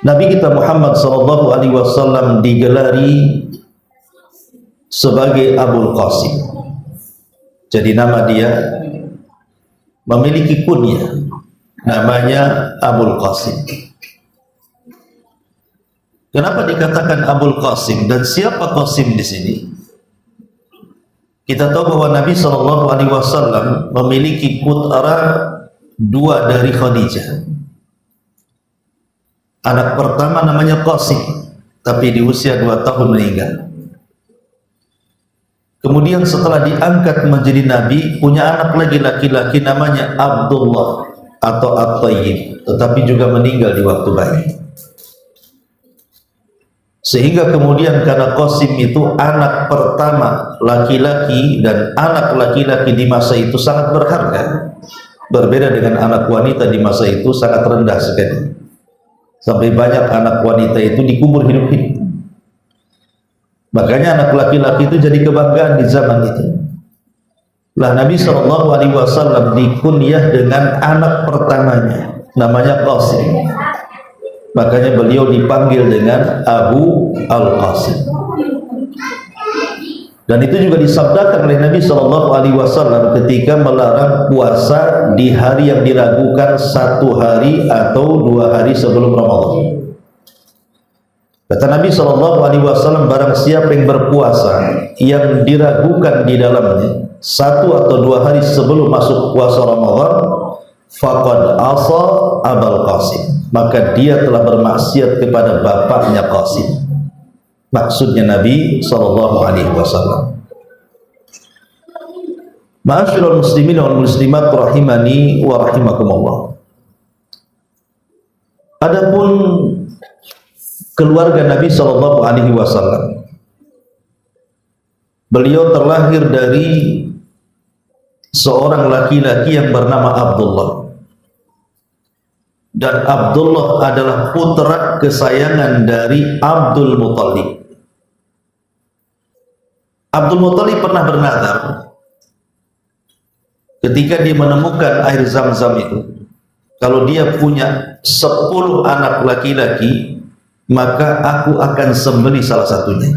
Nabi kita Muhammad sallallahu alaihi wasallam digelari sebagai Abul Qasim. Jadi nama dia memiliki kunyah, namanya Abul Qasim. Kenapa dikatakan Abul Qasim dan siapa Qasim di sini? Kita tahu bahwa Nabi sallallahu alaihi wasallam memiliki putra dua dari Khadijah. Anak pertama namanya Qasim, tapi di usia 2 tahun meninggal. Kemudian setelah diangkat menjadi nabi, punya anak lagi laki-laki namanya Abdullah atau At-Tayyib, tetapi juga meninggal di waktu bayi. Sehingga kemudian karena Qasim itu anak pertama laki-laki, dan anak laki-laki di masa itu sangat berharga, berbeda dengan anak wanita di masa itu sangat rendah sekali. Sampai banyak anak wanita itu dikubur hidup-hidup. Makanya anak laki-laki itu jadi kebanggaan di zaman itu. Lah Nabi sallallahu alaihi wasallam dikunyah dengan anak pertamanya, namanya Qasim. Makanya beliau dipanggil dengan Abu Al-Qasim. Dan itu juga disabdakan oleh Nabi sallallahu alaihi wasallam ketika melarang puasa di hari yang diragukan 1 hari atau 2 hari sebelum Ramadan. Kata Nabi sallallahu alaihi wasallam, barang siapa yang berpuasa yang diragukan di dalamnya 1 atau 2 hari sebelum masuk puasa Ramadan, faqad asa Abul Qasim, maka dia telah bermaksiat kepada bapaknya Qasim. Maksudnya Nabi sallallahu alaihi wasallam. Ma'asyiral muslimin wal muslimat rahimani wa rahimakumullah. Adapun keluarga Nabi sallallahu alaihi wasallam, beliau terlahir dari seorang laki-laki yang bernama Abdullah. Dan Abdullah adalah putra kesayangan dari Abdul Muthalib. Abdul Muthalib pernah bernazar ketika dia menemukan air Zam-Zam itu, kalau dia punya 10 anak laki-laki, maka aku akan sembelih salah satunya.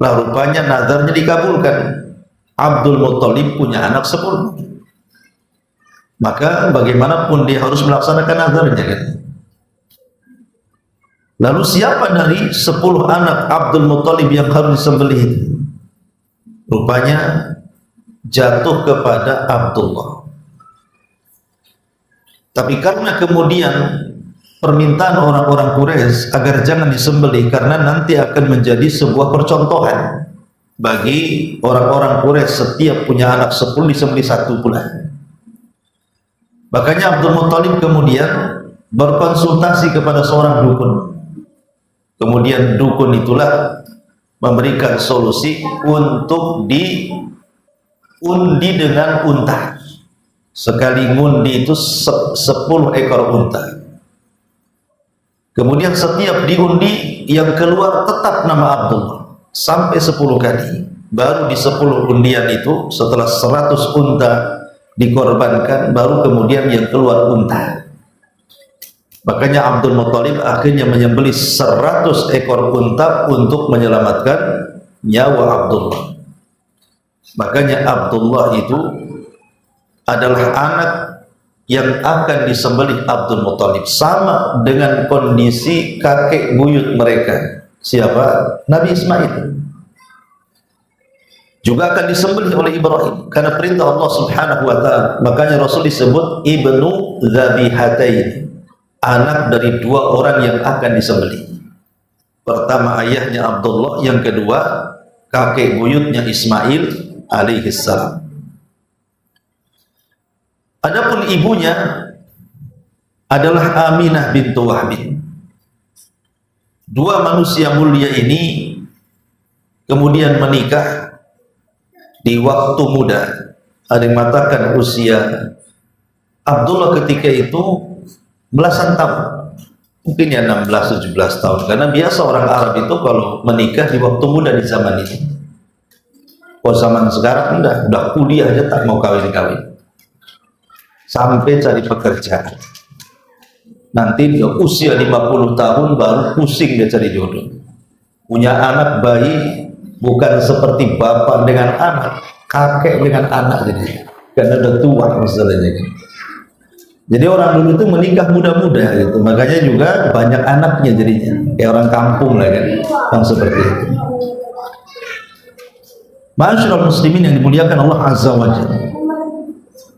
Lah rupanya nazarnya dikabulkan. Abdul Muthalib punya anak 10. Maka bagaimanapun dia harus melaksanakan nazarnya kan. Lalu siapa dari 10 anak Abdul Muthalib yang harus disembelih? Rupanya jatuh kepada Abdullah. Tapi karena kemudian permintaan orang-orang Quraisy agar jangan disembelih karena nanti akan menjadi sebuah percontohan bagi orang-orang Quraisy, setiap punya anak 10 disembelih 1 pula. Makanya Abdul Muthalib kemudian berkonsultasi kepada seorang dukun. Kemudian dukun itulah memberikan solusi untuk diundi dengan unta. Sekali ngundi itu 10 ekor unta. Kemudian setiap diundi yang keluar tetap nama Abdullah sampai 10 kali. Baru di 10 undian itu setelah 100 unta dikorbankan, baru kemudian yang keluar unta. Makanya Abdul Muthalib akhirnya menyembelih 100 ekor unta untuk menyelamatkan nyawa Abdullah. Makanya Abdullah itu adalah anak yang akan disembelih Abdul Muthalib, sama dengan kondisi kakek buyut mereka. Siapa? Nabi Ismail juga akan disembelih oleh Ibrahim karena perintah Allah Subhanahu wa taala. Makanya Rasul disebut ibnu Dzabihatain, anak dari 2 orang yang akan disembelih. Pertama ayahnya Abdullah, yang kedua kakek buyutnya Ismail alaihissalam. Adapun ibunya adalah Aminah bintu Wahb. 2 manusia mulia ini kemudian menikah di waktu muda. Ada yang mengatakan usia Abdullah ketika itu belasan tahun, mungkin ya 16-17 tahun, karena biasa orang Arab itu kalau menikah di waktu muda di zaman ini. Kalau zaman sekarang udah kuliah aja tak mau kawin-kawin, sampai cari pekerjaan. nanti dia usia 50 tahun baru pusing dia cari jodoh. Punya anak bayi bukan seperti bapak dengan anak, kakek dengan anak jadi. Karena udah tua masalahnya. Jadi orang dulu itu menikah muda-muda gitu. Makanya juga banyak anaknya jadinya. Kayak orang kampung lah kan, yang seperti itu. Ma'asyiral muslimin yang dimuliakan Allah Azza wa Jalla.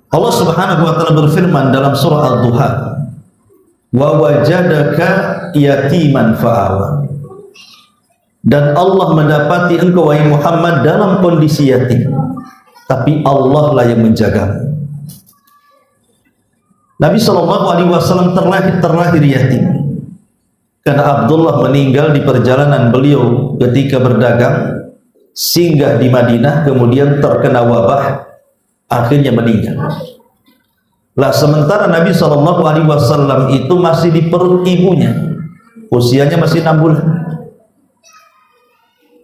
Allah Subhanahu wa taala berfirman dalam surah Ad-Duha, "Wa wajadaka yatiman fa'awa." Dan Allah mendapati engkau wahai Muhammad dalam kondisi yatim, tapi Allah lah yang menjagamu. Nabi SAW terlahir yatim karena Abdullah meninggal di perjalanan beliau ketika berdagang, singgah di Madinah, kemudian terkena wabah, akhirnya meninggal. Lah sementara Nabi SAW itu masih di perut ibunya, usianya masih 6 bulan.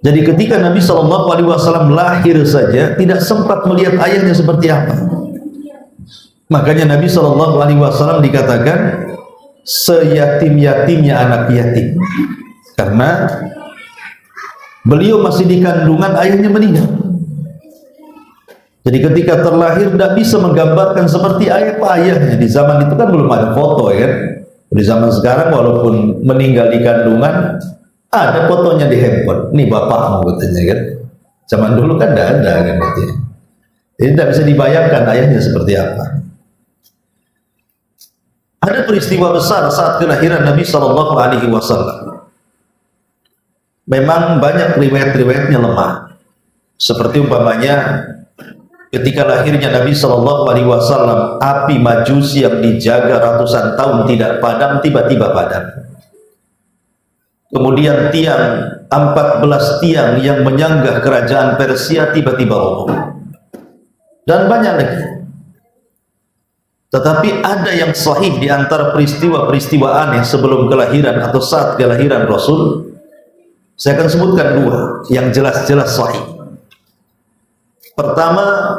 Jadi ketika Nabi SAW lahir saja tidak sempat melihat ayahnya seperti apa. Makanya Nabi SAW dikatakan seyatim-yatimnya anak yatim, karena beliau masih di kandungan ayahnya meninggal. Jadi ketika terlahir tidak bisa menggambarkan seperti ayahnya. Di zaman itu kan belum ada foto ya kan. Di zaman sekarang walaupun meninggal di kandungan ada fotonya di handphone. Nih bapakmu katanya kan. Zaman dulu kan tidak ada kan gitu ya. Jadi tidak bisa dibayangkan ayahnya seperti apa. Ada peristiwa besar saat kelahiran Nabi SAW. Memang banyak riwayat-riwayatnya lemah. Seperti umpamanya ketika lahirnya Nabi SAW, api Majusi yang dijaga ratusan tahun tidak padam tiba-tiba padam. Kemudian 14 tiang yang menyanggah kerajaan Persia tiba-tiba roboh. Dan banyak lagi. Tetapi ada yang sahih di antara peristiwa-peristiwa aneh sebelum kelahiran atau saat kelahiran Rasul. Saya akan sebutkan 2 yang jelas-jelas sahih. Pertama,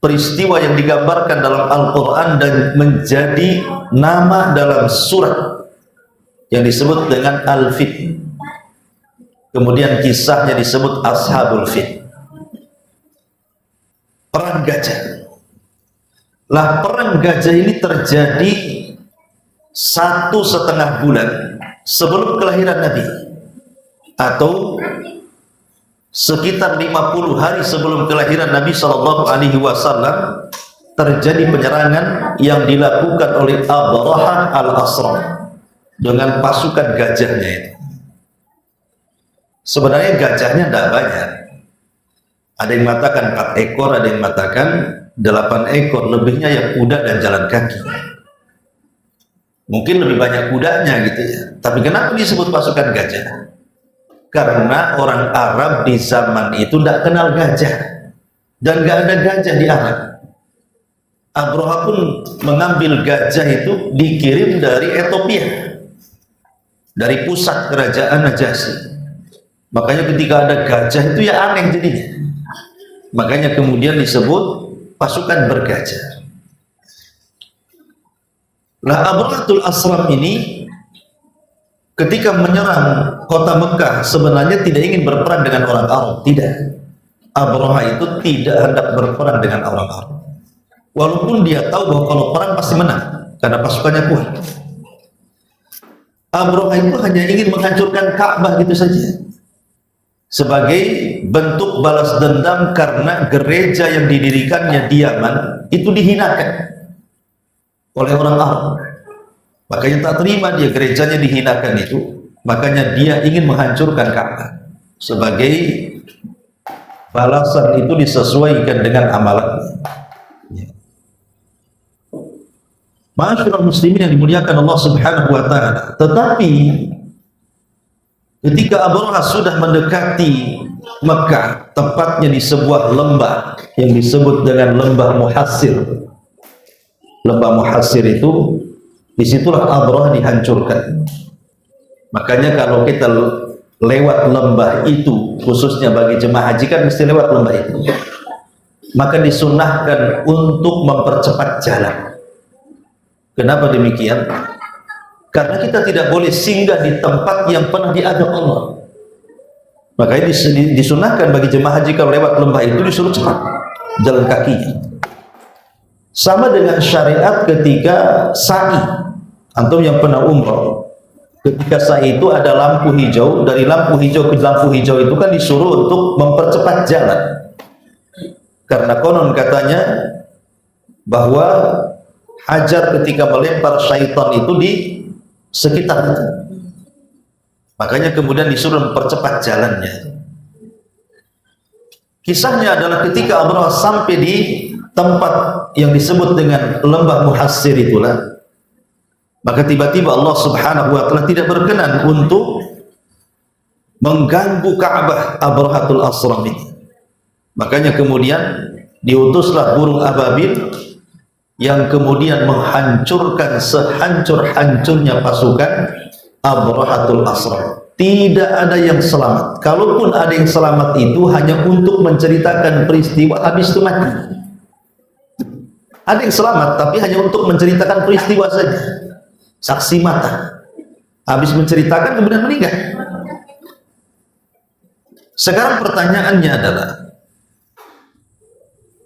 peristiwa yang digambarkan dalam Al-Quran dan menjadi nama dalam surat yang disebut dengan Al-Fil. Kemudian kisahnya disebut Ashabul Fil. Perang gajah. Lah perang gajah ini terjadi 1,5 bulan sebelum kelahiran Nabi, atau sekitar 50 hari sebelum kelahiran Nabi SAW terjadi penyerangan yang dilakukan oleh Abrahah al-Asram dengan pasukan gajahnya itu. Sebenarnya gajahnya tidak banyak. Ada yang mengatakan 4 ekor, ada yang mengatakan 8 ekor, lebihnya yang kuda dan jalan kaki. Mungkin lebih banyak kudanya gitu ya. Tapi kenapa disebut pasukan gajah? Karena orang Arab di zaman itu tidak kenal gajah dan nggak ada gajah di Arab. Abraha pun mengambil gajah itu dikirim dari Ethiopia, dari pusat kerajaan Najasyi. Makanya ketika ada gajah itu ya aneh jadinya. Makanya kemudian disebut pasukan bergajah. Nah, Abrahatul Asram ini ketika menyerang kota Mekah sebenarnya tidak ingin berperang dengan orang Arab, tidak. Abraha itu tidak hendak berperang dengan orang Arab. Walaupun dia tahu bahwa kalau perang pasti menang karena pasukannya kuat. Abraha itu hanya ingin menghancurkan Ka'bah gitu saja. Sebagai bentuk balas dendam karena gereja yang didirikannya di Yaman itu dihinakan oleh orang Arab. Makanya tak terima dia gerejanya dihinakan itu. Makanya dia ingin menghancurkan Ka'bah. Sebagai balasan itu disesuaikan dengan amalannya. Ma'asyiral muslimin yang dimuliakan Allah Subhanahu wa taala. Tetapi ketika Abraha sudah mendekati Mekah, tepatnya di sebuah lembah yang disebut dengan lembah Muhassir. Lembah Muhassir itu disitulah Abraha dihancurkan. Makanya kalau kita lewat lembah itu, khususnya bagi jemaah haji kan mesti lewat lembah itu, maka disunahkan untuk mempercepat jalan. Kenapa demikian? karena kita tidak boleh singgah di tempat yang pernah diadab Allah. Makanya disunahkan bagi jemaah haji kalau lewat lembah itu disuruh cepat jalan kakinya. Sama dengan syariat ketika sa'i. Antum yang pernah umrah, ketika sa'i itu ada lampu hijau, dari lampu hijau ke lampu hijau itu kan disuruh untuk mempercepat jalan, karena konon katanya bahwa hajar ketika melempar syaitan itu di sekitar itu, makanya kemudian disuruh mempercepat jalannya. Kisahnya adalah ketika Abraha sampai di tempat yang disebut dengan lembah Muhassir itulah, maka tiba-tiba Allah Subhanahu wa ta'ala tidak berkenan untuk mengganggu Ka'bah Abrahatul Asram ini. Makanya kemudian diutuslah burung ababil yang kemudian menghancurkan sehancur-hancurnya pasukan Abrahatul Asram. Tidak ada yang selamat. Kalaupun ada yang selamat itu hanya untuk menceritakan peristiwa, habis itu mati. Ada yang selamat tapi hanya untuk menceritakan peristiwa saja, saksi mata, habis menceritakan kemudian meninggal. Sekarang pertanyaannya adalah,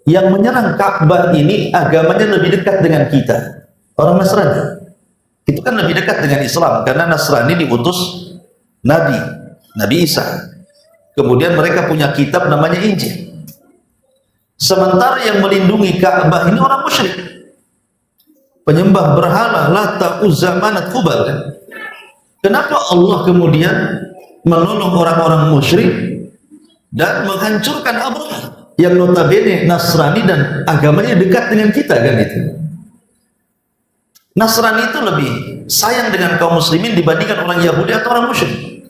yang menyerang Ka'bah ini agamanya lebih dekat dengan kita, orang Nasrani. Itu kan lebih dekat dengan Islam, karena Nasrani diutus Nabi Isa. Kemudian mereka punya kitab namanya Injil. Sementara yang melindungi Ka'bah ini orang musyrik, penyembah berhala Lata, Uzza, Manat, Hubal kan? Kenapa Allah kemudian menolong orang-orang musyrik dan menghancurkan Abraha yang notabene Nasrani dan agamanya dekat dengan kita kan itu? Nasrani itu lebih sayang dengan kaum muslimin dibandingkan orang Yahudi atau orang musyrik.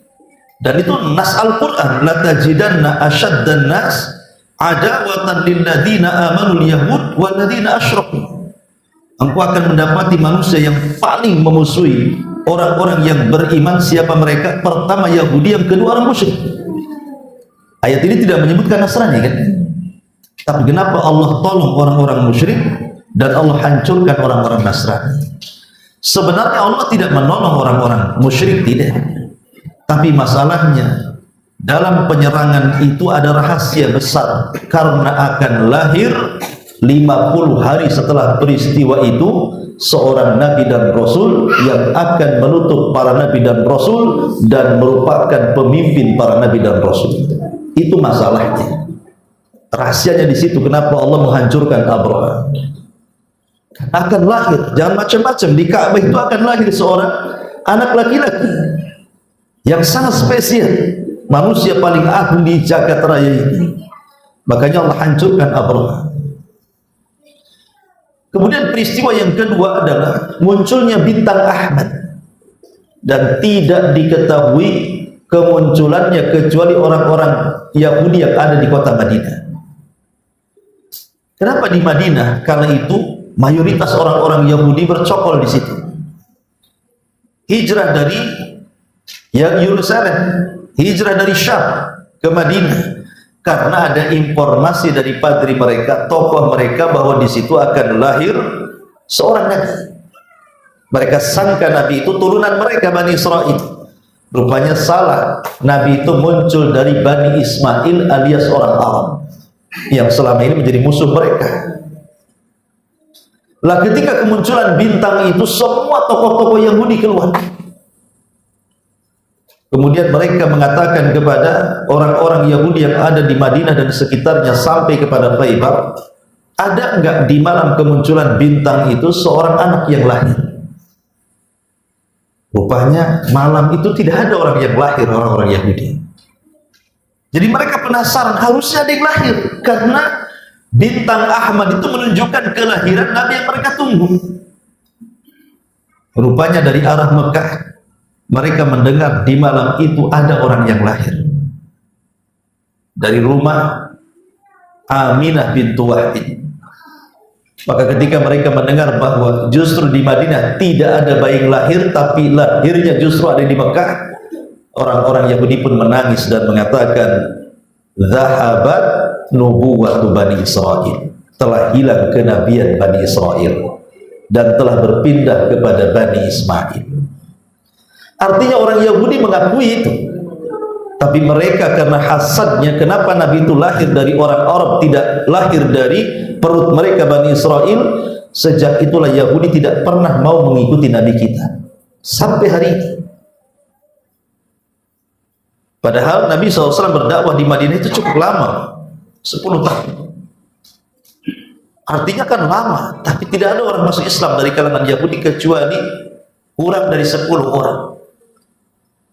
Dan itu nas Al-Quran, la tajidanna asyaddan nas adawatan lilladzina amanul yahud walladzina asyraku. Engkau akan mendapati manusia yang paling memusuhi orang-orang yang beriman. Siapa mereka? Pertama Yahudi, yang kedua orang musyrik. Ayat ini tidak menyebutkan Nasrani kan? Tapi kenapa Allah tolong orang-orang musyrik dan Allah hancurkan orang-orang Nasrani? Sebenarnya Allah tidak menolong orang-orang musyrik, tidak. Tapi masalahnya dalam penyerangan itu ada rahasia besar, karena akan lahir 50 hari setelah peristiwa itu seorang nabi dan rasul yang akan menutup para nabi dan rasul dan merupakan pemimpin para nabi dan rasul. Itu masalahnya. Rahasianya di situ. Kenapa Allah menghancurkan Abraha? Akan lahir, jangan macam-macam, di Ka'bah itu akan lahir seorang anak laki-laki yang sangat spesial, manusia paling agung di jagat raya ini. Makanya Allah hancurkan Abraha. Kemudian peristiwa yang kedua adalah munculnya bintang Ahmad, dan tidak diketahui kemunculannya kecuali orang-orang Yahudi yang ada di kota Madinah. Kenapa di Madinah? Kala itu mayoritas orang-orang Yahudi bercokol di situ. Hijrah dari Yerusalem, hijrah dari Syam ke Madinah, karena ada informasi dari padri mereka, tokoh mereka, bahwa di situ akan lahir seorang nabi. Mereka sangka nabi itu turunan mereka, Bani Israel. Rupanya salah. Nabi itu muncul dari Bani Ismail alias orang Arab yang selama ini menjadi musuh mereka. Lah ketika kemunculan bintang itu, semua tokoh-tokoh Yahudi keluar. Kemudian mereka mengatakan kepada orang-orang Yahudi yang ada di Madinah dan sekitarnya sampai kepada Khaybar, ada enggak di malam kemunculan bintang itu seorang anak yang lahir? Rupanya malam itu tidak ada orang yang lahir, orang-orang Yahudi. Jadi mereka penasaran, harusnya ada yang lahir, karena bintang Ahmad itu menunjukkan kelahiran Nabi yang mereka tunggu. Rupanya dari arah Mekah mereka mendengar di malam itu ada orang yang lahir dari rumah Aminah bintu Wahid. Maka ketika mereka mendengar bahwa justru di Madinah tidak ada bayi yang lahir, tapi lahirnya justru ada di Mekah, orang-orang Yahudi pun menangis dan mengatakan, zahabat nubuwatu Bani Israel, telah hilang kenabian Bani Israel dan telah berpindah kepada Bani Ismail. Artinya orang Yahudi mengakui itu. Tapi mereka karena hasadnya, kenapa Nabi itu lahir dari orang Arab, tidak lahir dari perut mereka Bani Israel. Sejak itulah Yahudi tidak pernah mau mengikuti Nabi kita sampai hari ini. Padahal Nabi SAW berdakwah di Madinah itu cukup lama, 10 tahun. Artinya kan lama, tapi tidak ada orang masuk Islam dari kalangan Yahudi kecuali kurang dari 10 orang.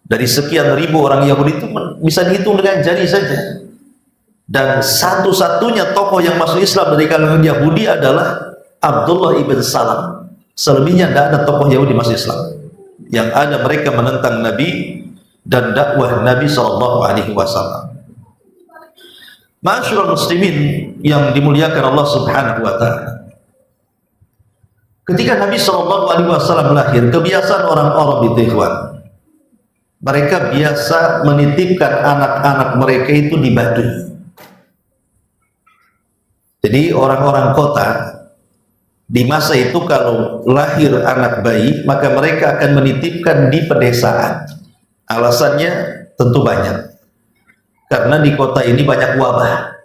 Dari sekian ribu orang Yahudi itu bisa dihitung dengan jari saja. Dan satu-satunya tokoh yang masuk Islam dari kalangan Yahudi adalah Abdullah ibn Salam. Selebihnya tidak ada tokoh Yahudi masuk Islam. Yang ada mereka menentang Nabi dan dakwah Nabi SAW. Ma'asyiral muslimin yang dimuliakan Allah Subhanahu wa taala. Ketika Nabi SAW lahir, kebiasaan orang Arab itu, ikhwan, mereka biasa menitipkan anak-anak mereka itu di Baduy. Jadi orang-orang kota di masa itu kalau lahir anak bayi, maka mereka akan menitipkan di pedesaan. Alasannya tentu banyak. Karena di kota ini banyak wabah,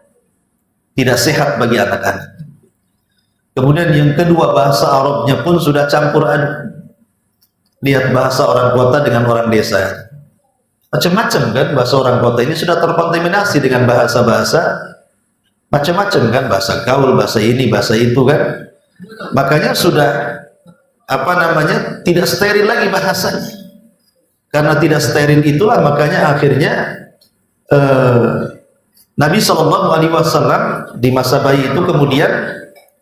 tidak sehat bagi anak-anak. Kemudian yang kedua, bahasa Arabnya pun sudah campur aduk. Lihat bahasa orang kota dengan orang desa, macam-macam kan. Bahasa orang kota ini sudah terkontaminasi dengan bahasa-bahasa macam-macam kan, bahasa gaul, bahasa ini, bahasa itu kan. Makanya sudah tidak steril lagi bahasanya. Karena tidak steril itulah makanya akhirnya Nabi SAW di masa bayi itu kemudian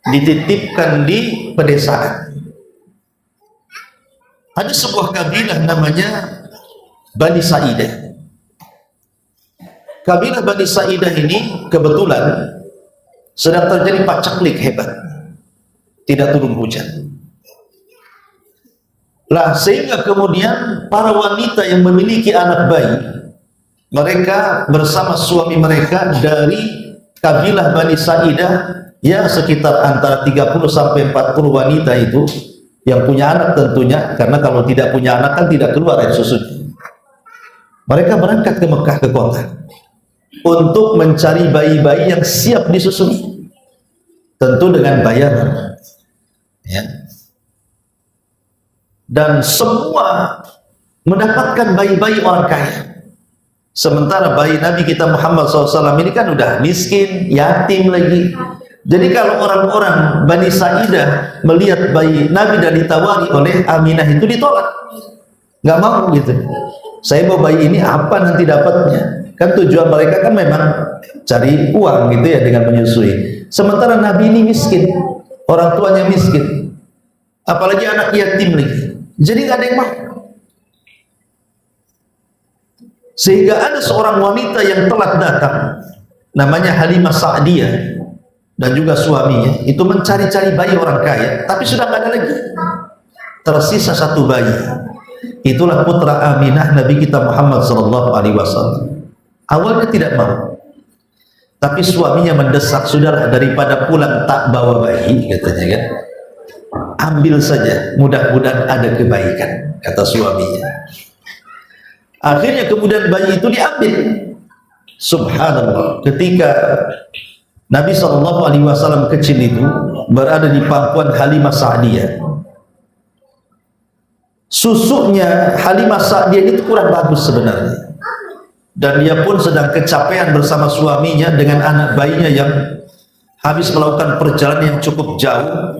dititipkan di pedesaan. Ada sebuah kabilah namanya Bani Sa'idah. Kabilah Bani Sa'idah ini kebetulan sedang terjadi pacaklik hebat, tidak turun hujan. Lah sehingga kemudian para wanita yang memiliki anak bayi, mereka bersama suami mereka dari kabilah Bani Sa'idah, ya sekitar antara 30 sampai 40 wanita itu yang punya anak tentunya, karena kalau tidak punya anak kan tidak keluar air susu. Mereka berangkat ke Mekah, ke kota, untuk mencari bayi-bayi yang siap disusui, tentu dengan bayaran, ya. Dan semua mendapatkan bayi-bayi orang kaya. Sementara bayi Nabi kita Muhammad SAW ini kan udah miskin, yatim lagi. Jadi kalau orang-orang Bani Sa'idah melihat bayi Nabi dan ditawari oleh Aminah itu ditolak, nggak mau gitu. Saya mau bayi ini apa nanti dapatnya? Kan tujuan mereka kan memang cari uang gitu ya dengan menyusui. Sementara Nabi ini miskin, orang tuanya miskin, apalagi anak yatim lagi. Jadi nggak ada yang mau. Sehingga ada seorang wanita yang telah datang, namanya Halimah Sa'diyah, dan juga suaminya itu mencari-cari bayi orang kaya, tapi sudah nggak ada lagi. Tersisa satu bayi. Itulah putra Aminah Nabi kita Muhammad SAW. Awalnya tidak mau, tapi suaminya mendesak, saudara, daripada pulang tak bawa bayi, katanya kan, ambil saja, mudah-mudahan ada kebaikan, kata suaminya. Akhirnya kemudian bayi itu diambil. Subhanallah, ketika Nabi SAW kecil itu berada di pangkuan Halimah Sa'diyah, susunya Halimah Sa'diyah itu kurang bagus sebenarnya, dan dia pun sedang kecapean bersama suaminya dengan anak bayinya yang habis melakukan perjalanan yang cukup jauh.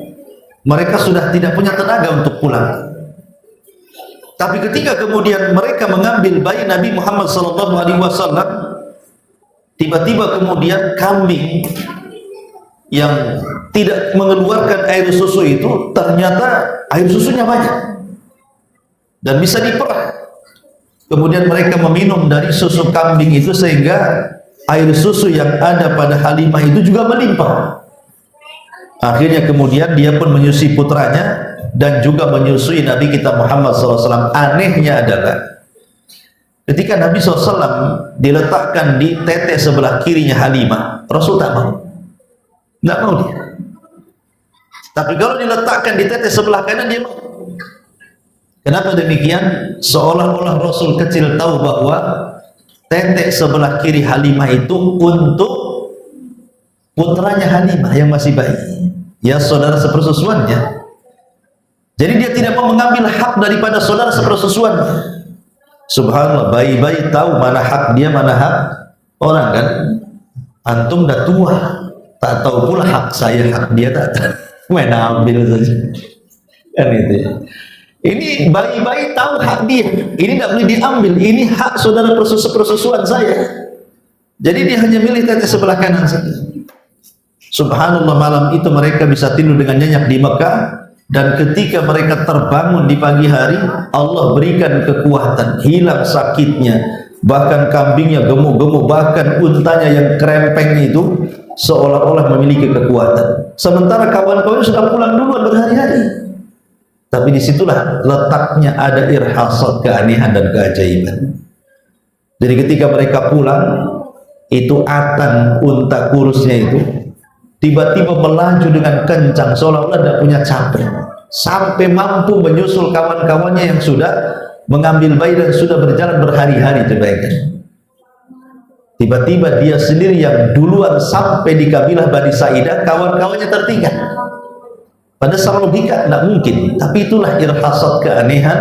Mereka sudah tidak punya tenaga untuk pulang. Tapi ketika kemudian mereka mengambil bayi Nabi Muhammad SAW, tiba-tiba kemudian kambing yang tidak mengeluarkan air susu itu, ternyata air susunya banyak dan bisa diperah. Kemudian mereka meminum dari susu kambing itu, sehingga air susu yang ada pada Halimah itu juga melimpah. Akhirnya kemudian dia pun menyusui putranya dan juga menyusui Nabi kita Muhammad SAW. Anehnya adalah ketika Nabi SAW diletakkan di tete sebelah kirinya Halimah, Rasul tak mau, nggak mau dia. Tapi kalau diletakkan di tete sebelah kanan, dia mau. Kenapa demikian? Seolah-olah Rasul kecil tahu bahwa tetek sebelah kiri Halimah itu untuk putranya Halimah yang masih bayi, ya saudara sepersusuannya. Jadi dia tidak mau mengambil hak daripada saudara sepersusuannya. Subhanallah, bayi-bayi tahu mana hak dia, mana hak orang kan. Antum dah tua, tak tahu pula hak saya, hak dia tak tahu. Main ambil saja. Kan itu. Ini bayi-bayi tahu hak dia. Ini tidak boleh diambil. Ini hak saudara persusuan saya. Jadi dia hanya milih tetek sebelah kanan saja. Subhanallah, malam itu mereka bisa tidur dengan nyenyak di Mekah. Dan ketika mereka terbangun di pagi hari, Allah berikan kekuatan, hilang sakitnya. Bahkan kambingnya gemuk-gemuk, bahkan untanya yang krempeng itu seolah-olah memiliki kekuatan. Sementara kawan-kawannya sudah pulang duluan berhari-hari. Tapi disitulah letaknya ada irhasat, keanehan dan keajaiban. Jadi ketika mereka pulang, itu Atan, unta kurusnya itu tiba-tiba melaju dengan kencang seolah-olah tidak punya capek, sampai mampu menyusul kawan-kawannya yang sudah mengambil bayi dan sudah berjalan berhari-hari. Tiba-tiba dia sendiri yang duluan sampai di kabilah Bani Sa'idah, kawan-kawannya tertinggal. Pada secara logika tidak mungkin, tapi itulah irhasat, keanehan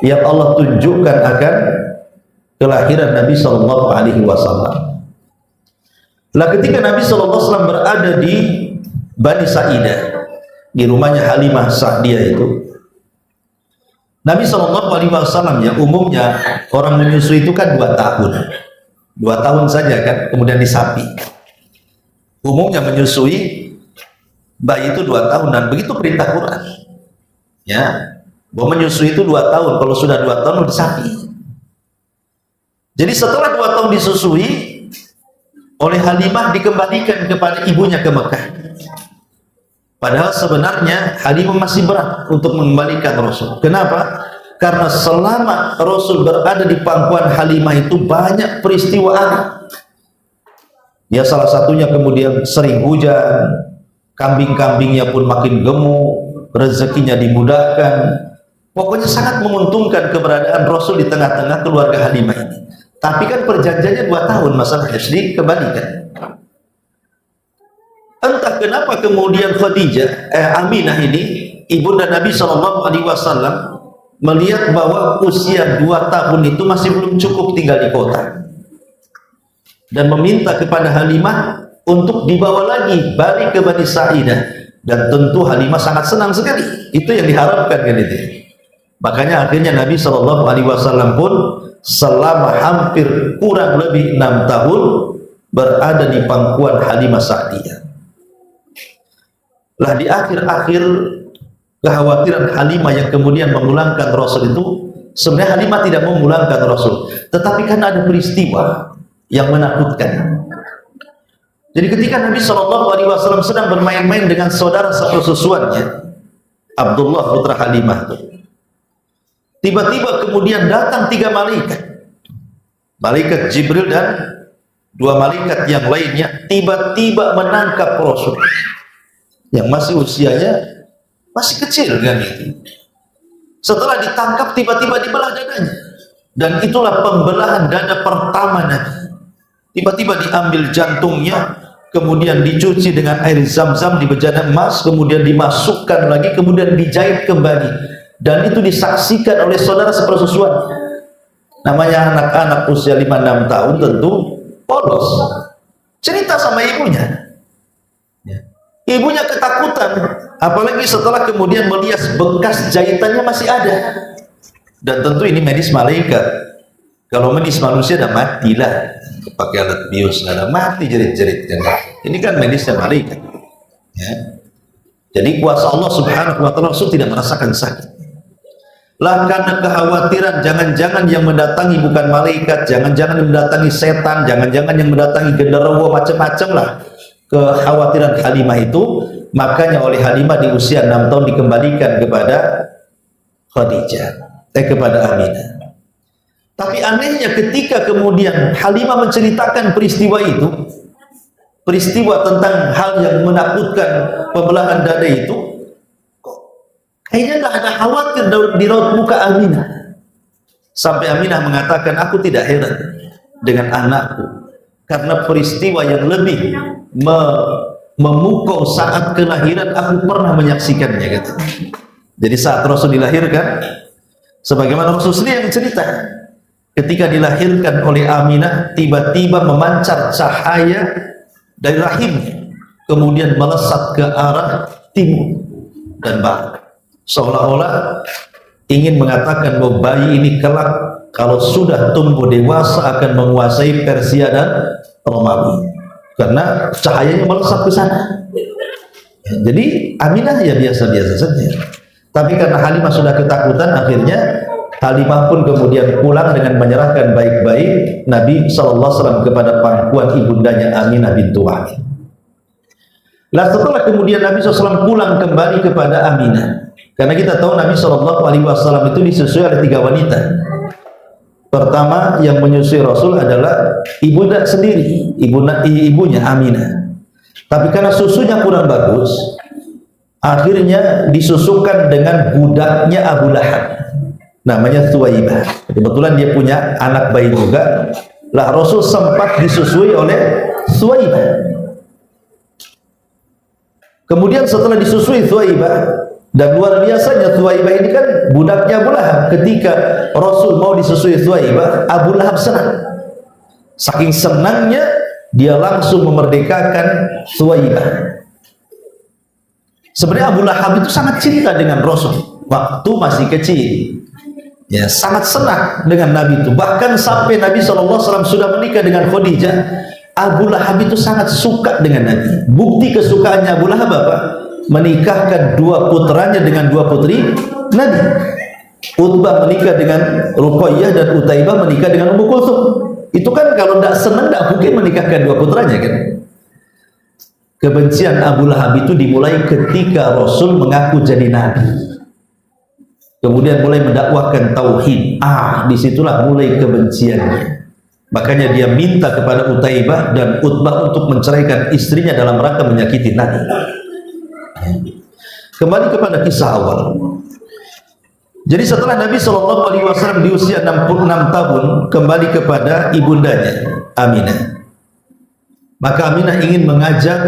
yang Allah tunjukkan akan kelahiran Nabi Sallallahu Alaihi Wasallam. Lah ketika Nabi Sallallahu Alaihi Wasallam berada di Bani Sa'idah, di rumahnya Halimah Sa'diyah itu, Nabi Sallallahu Alaihi Wasallam ya umumnya orang menyusui itu kan 2 tahun, 2 tahun saja kan, kemudian disapi. Umumnya menyusui bayi itu 2 tahun, dan begitu perintah Quran. Ya, bahwa menyusui itu 2 tahun, kalau sudah 2 tahun disapi. Jadi setelah 2 tahun disusui oleh Halimah, dikembalikan kepada ibunya ke Mekah. Padahal sebenarnya Halimah masih berat untuk mengembalikan Rasul. Kenapa? Karena selama Rasul berada di pangkuan Halimah itu banyak peristiwa aneh. Ya salah satunya kemudian sering hujan, kambing-kambingnya pun makin gemuk, rezekinya dimudahkan. Pokoknya sangat menguntungkan keberadaan Rasul di tengah-tengah keluarga Halimah ini. Tapi kan perjanjiannya 2 tahun, masalahnya dikembalikan. Entah kenapa kemudian Aminah ini, ibunda Nabi Shallallahu Alaihi Wasallam, melihat bahwa usia 2 tahun itu masih belum cukup tinggal di kota, dan meminta kepada Halimah untuk dibawa lagi balik ke Bani Sa'idah. Dan tentu Halimah sangat senang sekali. Itu yang diharapkan kan itu. Makanya akhirnya Nabi Shallallahu Alaihi Wasallam pun selama hampir kurang lebih 6 tahun berada di pangkuan Halimah Sa'diyah. Lah di akhir-akhir kekhawatiran Halimah yang kemudian memulangkan Rasul itu, sebenarnya Halimah tidak mau memulangkan Rasul, tetapi karena ada peristiwa yang menakutkan. Jadi ketika Nabi Shallallahu Alaihi Wasallam sedang bermain-main dengan saudara sepersusuannya, Abdullah putra Halimah, tiba-tiba kemudian datang 3 malaikat, malaikat Jibril dan 2 malaikat yang lainnya, tiba-tiba menangkap Rasul yang masih usianya masih kecil kan itu. Setelah ditangkap tiba-tiba dibelah dadanya, dan itulah pembelahan dada pertama Nabi. Tiba-tiba diambil jantungnya, kemudian dicuci dengan air zam-zam di bejana emas, kemudian dimasukkan lagi, kemudian dijahit kembali, dan itu disaksikan oleh saudara sepersusuan. Namanya anak-anak usia 5-6 tahun tentu polos, cerita sama ibunya. Ibunya ketakutan, apalagi setelah kemudian melihat bekas jahitannya masih ada. Dan tentu ini medis malaikat. Kalau medis manusia dah matilah, pakai alat bius ada mati jerit-jerit. Ini kan medisnya malaikat. Ya. Jadi kuasa Allah Subhanahu wa Ta'ala, Rasul tidak merasakan sakit. Lah karena kekhawatiran jangan-jangan yang mendatangi bukan malaikat, jangan-jangan yang mendatangi setan, jangan-jangan yang mendatangi genderuwo, macam-macam lah kekhawatiran Halimah itu, makanya oleh Halimah di usia 6 tahun dikembalikan kepada Khadijah, kepada Aminah. Tapi anehnya ketika kemudian Halimah menceritakan peristiwa itu, peristiwa tentang hal yang menakutkan, pembelahan dada itu, kok Akhirnya nggak ada khawatir di raut muka Aminah. Sampai Aminah mengatakan, aku tidak heran dengan anakku, karena peristiwa yang lebih memukau saat kelahiran aku pernah menyaksikannya, kata. Jadi saat Rasul dilahirkan, sebagaimana Rasul sendiri yang cerita, ketika dilahirkan oleh Aminah, tiba-tiba memancar cahaya dari rahimnya, kemudian melesat ke arah timur dan barat, seolah-olah ingin mengatakan bahwa bayi ini kelak kalau sudah tumbuh dewasa akan menguasai Persia dan Romawi, karena cahayanya melesat ke sana. Jadi Aminah ya biasa-biasa saja, tapi karena Halimah sudah ketakutan, akhirnya Halimah pun kemudian pulang dengan menyerahkan baik-baik Nabi SAW kepada pangkuan ibundanya Aminah bintu Wahab. Nah, setelah kemudian Nabi SAW pulang kembali kepada Aminah, karena kita tahu Nabi SAW itu disusui oleh 3 wanita. Pertama yang menyusui Rasul adalah ibunda sendiri, ibunya Aminah. Tapi karena susunya kurang bagus, akhirnya disusukan dengan budaknya Abu Lahab, namanya Thuwaibah. Kebetulan dia punya anak bayi juga. Lah Rasul sempat disusui oleh Thuwaibah. Kemudian setelah disusui Thuwaibah, dan luar biasanya Thuwaibah ini kan budaknya Abu Lahab. Ketika Rasul mau disusui Thuwaibah, Abu Lahab senang. Saking senangnya dia langsung memerdekakan Thuwaibah. Sebenarnya Abu Lahab itu sangat cinta dengan Rasul waktu masih kecil. Ya, sangat senang dengan Nabi itu. Bahkan sampai Nabi SAW sudah menikah dengan Khadijah, Abu Lahab itu sangat suka dengan Nabi. Bukti kesukaannya Abu Lahab apa? Menikahkan 2 putranya dengan 2 putri Nabi. Utbah menikah dengan Ruqayyah dan Utaibah menikah dengan Ummu Kulthum. Itu kan kalau tidak senang tidak mungkin menikahkan 2 putranya, kan? Kebencian Abu Lahab itu dimulai ketika Rasul mengaku jadi Nabi. Kemudian mulai mendakwahkan tauhid. Disitulah mulai kebenciannya. Makanya dia minta kepada Utaibah dan Utbah untuk menceraikan istrinya dalam rangka menyakiti Nabi. Kembali kepada kisah awal. Jadi setelah Nabi SAW di usia 66 tahun kembali kepada ibundanya Aminah, maka Aminah ingin mengajak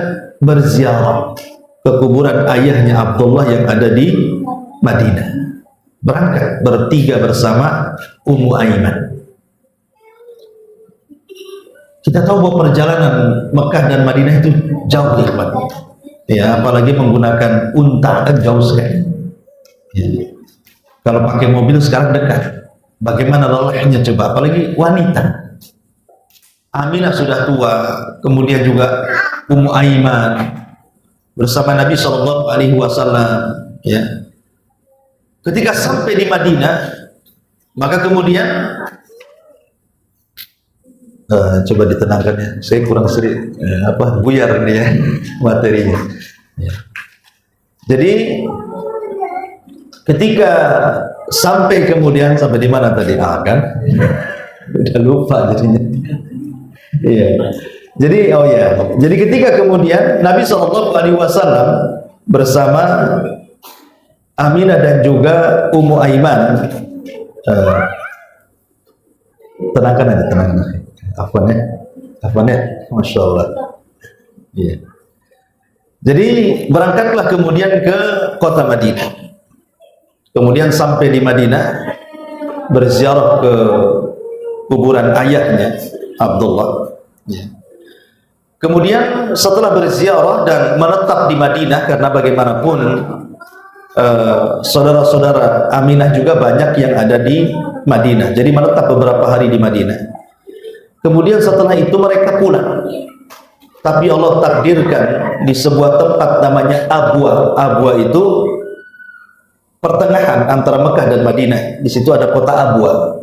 berziarah ke kuburan ayahnya Abdullah yang ada di Madinah. Berangkat bertiga bersama Ummu Aiman. Kita tahu bahwa perjalanan Mekah dan Madinah itu jauh, ikhwan. Ya, apalagi menggunakan unta kan jauh sekali. Ya. Kalau pakai mobil sekarang dekat. Bagaimana lelahnya coba, apalagi wanita. Aminah sudah tua, kemudian juga Ummu Aiman bersama Nabi SAW. Ya. Ketika sampai di Madinah, maka kemudian coba ditenangkan ya, saya kurang sering buyar nih ya materinya. Ya. Jadi ketika sampai kemudian sampai di mana tadi kan? Udah lupa jadinya. Iya. Jadi jadi ketika kemudian Nabi SAW bersama Aminah dan juga Ummu Aiman, tenangkan aja, tenangkan aja. Afwan ya, Masya Allah. Yeah. Jadi berangkatlah kemudian ke kota Madinah. Kemudian sampai di Madinah, berziarah ke kuburan ayahnya Abdullah. Yeah. Kemudian setelah berziarah dan menetap di Madinah, karena bagaimanapun saudara-saudara Aminah juga banyak yang ada di Madinah. Jadi menetap beberapa hari di Madinah. Kemudian setelah itu mereka pulang. Tapi Allah takdirkan di sebuah tempat namanya Abwa. Abwa itu pertengahan antara Mekah dan Madinah. Di situ ada kota Abwa.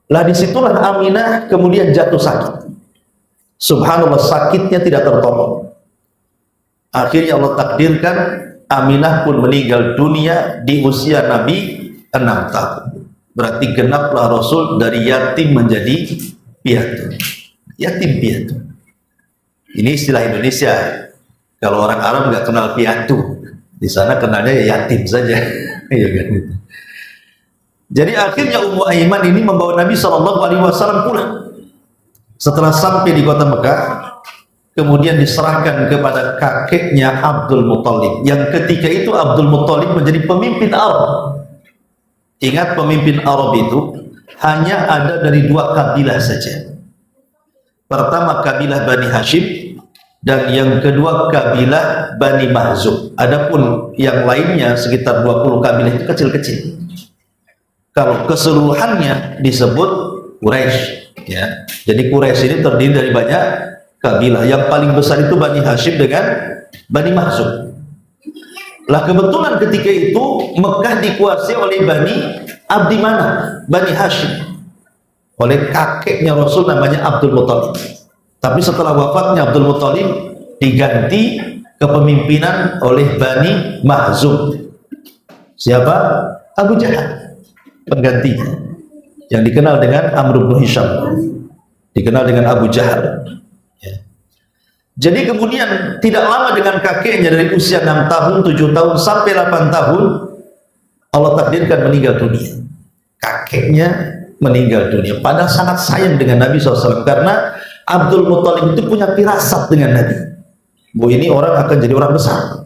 Lah disitulah Aminah kemudian jatuh sakit. Subhanallah, sakitnya tidak tertolong. Akhirnya Allah takdirkan Aminah pun meninggal dunia di usia Nabi 6 tahun. Berarti genaplah Rasul dari yatim menjadi piatu. Yatim piatu. Ini istilah Indonesia. Kalau orang Arab nggak kenal piatu. Di sana kenalnya ya yatim saja. Ya kan? Jadi akhirnya Ummu Aiman ini membawa Nabi SAW pulang. Setelah sampai di kota Mekah, kemudian diserahkan kepada kakeknya Abdul Muthalib. Yang ketika itu Abdul Muthalib menjadi pemimpin Arab. Ingat, pemimpin Arab itu hanya ada dari dua kabilah saja. Pertama kabilah Bani Hashim, dan yang kedua kabilah Bani Mahzum. Adapun yang lainnya sekitar 20 kabilah itu kecil-kecil. Kalau keseluruhannya disebut Quraisy, ya. Jadi Quraisy ini terdiri dari banyak kabilah. Yang paling besar itu Bani Hashim dengan Bani Mahzum. Lah kebetulan ketika itu Mekah dikuasai oleh Bani Abdi Manaf, Bani Hashim, oleh kakeknya Rasul namanya Abdul Muthalib. Tapi setelah wafatnya Abdul Muthalib diganti kepemimpinan oleh Bani Mahzum. Siapa? Abu Jahal penggantinya, yang dikenal dengan Amr bin Hisham, dikenal dengan Abu Jahal. Ya. Jadi kemudian tidak lama dengan kakeknya, dari usia 6 tahun, 7 tahun sampai 8 tahun Allah takdirkan meninggal dunia. Kakeknya meninggal dunia, padahal sangat sayang dengan Nabi SAW, karena Abdul Muthalib itu punya firasat dengan Nabi, bahwa ini orang akan jadi orang besar.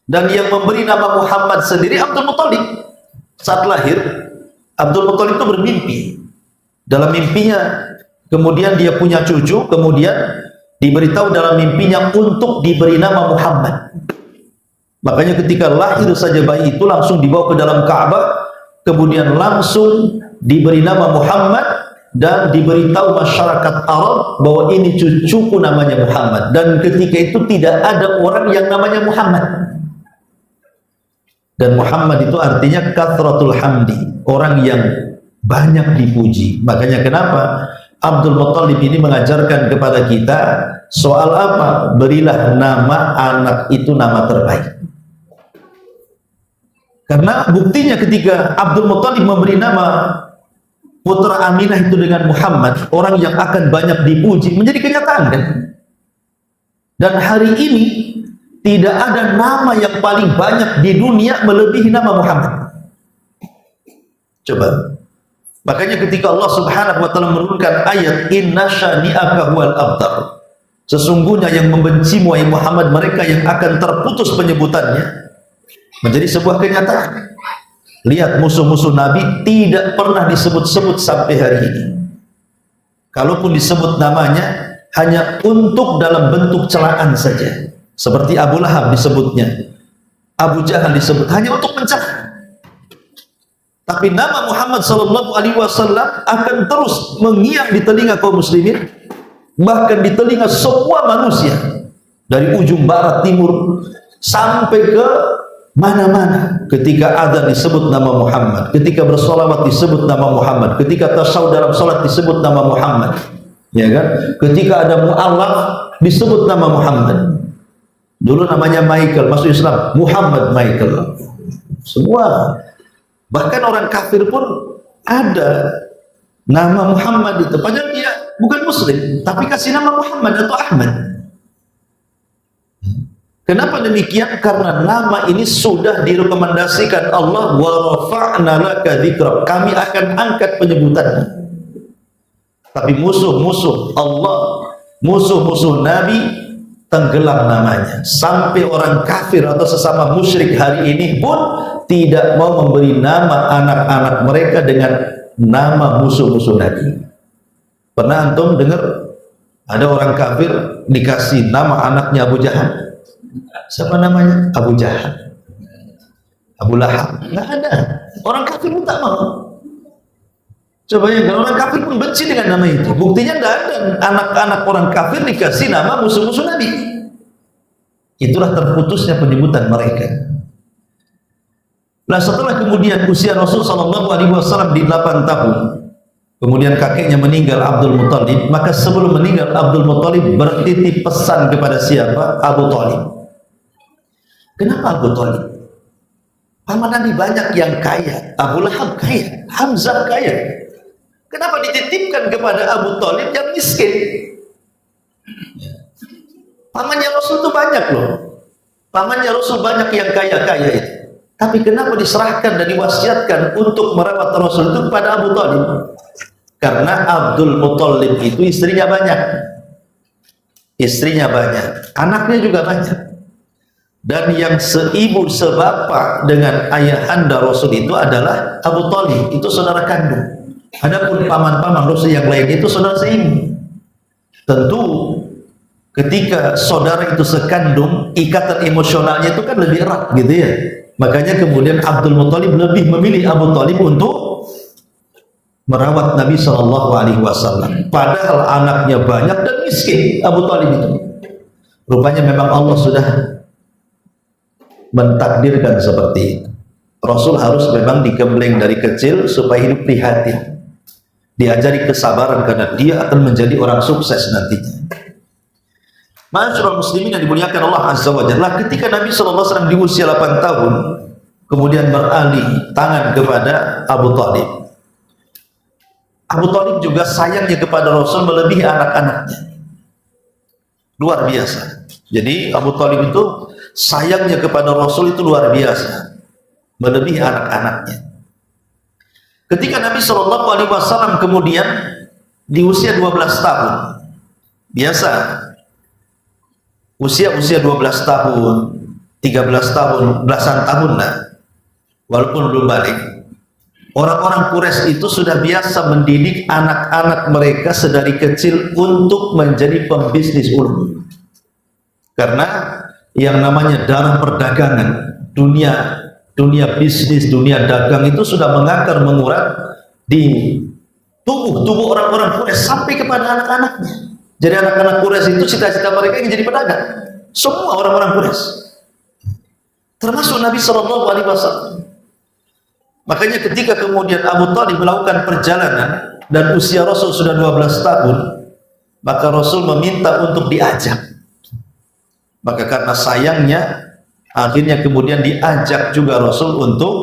Dan yang memberi nama Muhammad sendiri Abdul Muthalib. Saat lahir, Abdul Muthalib itu bermimpi. Dalam mimpinya, kemudian dia punya cucu, kemudian diberitahu dalam mimpinya untuk diberi nama Muhammad. Makanya ketika lahir saja bayi itu langsung dibawa ke dalam Ka'bah, kemudian langsung diberi nama Muhammad, dan diberitahu masyarakat Arab bahwa ini cucuku namanya Muhammad. Dan ketika itu tidak ada orang yang namanya Muhammad. Dan Muhammad itu artinya kathratul hamdi, orang yang banyak dipuji. Makanya kenapa Abdul Muthalib ini mengajarkan kepada kita soal apa? Berilah nama anak itu nama terbaik. Karena buktinya ketika Abdul Muthalib memberi nama putra Aminah itu dengan Muhammad, orang yang akan banyak dipuji, menjadi kenyataan kan? Dan hari ini tidak ada nama yang paling banyak di dunia melebihi nama Muhammad. Coba. Makanya ketika Allah Subhanahu wa taala menurunkan ayat inna syani'aka huwal abtar, sesungguhnya yang membencimu wahai Muhammad mereka yang akan terputus penyebutannya, menjadi sebuah kenyataan. Lihat, musuh-musuh Nabi tidak pernah disebut-sebut sampai hari ini. Kalaupun disebut namanya hanya untuk dalam bentuk celaan saja. Seperti Abu Lahab disebutnya, Abu Jahal disebut hanya untuk mencela. Tapi nama Muhammad SAW akan terus mengiang di telinga kaum muslimin, bahkan di telinga semua manusia, dari ujung barat timur sampai ke mana-mana. Ketika adzan disebut nama Muhammad, ketika bersolawat disebut nama Muhammad, ketika tasyahud dalam salat disebut nama Muhammad, ya kan? Ketika ada mu'allaf disebut nama Muhammad. Dulu namanya Michael, masuk Islam Muhammad Michael. Semua, bahkan orang kafir pun ada nama Muhammad itu, padahal dia bukan muslim, tapi kasih nama Muhammad atau Ahmad. Kenapa demikian? Karena nama ini sudah direkomendasikan Allah, wa rafa'na laka dzikrak, kami akan angkat penyebutannya. Tapi musuh-musuh Allah, musuh-musuh Nabi tenggelam namanya. Sampai orang kafir atau sesama musyrik hari ini pun tidak mau memberi nama anak-anak mereka dengan nama musuh-musuh Nabi. Pernah antum dengar ada orang kafir dikasih nama anaknya Abu Jahal? Siapa namanya? Abu Jahal, Abu Lahab? Nggak ada. Orang kafir pun tak mau. Coba ya, orang kafir pun benci dengan nama itu. Buktinya tidak ada anak-anak orang kafir dikasih nama musuh-musuh Nabi. Itulah terputusnya penyebutan mereka. Nah, setelah kemudian usia Rasul SAW di 8 tahun, kemudian kakeknya meninggal Abdul Muthalib, maka sebelum meninggal Abdul Muthalib bertitip pesan kepada siapa? Abu Thalib. Kenapa Abu Thalib? Paman Nabi banyak yang kaya, Abu Lahab kaya, Hamzah kaya. Kenapa dititipkan kepada Abu Thalib yang miskin? Pamannya Rasul itu banyak loh. Pamannya Rasul banyak yang kaya-kaya itu. Tapi kenapa diserahkan dan diwasiatkan untuk merawat Rasul itu kepada Abu Thalib? Karena Abdul Muthalib itu istrinya banyak. Istrinya banyak, anaknya juga banyak. Dan yang seibu sebapak dengan ayahanda Rasul itu adalah Abu Thalib, itu saudara kandung. Adapun paman-paman Rasul yang lain itu saudara seibu. Tentu ketika saudara itu sekandung, ikatan emosionalnya itu kan lebih erat gitu ya. Makanya kemudian Abdul Muthalib lebih memilih Abu Thalib untuk merawat Nabi Shallallahu Alaihi Wasallam. Padahal anaknya banyak dan miskin Abu Thalib itu. Rupanya memang Allah sudah mentakdirkan seperti itu. Rasul harus memang digembleng dari kecil supaya hidup prihatin, diajari kesabaran karena dia akan menjadi orang sukses nantinya. Ma'asyiral muslimin yang dimuliakan Allah Azza wa Jalla, ketika Nabi SAW di usia 8 tahun kemudian beralih tangan kepada Abu Thalib. Abu Thalib juga sayangnya kepada Rasul melebihi anak-anaknya. Luar biasa. Jadi Abu Thalib itu sayangnya kepada Rasul itu luar biasa, melebihi anak-anaknya. Ketika Nabi SAW kemudian di usia 12 tahun, biasa usia 12 tahun, 13 tahun, belasan tahun lah, walaupun belum balik. Orang-orang Quraisy itu sudah biasa mendidik anak-anak mereka sedari kecil untuk menjadi pembisnis ulung. Karena yang namanya darah perdagangan, dunia bisnis, dunia dagang itu sudah mengakar mengurat di tubuh orang-orang Quraisy sampai kepada anak-anaknya. Jadi anak-anak Quraisy itu cita-cita mereka ingin jadi pedagang. Semua orang-orang Quraisy, termasuk Nabi Shallallahu Alaihi Wasallam. Makanya ketika kemudian Abu Thalib melakukan perjalanan dan usia Rasul sudah 12 tahun, maka Rasul meminta untuk diajak. Maka karena sayangnya, akhirnya kemudian diajak juga Rasul untuk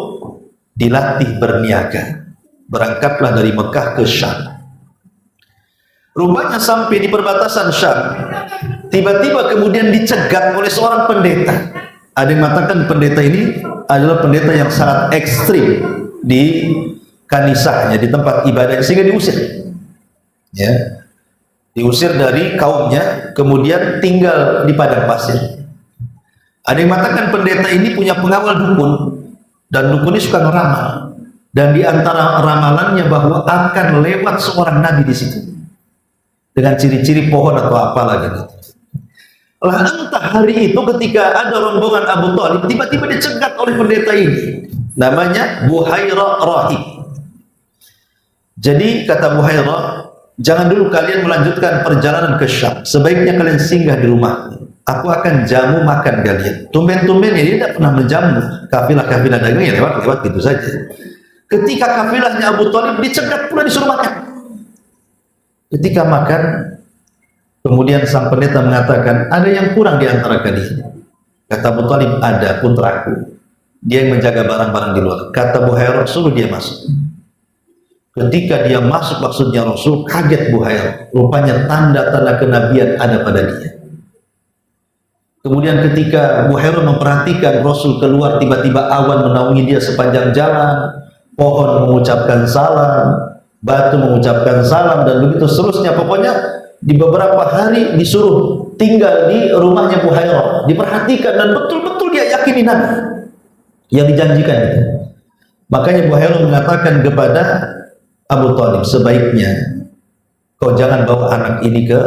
dilatih berniaga. Berangkatlah dari Mekah ke Syam. Rupanya sampai di perbatasan Syam, tiba-tiba kemudian dicegat oleh seorang pendeta. Ada yang mengatakan pendeta ini adalah pendeta yang sangat ekstrim di kanisahnya, di tempat ibadah, sehingga diusir. Ya, diusir dari kaumnya, kemudian tinggal di padang pasir. Ada yang mengatakan pendeta ini punya pengawal dukun, dan dukun ini suka ngeramal. Dan di antara ramalannya bahwa akan lewat seorang nabi di situ, dengan ciri-ciri pohon atau apalah gitu. Lah entah hari itu ketika ada rombongan Abu Thalib tiba-tiba dicegat oleh pendeta ini, namanya Buhairah Rahib. Jadi kata Buhairah, jangan dulu kalian melanjutkan perjalanan ke Syam, sebaiknya kalian singgah di rumah. Aku akan jamu makan kalian. Tumben-tumben dia tidak pernah menjamu kafilah-kafilah dagang yang lewat gitu saja. Ketika kafilahnya Abu Thalib dicegat pula disuruh makan. Ketika makan, kemudian sang pendeta mengatakan, ada yang kurang di antara kalian. Kata Abu Thalib, ada putraku. Dia yang menjaga barang-barang di luar. Kata Buhairah, suruh dia masuk. Ketika dia masuk maksudnya Rasul, kaget Buhairah. Rupanya tanda-tanda kenabian ada pada dia. Kemudian ketika Buhairah memperhatikan Rasul keluar, tiba-tiba awan menaungi dia sepanjang jalan. Pohon mengucapkan salam, batu mengucapkan salam, dan begitu seterusnya. Pokoknya di beberapa hari disuruh tinggal di rumahnya Buhairah, diperhatikan, dan betul-betul dia yakini Nabi yang dijanjikan itu. Makanya Buhairah mengatakan kepada Abu Thalib, sebaiknya kau jangan bawa anak ini ke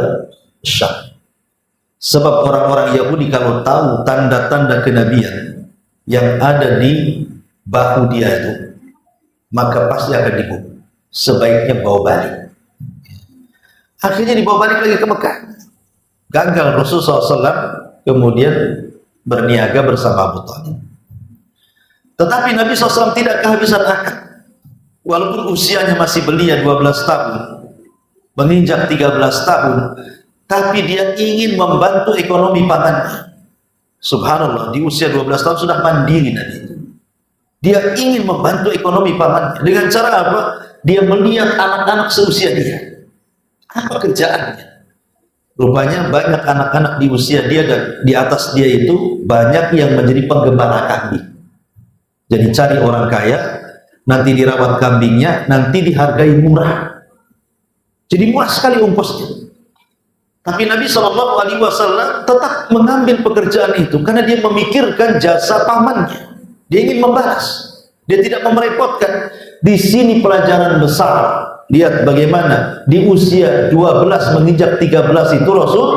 Syam, sebab orang-orang Yahudi kalau tahu tanda-tanda kenabian yang ada di bahu dia itu, maka pasti akan dibunuh. Sebaiknya bawa balik. Akhirnya dibawa balik lagi ke Mekah. Gagal Rasulullah SAW kemudian berniaga bersama Abu Thalib. Tetapi Nabi SAW tidak kehabisan akal. Walaupun usianya masih belia 12 tahun, menginjak 13 tahun, tapi dia ingin membantu ekonomi pamannya. Subhanallah, di usia 12 tahun sudah mandiri Nabi. Dia ingin membantu ekonomi pamannya. Dengan cara apa? Dia melihat anak-anak seusia dia. Apa kerjaannya? Rupanya banyak anak-anak di usia dia dan di atas dia itu banyak yang menjadi penggembala kambing. Jadi cari orang kaya, nanti dirawat kambingnya, nanti dihargai murah. Jadi murah sekali ongkosnya. Tapi Nabi SAW tetap mengambil pekerjaan itu karena dia memikirkan jasa pamannya. Dia ingin membalas. Dia tidak merepotkan. Di sini pelajaran besar. Lihat bagaimana di usia 12 menginjak 13 itu Rasul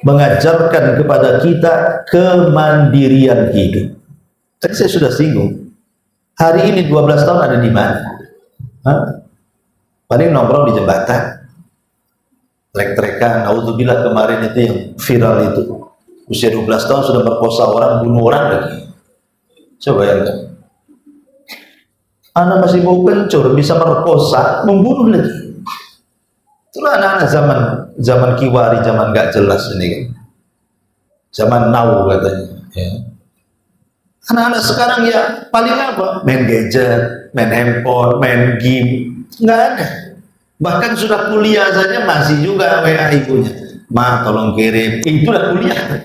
mengajarkan kepada kita kemandirian hidup. Tadi saya sudah singgung. Hari ini 12 tahun ada di mana? Paling nongkrong di jembatan. Trek-trekan, naudzubillah kemarin itu yang viral itu. Usia 12 tahun sudah merkosa orang, bunuh orang lagi. Coba bayangkan. Anak masih mau kencur, bisa merkosa, membunuh lagi. Itulah anak-anak zaman kiwari, zaman gak jelas ini kan. Zaman now katanya. Ya. Anak-anak sekarang ya paling apa? Main gadget, main handphone, main game, nggak ada. Bahkan sudah kuliah saja masih juga WA ibunya. Ma tolong kirim, itulah kuliah.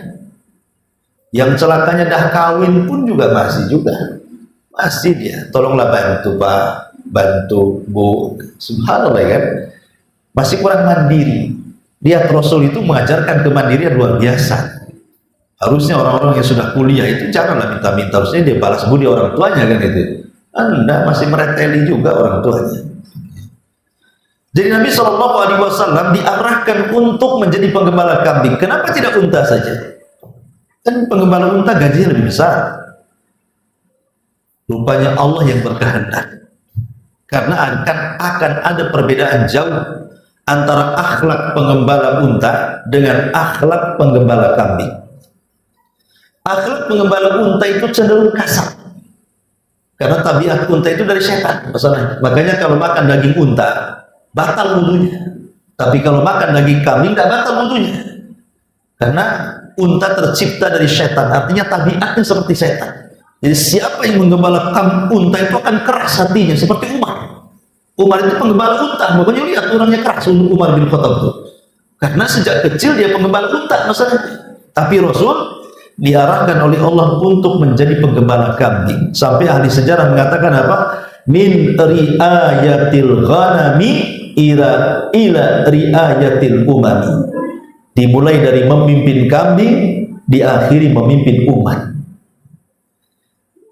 Yang celakanya dah kawin pun juga masih juga. Masih dia, tolonglah bantu Pak, bantu Bu, subhanallah kan, masih kurang mandiri. Lihat Rasul itu mengajarkan kemandirian luar biasa. Harusnya orang-orang yang sudah kuliah itu janganlah minta-minta, harusnya dia balas budi orang tuanya kan itu. Anda masih mereteli juga orang tuanya. Jadi Nabi SAW diarahkan untuk menjadi penggembala kambing. Kenapa tidak unta saja? Kan penggembala unta gajinya lebih besar. Rupanya Allah yang berkehendak. Karena akan ada perbedaan jauh antara akhlak penggembala unta dengan akhlak penggembala kambing. Akhlak penggembala unta itu cenderung kasar. Karena tabiat unta itu dari setan. Masalahnya. Makanya kalau makan daging unta batal wudunya. Tapi kalau makan daging kambing tidak batal wudunya. Karena unta tercipta dari setan, artinya tabiatnya seperti setan. Jadi siapa yang menggembala unta itu akan keras hatinya seperti Umar. Umar itu penggembala unta, makanya lihat orangnya keras untuk Umar bin Khattab itu. Karena sejak kecil dia penggembala unta masalahnya. Tapi Rasul diarahkan oleh Allah untuk menjadi penggembala kambing. Sampai ahli sejarah mengatakan apa? Min riayatil ghanami ila riayatil umami. Dimulai dari memimpin kambing, diakhiri memimpin umat.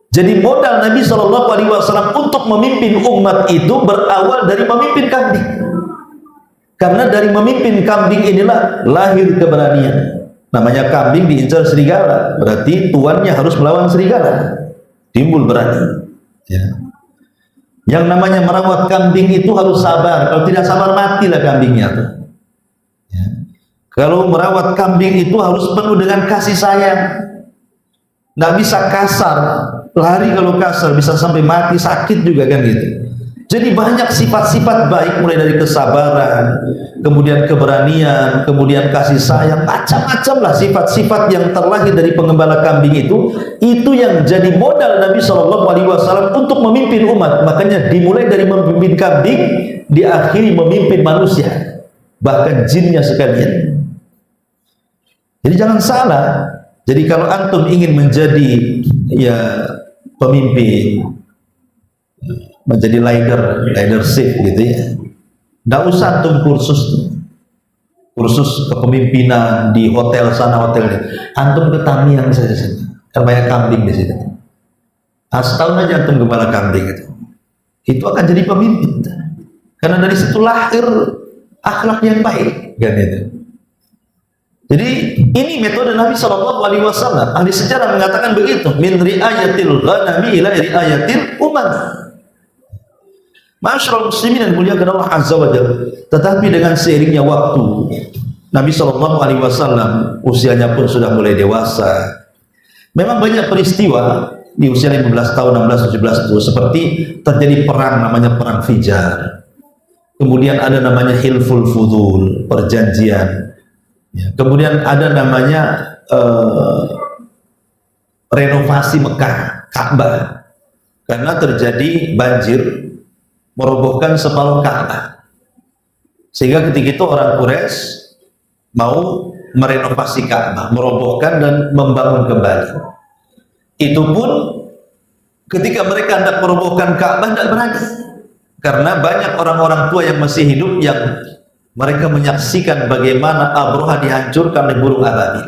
Jadi modal Nabi SAW untuk memimpin umat itu berawal dari memimpin kambing. Karena dari memimpin kambing inilah lahir keberanian. Namanya kambing diincar serigala, berarti tuannya harus melawan serigala. Timbul berani. Ya. Yang namanya merawat kambing itu harus sabar. Kalau tidak sabar matilah kambingnya. Ya. Kalau merawat kambing itu harus penuh dengan kasih sayang. Nggak bisa kasar, lari kalau kasar bisa sampai mati, sakit juga kan gitu. Jadi banyak sifat-sifat baik, mulai dari kesabaran, kemudian keberanian, kemudian kasih sayang, macam-macam lah sifat-sifat yang terlahir dari penggembala kambing itu yang jadi modal Nabi SAW untuk memimpin umat. Makanya dimulai dari memimpin kambing, diakhiri memimpin manusia, bahkan jinnya sekalian. Jadi jangan salah. Jadi kalau antum ingin menjadi ya pemimpin, menjadi leadership gitu ya, nggak usah antum kursus kepemimpinan di hotel sana hotel ini. Antum ke Tamiang saja, kan banyak kambing di situ. Setahun aja antum gembala kambing itu akan jadi pemimpin. Karena dari situ lahir akhlak yang baik, kan itu. Jadi ini metode Nabi SAW. Ahli sejarah mengatakan begitu. Min riayatil ghanami ila riayatil umat. Ma'asyiral muslimin yang muliakan Allah Azza wa Jalla. Tetapi dengan seiringnya waktu, Nabi SAW usianya pun sudah mulai dewasa. Memang banyak peristiwa di usia 15 tahun, 16, 17 itu seperti terjadi perang namanya perang Fijar. Kemudian ada namanya Hilful Fudul, perjanjian. Ya, kemudian ada namanya renovasi Mekah, Ka'bah, karena terjadi banjir merobohkan separuh Ka'bah, sehingga ketika itu orang Quraisy mau merenovasi Ka'bah, merobohkan dan membangun kembali. Itu pun ketika mereka hendak merobohkan Ka'bah tidak berani, karena banyak orang-orang tua yang masih hidup yang mereka menyaksikan bagaimana Abraha dihancurkan oleh burung ababil.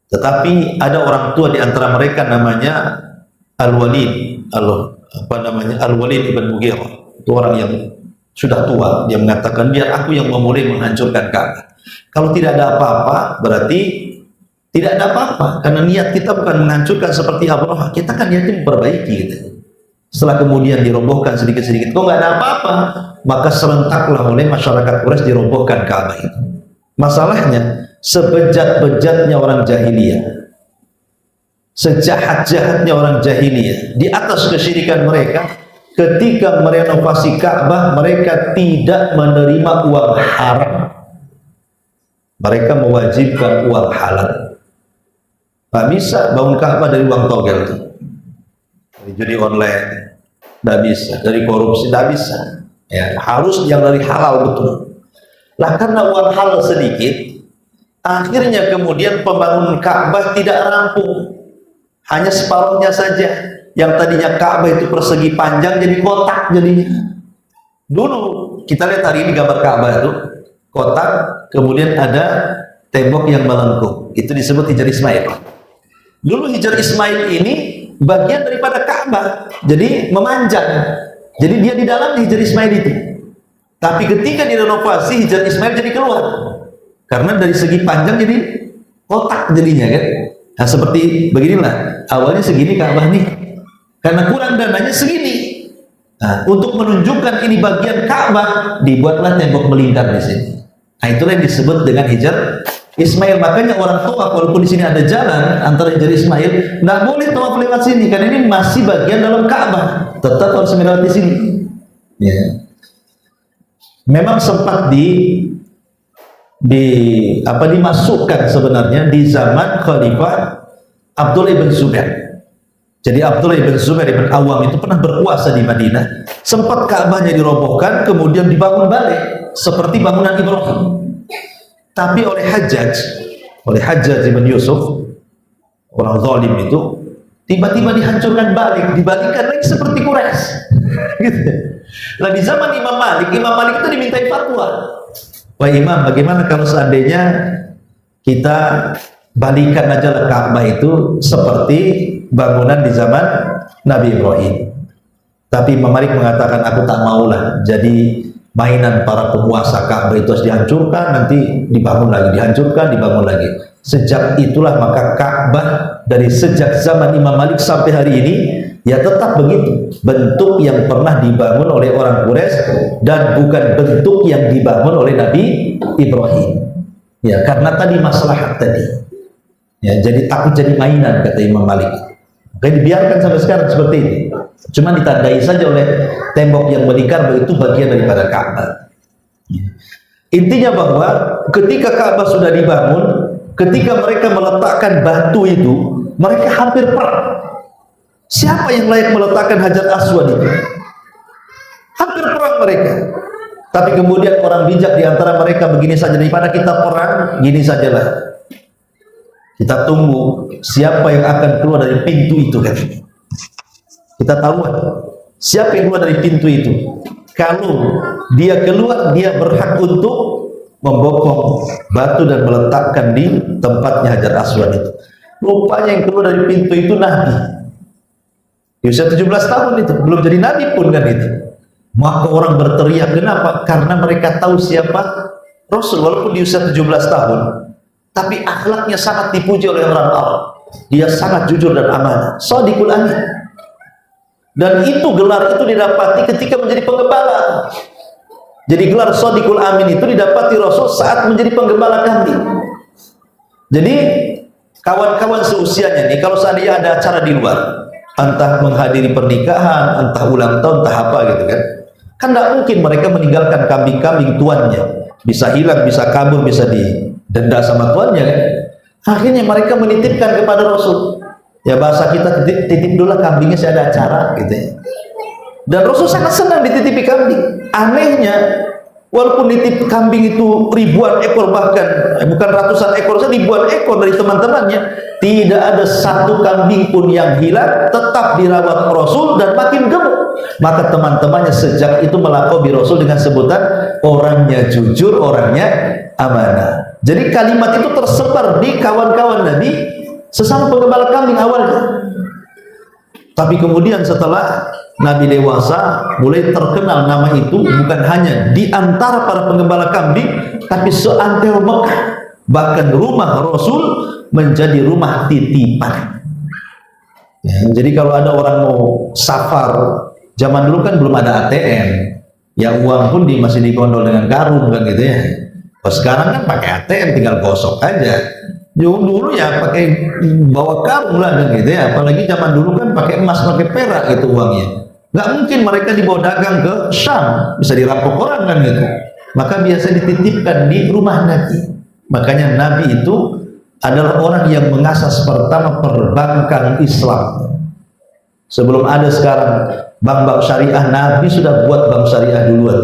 Tetapi ada orang tua di antara mereka namanya Al-Walid, Al-Walid ibn Mughirah. Itu orang yang sudah tua. Dia mengatakan, biar aku yang memulai menghancurkan Ka'bah. Kalau tidak ada apa-apa, berarti tidak ada apa-apa, karena niat kita bukan menghancurkan seperti Abraha. Kita kan niatnya memperbaiki gitu. Setelah kemudian dirobohkan sedikit-sedikit, kok nggak ada apa-apa, maka serentaklah oleh masyarakat Quraisy dirobohkan Ka'bah itu. Masalahnya, sebejat-bejatnya orang jahiliyah, sejahat-jahatnya orang jahiliyah, di atas kesyirikan mereka, ketika merenovasi Ka'bah, mereka tidak menerima uang haram. Mereka mewajibkan uang halal. Tak bisa bangun Ka'bah dari uang togel itu, dari judi online, tidak bisa, dari korupsi tidak bisa. Ya, harus yang dari halal betul. Lah karena uang halal sedikit, akhirnya kemudian pembangunan Ka'bah tidak rampung, hanya separuhnya saja. Yang tadinya Ka'bah itu persegi panjang jadi kotak jadinya. Dulu kita lihat hari ini gambar Ka'bah itu kotak, kemudian ada tembok yang melengkung. Itu disebut Hijar Ismail. Dulu Hijar Ismail ini bagian daripada Ka'bah, jadi memanjang. Jadi dia di dalam Hijar Ismail itu. Tapi ketika direnovasi, Hijar Ismail jadi keluar. Karena dari segi panjang jadi kotak jadinya kan. Nah seperti beginilah, awalnya segini Ka'bah nih, karena kurang dananya segini. Nah, untuk menunjukkan ini bagian Ka'bah, dibuatlah tembok melingkar di sini. Nah, itulah yang disebut dengan Hijar Ismail. Makanya orang tua, walaupun di sini ada jalan antara Hijar Ismail, nggak boleh tawaf lewat sini, karena ini masih bagian dalam Ka'bah, tetap harus melewati sini. Ya. Memang sempat dimasukkan sebenarnya di zaman Khalifah Abdullah ibn Zubair. Jadi Abdullah ibn Zubair ibn Awam itu pernah berkuasa di Madinah. Sempat Ka'bahnya dirobohkan, kemudian dibangun balik seperti bangunan Ibrahim. Tapi oleh Hajjaj ibn Yusuf, orang zalim itu, tiba-tiba dihancurkan balik, dibalikkan lagi seperti Quraisy. Gitu. Nah di zaman Imam Malik itu dimintai fatwa. Wah Imam, bagaimana kalau seandainya kita balikan aja Ka'bah itu seperti bangunan di zaman Nabi Ibrahim? Tapi Imam Malik mengatakan, aku tak maulah jadi mainan para penguasa. Ka'bah itu harus dihancurkan, nanti dibangun lagi, dihancurkan, dibangun lagi. Sejak itulah maka Ka'bah dari sejak zaman Imam Malik sampai hari ini ya tetap begitu, bentuk yang pernah dibangun oleh orang Quraisy dan bukan bentuk yang dibangun oleh Nabi Ibrahim. Ya karena tadi maslahat tadi. Ya jadi takut jadi mainan, kata Imam Malik. Oke, dibiarkan sampai sekarang seperti ini. Cuma ditandai saja oleh tembok yang melingkar, itu bagian daripada Ka'bah. Intinya bahwa ketika Ka'bah sudah dibangun, ketika mereka meletakkan batu itu, mereka hampir perang. Siapa yang layak meletakkan Hajar Aswad itu? Hampir perang mereka. Tapi kemudian orang bijak di antara mereka begini saja, daripada kita perang, gini sajalah. Kita tunggu siapa yang akan keluar dari pintu itu kan. Kita tahu siapa yang keluar dari pintu itu. Kalau dia keluar, dia berhak untuk membokong batu dan meletakkan di tempatnya Hajar Aswad itu. Rupanya yang keluar dari pintu itu Nabi. Di usia 17 tahun itu, belum jadi Nabi pun kan itu. Maka orang berteriak, kenapa? Karena mereka tahu siapa Rasul, walaupun di usia 17 tahun. Tapi akhlaknya sangat dipuji oleh orang Arab. Dia sangat jujur dan amanah, shadiqul amin. Dan itu gelar itu didapati ketika menjadi penggembala. Jadi gelar shadiqul amin itu didapati Rasul saat menjadi penggembala kambing. Jadi kawan-kawan seusianya nih, kalau seandainya ada acara di luar, entah menghadiri pernikahan, entah ulang tahun, entah apa gitu kan tidak mungkin mereka meninggalkan kambing-kambing tuannya. Bisa hilang, bisa kabur, bisa didenda sama tuannya kan. Akhirnya mereka menitipkan kepada Rasul. Ya bahasa kita, titip dulu kambingnya, saya ada acara gitu ya. Dan Rasul sangat senang dititipi kambing. Anehnya Walaupun nitip kambing itu ribuan ekor, bahkan bukan ratusan ekor, ribuan ekor dari teman-temannya, tidak ada satu kambing pun yang hilang, tetap dirawat Rasul dan makin gemuk. Maka teman-temannya sejak itu melakobi Rasul dengan sebutan orangnya jujur, orangnya amanah. Jadi kalimat itu tersebar di kawan-kawan Nabi sesama penggembala kambing awalnya. Tapi kemudian setelah Nabi dewasa, mulai terkenal nama itu bukan hanya di antara para penggembala kambing, tapi seantero Mekah. Bahkan rumah Rasul menjadi rumah titipan. Ya, jadi kalau ada orang mau safar, zaman dulu kan belum ada ATM, ya uang pun masih digondol dengan karung kan gitu ya. Kalau sekarang kan pakai ATM, tinggal gosok aja. Dulu ya pakai bawa karung lah kan gitu ya. Apalagi zaman dulu kan pakai emas, pakai perak gitu uangnya. Nggak mungkin mereka dibawa dagang ke Syam, bisa dirampok orang kan gitu. Maka biasa dititipkan di rumah Nabi. Makanya Nabi itu adalah orang yang mengasas pertama perbankan Islam. Sebelum ada sekarang bank-bank syariah, Nabi sudah buat bank syariah duluan.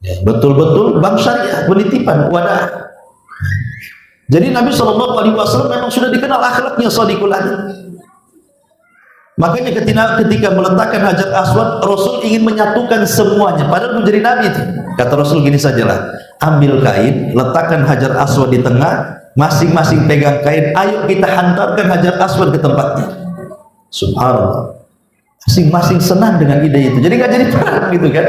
Ya, betul-betul bank syariah, penitipan, wadah. Jadi Nabi SAW memang sudah dikenal akhlaknya shadiqul amin. Makanya ketika meletakkan Hajar Aswad, Rasul ingin menyatukan semuanya. Padahal menjadi Nabi itu. Kata Rasul gini sajalah, ambil kain, letakkan Hajar Aswad di tengah, masing-masing pegang kain, ayo kita hantarkan Hajar Aswad ke tempatnya. Subhanallah. Masing-masing senang dengan ide itu. Jadi nggak jadi perang gitu kan.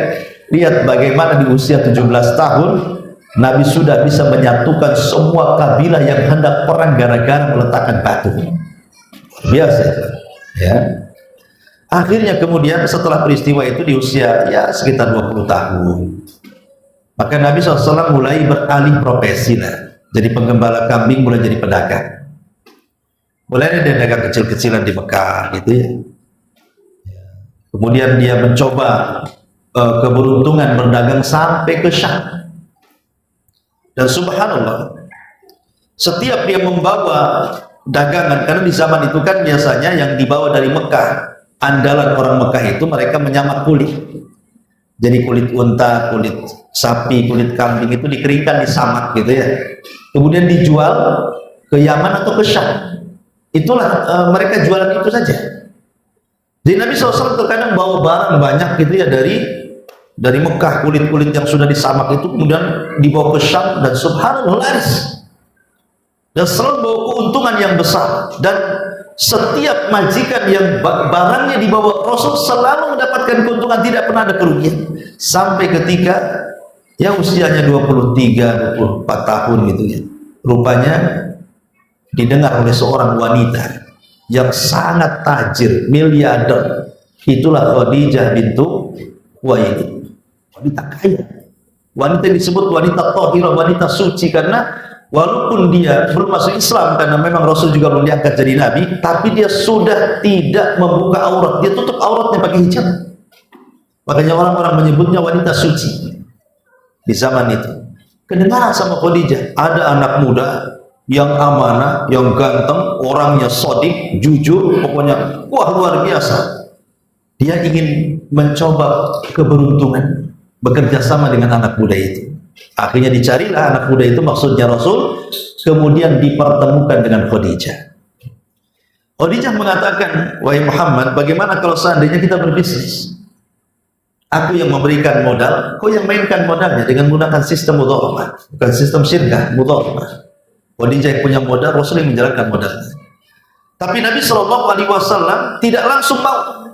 Lihat bagaimana di usia 17 tahun Nabi sudah bisa menyatukan semua kabilah yang hendak perang gara-gara meletakkan batu. Biasa ya. Akhirnya kemudian setelah peristiwa itu di usia ya sekitar 20 tahun, maka Nabi SAW mulai beralih profesi lah. Jadi penggembala kambing mulai jadi pedagang. Mulai dia dagang kecil-kecilan di Mekah gitu ya. Kemudian dia mencoba keberuntungan berdagang sampai ke Syam. Dan subhanallah, setiap dia membawa dagangan, karena di zaman itu kan biasanya yang dibawa dari Mekah, andalan orang Mekah itu mereka menyamak kulit. Jadi kulit unta, kulit sapi, kulit kambing itu dikeringkan, disamak gitu ya. Kemudian dijual ke Yaman atau ke Syam. Itulah mereka jualan itu saja. Jadi Nabi SAW terkadang bawa barang banyak gitu ya dari Mekah, kulit-kulit yang sudah disamak itu kemudian dibawa ke Syam, dan subhanallah laris. Dan selalu bawa keuntungan yang besar, dan setiap majikan yang barangnya dibawa Rasul selalu mendapatkan keuntungan, tidak pernah ada kerugian. Sampai ketika ya usianya 23, 24 tahun gitu ya, rupanya didengar oleh seorang wanita yang sangat tajir, miliarder. Itulah Khadijah bintu Khuwailid. Wanita kaya, wanita yang disebut wanita thahirah, wanita suci, karena walaupun dia belum masuk Islam, karena memang Rasul juga belum diangkat jadi Nabi, tapi dia sudah tidak membuka aurat, dia tutup auratnya pakai hijab. Makanya orang-orang menyebutnya wanita suci di zaman itu. Kedengaran sama Khadijah, ada anak muda yang amanah, yang ganteng, orangnya shadiq, jujur, pokoknya wah luar biasa. Dia ingin mencoba keberuntungan bekerja sama dengan anak muda itu. Akhirnya dicarilah anak muda itu, maksudnya Rasul, kemudian dipertemukan dengan Khadijah. Khadijah mengatakan, wahai Muhammad, bagaimana kalau seandainya kita berbisnis? Aku yang memberikan modal, kau yang mainkan modalnya dengan menggunakan sistem mudharabah, bukan sistem syirkah, mudharabah. Khadijah yang punya modal, Rasul yang menjalankan modalnya. Tapi Nabi SAW tidak langsung mau.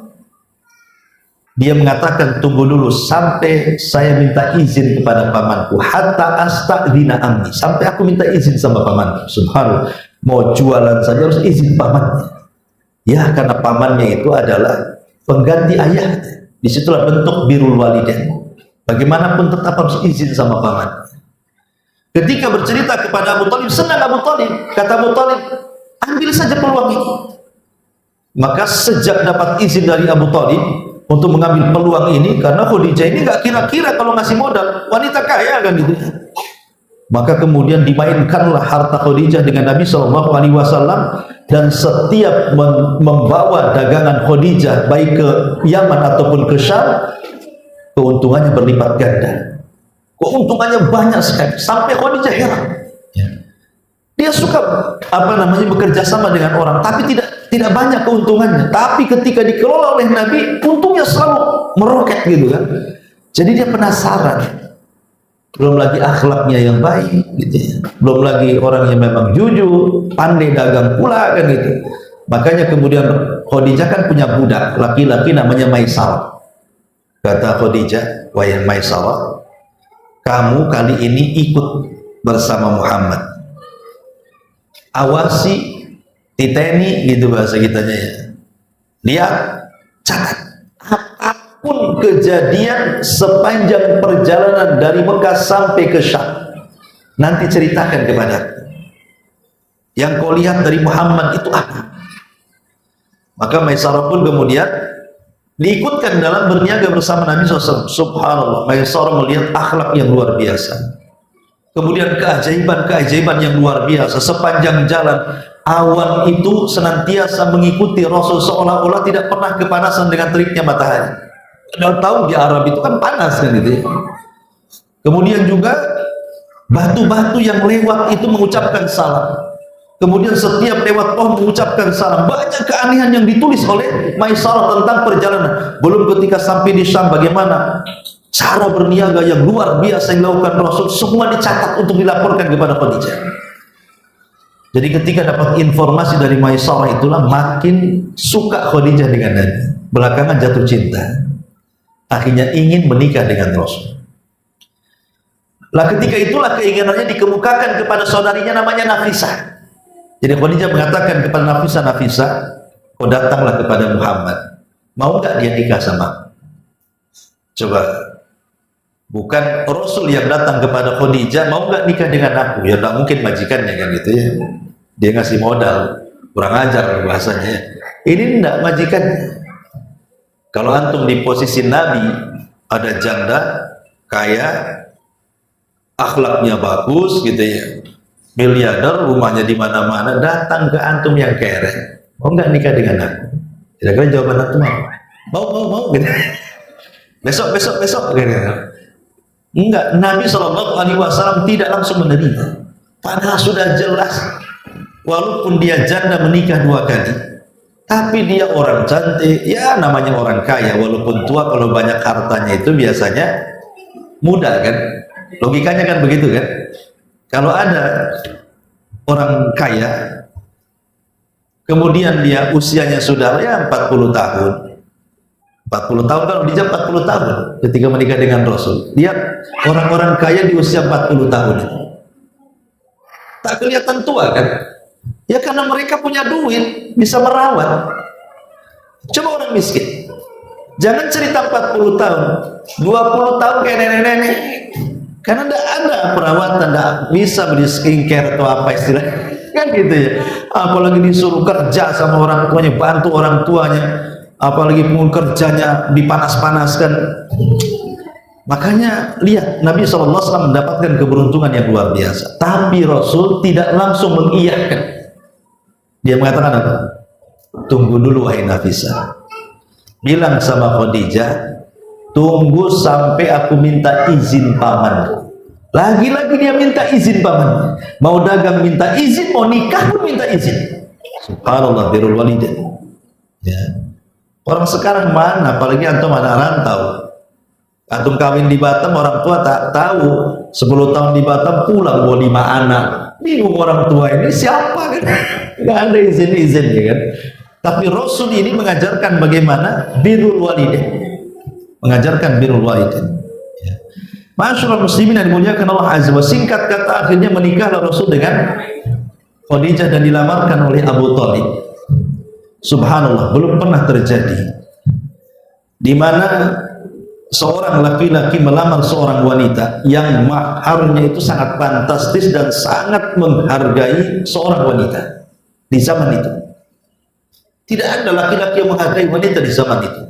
Dia mengatakan, tunggu dulu sampai saya minta izin kepada pamanku, hatta astadzina ammi, sampai aku minta izin sama pamanku. Subhanallah, mau jualan saja harus izin pamannya. Ya, karena pamannya itu adalah pengganti ayahnya. Disitulah bentuk birrul walidain. Bagaimanapun tetap harus izin sama paman. Ketika bercerita kepada Abu Thalib, senang Abu Thalib. Kata Abu Thalib, ambil saja peluang ini. Maka sejak dapat izin dari Abu Thalib untuk mengambil peluang ini, karena Khadijah ini nggak kira-kira kalau ngasih modal, wanita kaya kan gitu. Maka kemudian dimainkanlah harta Khadijah dengan Nabi SAW, dan setiap membawa dagangan Khadijah baik ke Yaman ataupun ke Syam, keuntungannya berlipat ganda. Keuntungannya banyak sekali sampai Khadijah heran. Ya. Dia suka bekerja sama dengan orang, tapi tidak banyak keuntungannya. Tapi ketika dikelola oleh Nabi, untungnya selalu meroket gitu kan. Jadi dia penasaran. Belum lagi akhlaknya yang baik, gitu ya. Belum lagi orang yang memang jujur, pandai dagang pula kan gitu. Makanya kemudian Khadijah kan punya budak laki-laki namanya Maisarah. Kata Khadijah, wahai Maisarah, kamu kali ini ikut bersama Muhammad. Awasi, titeni gitu bahasa kitanya ya. Lihat, catat apapun kejadian sepanjang perjalanan dari Mekah sampai ke Syam, nanti ceritakan kepadaku. Yang kau lihat dari Muhammad itu apa? Maka Maisarah pun kemudian diikutkan dalam berniaga bersama Nabi SAW. Subhanallah, Maisarah melihat akhlak yang luar biasa, kemudian keajaiban yang luar biasa. Sepanjang jalan, awan itu senantiasa mengikuti Rasul seolah-olah tidak pernah kepanasan dengan teriknya matahari. Padahal tahu di Arab itu kan panas kan gitu ya. Kemudian juga batu-batu yang lewat itu mengucapkan salam. Kemudian setiap lewat pohon mengucapkan salam. Banyak keanehan yang ditulis oleh Maisarah tentang perjalanan. Belum ketika sampai di Syam, bagaimana cara berniaga yang luar biasa yang dilakukan Rasul, semua dicatat untuk dilaporkan kepada Khadijah. Jadi ketika dapat informasi dari Maisarah itulah makin suka Khadijah dengan Nabi. Belakangan jatuh cinta. Akhirnya ingin menikah dengan Rasul. Lah ketika itulah keinginannya dikemukakan kepada saudarinya namanya Nafisah. Jadi Khadijah mengatakan kepada Nafisah, Nafisah, kau datanglah kepada Muhammad. Mau nggak dia nikah sama? Coba, bukan Rasul yang datang kepada Khadijah, mau nggak nikah dengan aku? Ya nggak mungkin majikannya kan gitu ya. Dia ngasih modal, kurang ajar bahasanya. Ini nggak majikannya. Kalau antum di posisi Nabi, ada janda, kaya, akhlaknya bagus gitu ya, miliarder, rumahnya di mana-mana, datang ke antum yang kere, mau nggak nikah dengan aku? Kira-kira jawaban antum apa? Mau gitu. Besok gitu. Enggak, Nabi SAW tidak langsung menerima. Padahal sudah jelas, walaupun dia janda menikah 2 kali, tapi dia orang cantik, ya namanya orang kaya, walaupun tua, kalau banyak hartanya itu biasanya muda kan? Logikanya kan begitu kan? Kalau ada orang kaya, kemudian dia usianya sudah ya 40 tahun, 40 tahun kalau dijam 40 tahun ketika menikah dengan Rasul. Lihat orang-orang kaya di usia 40 tahun itu tak kelihatan tua kan? Ya karena mereka punya duit, bisa merawat. Coba orang miskin, jangan cerita 40 tahun, 20 tahun kayak nenek-nenek, karena tidak ada perawatan, tidak bisa beli skincare atau apa istilahnya kan gitu ya. Apalagi disuruh kerja sama orang tuanya, bantu orang tuanya, apalagi pun kerjanya dipanas-panaskan. Makanya lihat, Nabi SAW mendapatkan keberuntungan yang luar biasa, tapi Rasul tidak langsung mengiyakan. Dia mengatakan apa? Tunggu dulu wahai Nafisah, bilang sama Khadijah, tunggu sampai aku minta izin paman. Lagi-lagi dia minta izin paman. Mau dagang minta izin, mau nikah pun minta izin. Subhanallah, birrul walidain. Ya. Orang sekarang mana, apalagi antum anak rantau. Antum kawin di Batam, orang tua tak tahu. 10 tahun di Batam pulang bawa 5 anak. Bingung orang tua ini siapa kan? Gak ada izin-izin ya kan. Tapi Rasul ini mengajarkan bagaimana birrul walidain. Mengajarkan birrul walidain. Ya. Masyaallah muslimin yang dimuliakan Allah Azza wa. Singkat kata, akhirnya menikahlah Rasul dengan Khadijah dan dilamarkan oleh Abu Thalib. Subhanallah, belum pernah terjadi di mana seorang laki-laki melamar seorang wanita yang maharnya itu sangat fantastis dan sangat menghargai seorang wanita di zaman itu. Tidak ada laki-laki yang menghargai wanita di zaman itu.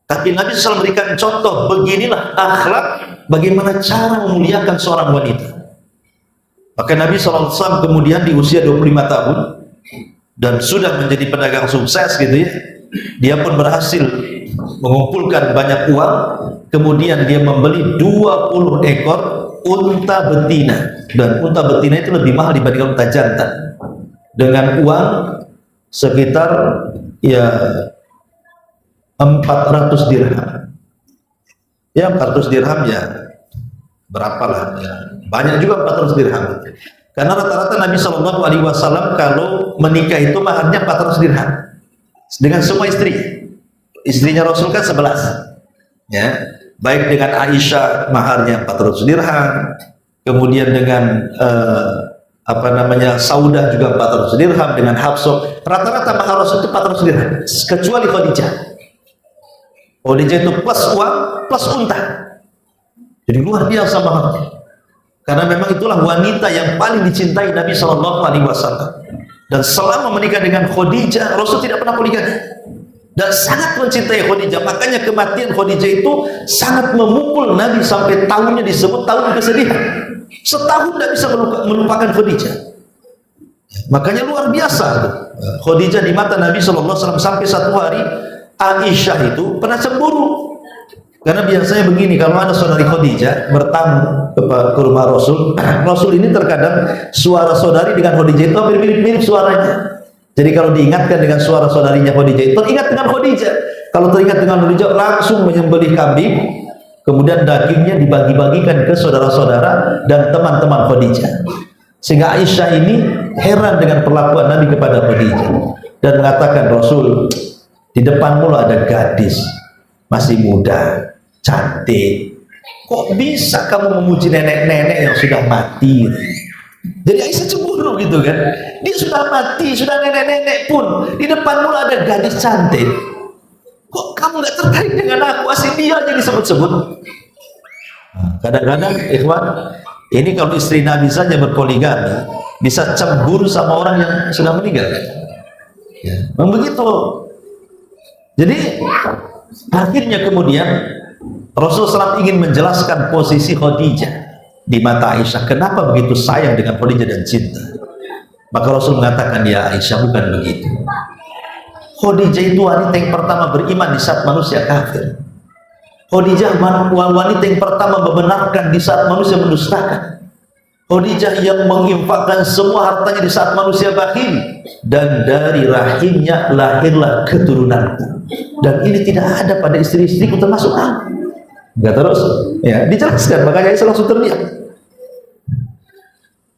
Tapi Nabi SAW memberikan contoh, beginilah akhlak, bagaimana cara memuliakan seorang wanita. Maka Nabi SAW kemudian di usia 25 tahun dan sudah menjadi pedagang sukses gitu ya, dia pun berhasil mengumpulkan banyak uang, kemudian dia membeli 20 ekor unta betina, dan unta betina itu lebih mahal dibandingkan unta jantan, dengan uang sekitar ya 400 dirham. Ya 400 dirham ya berapa lah ya, banyak juga 400 dirham. Karena rata-rata Nabi Shallallahu Alaihi Wasallam kalau menikah itu maharnya 400 dirham dengan semua istri. Istrinya Rasul kan 11, ya, baik dengan Aisyah maharnya 400 dirham, kemudian dengan Saudah juga 400 dirham, dengan Hafsah rata-rata mahar Rasul itu 400 dirham, kecuali Khadijah. Khadijah itu plus uang plus unta, jadi luar biasa maharnya. Karena memang itulah wanita yang paling dicintai Nabi Shallallahu Alaihi Wasallam. Dan selama menikah dengan Khadijah, Rasul tidak pernah poligami dan sangat mencintai Khadijah. Makanya kematian Khadijah itu sangat memukul Nabi sampai tahunnya disebut tahun kesedihan. Setahun tidak bisa melupakan Khadijah. Makanya luar biasa Khadijah di mata Nabi Shallallahu Alaihi Wasallam, sampai satu hari Aisyah itu pernah cemburu. Karena biasanya begini, kalau ada saudari Khadijah bertamu ke rumah Rasul, Rasul ini terkadang suara saudari dengan Khadijah itu hampir mirip-mirip suaranya. Jadi kalau diingatkan dengan suara saudarinya Khadijah, teringat dengan Khadijah. Kalau teringat dengan Khadijah, langsung menyembelih kambing, kemudian dagingnya dibagi-bagikan ke saudara-saudara dan teman-teman Khadijah. Sehingga Aisyah ini heran dengan perlakuan Nabi kepada Khadijah dan mengatakan, Rasul, di depanmu ada gadis masih muda, cantik, kok bisa kamu memuji nenek-nenek yang sudah mati? Jadi Aisyah cemburu gitu kan, dia sudah mati, sudah nenek-nenek pun, di depanmu ada gadis cantik, kok kamu gak tertarik dengan aku? Asli dia aja disebut-sebut. Kadang-kadang ikhwan, ini kalau istri Nabi saja berpoligami bisa cemburu sama orang yang sudah meninggal ya, begitu. Jadi akhirnya kemudian Rasulullah SAW ingin menjelaskan posisi Khadijah di mata Aisyah. Kenapa begitu sayang dengan Khadijah dan cinta? Maka Rasul mengatakan, ya Aisyah, bukan begitu. Khadijah itu wanita yang pertama beriman di saat manusia kafir. Khadijah wanita yang pertama membenarkan di saat manusia mendustakan. Khadijah yang menginfakkan semua hartanya di saat manusia bakhil, dan dari rahimnya lahirlah keturunanku, dan ini tidak ada pada istri-istriku termasuk aku. Enggak, terus ya dijelaskan, makanya Aisyah langsung terdiam.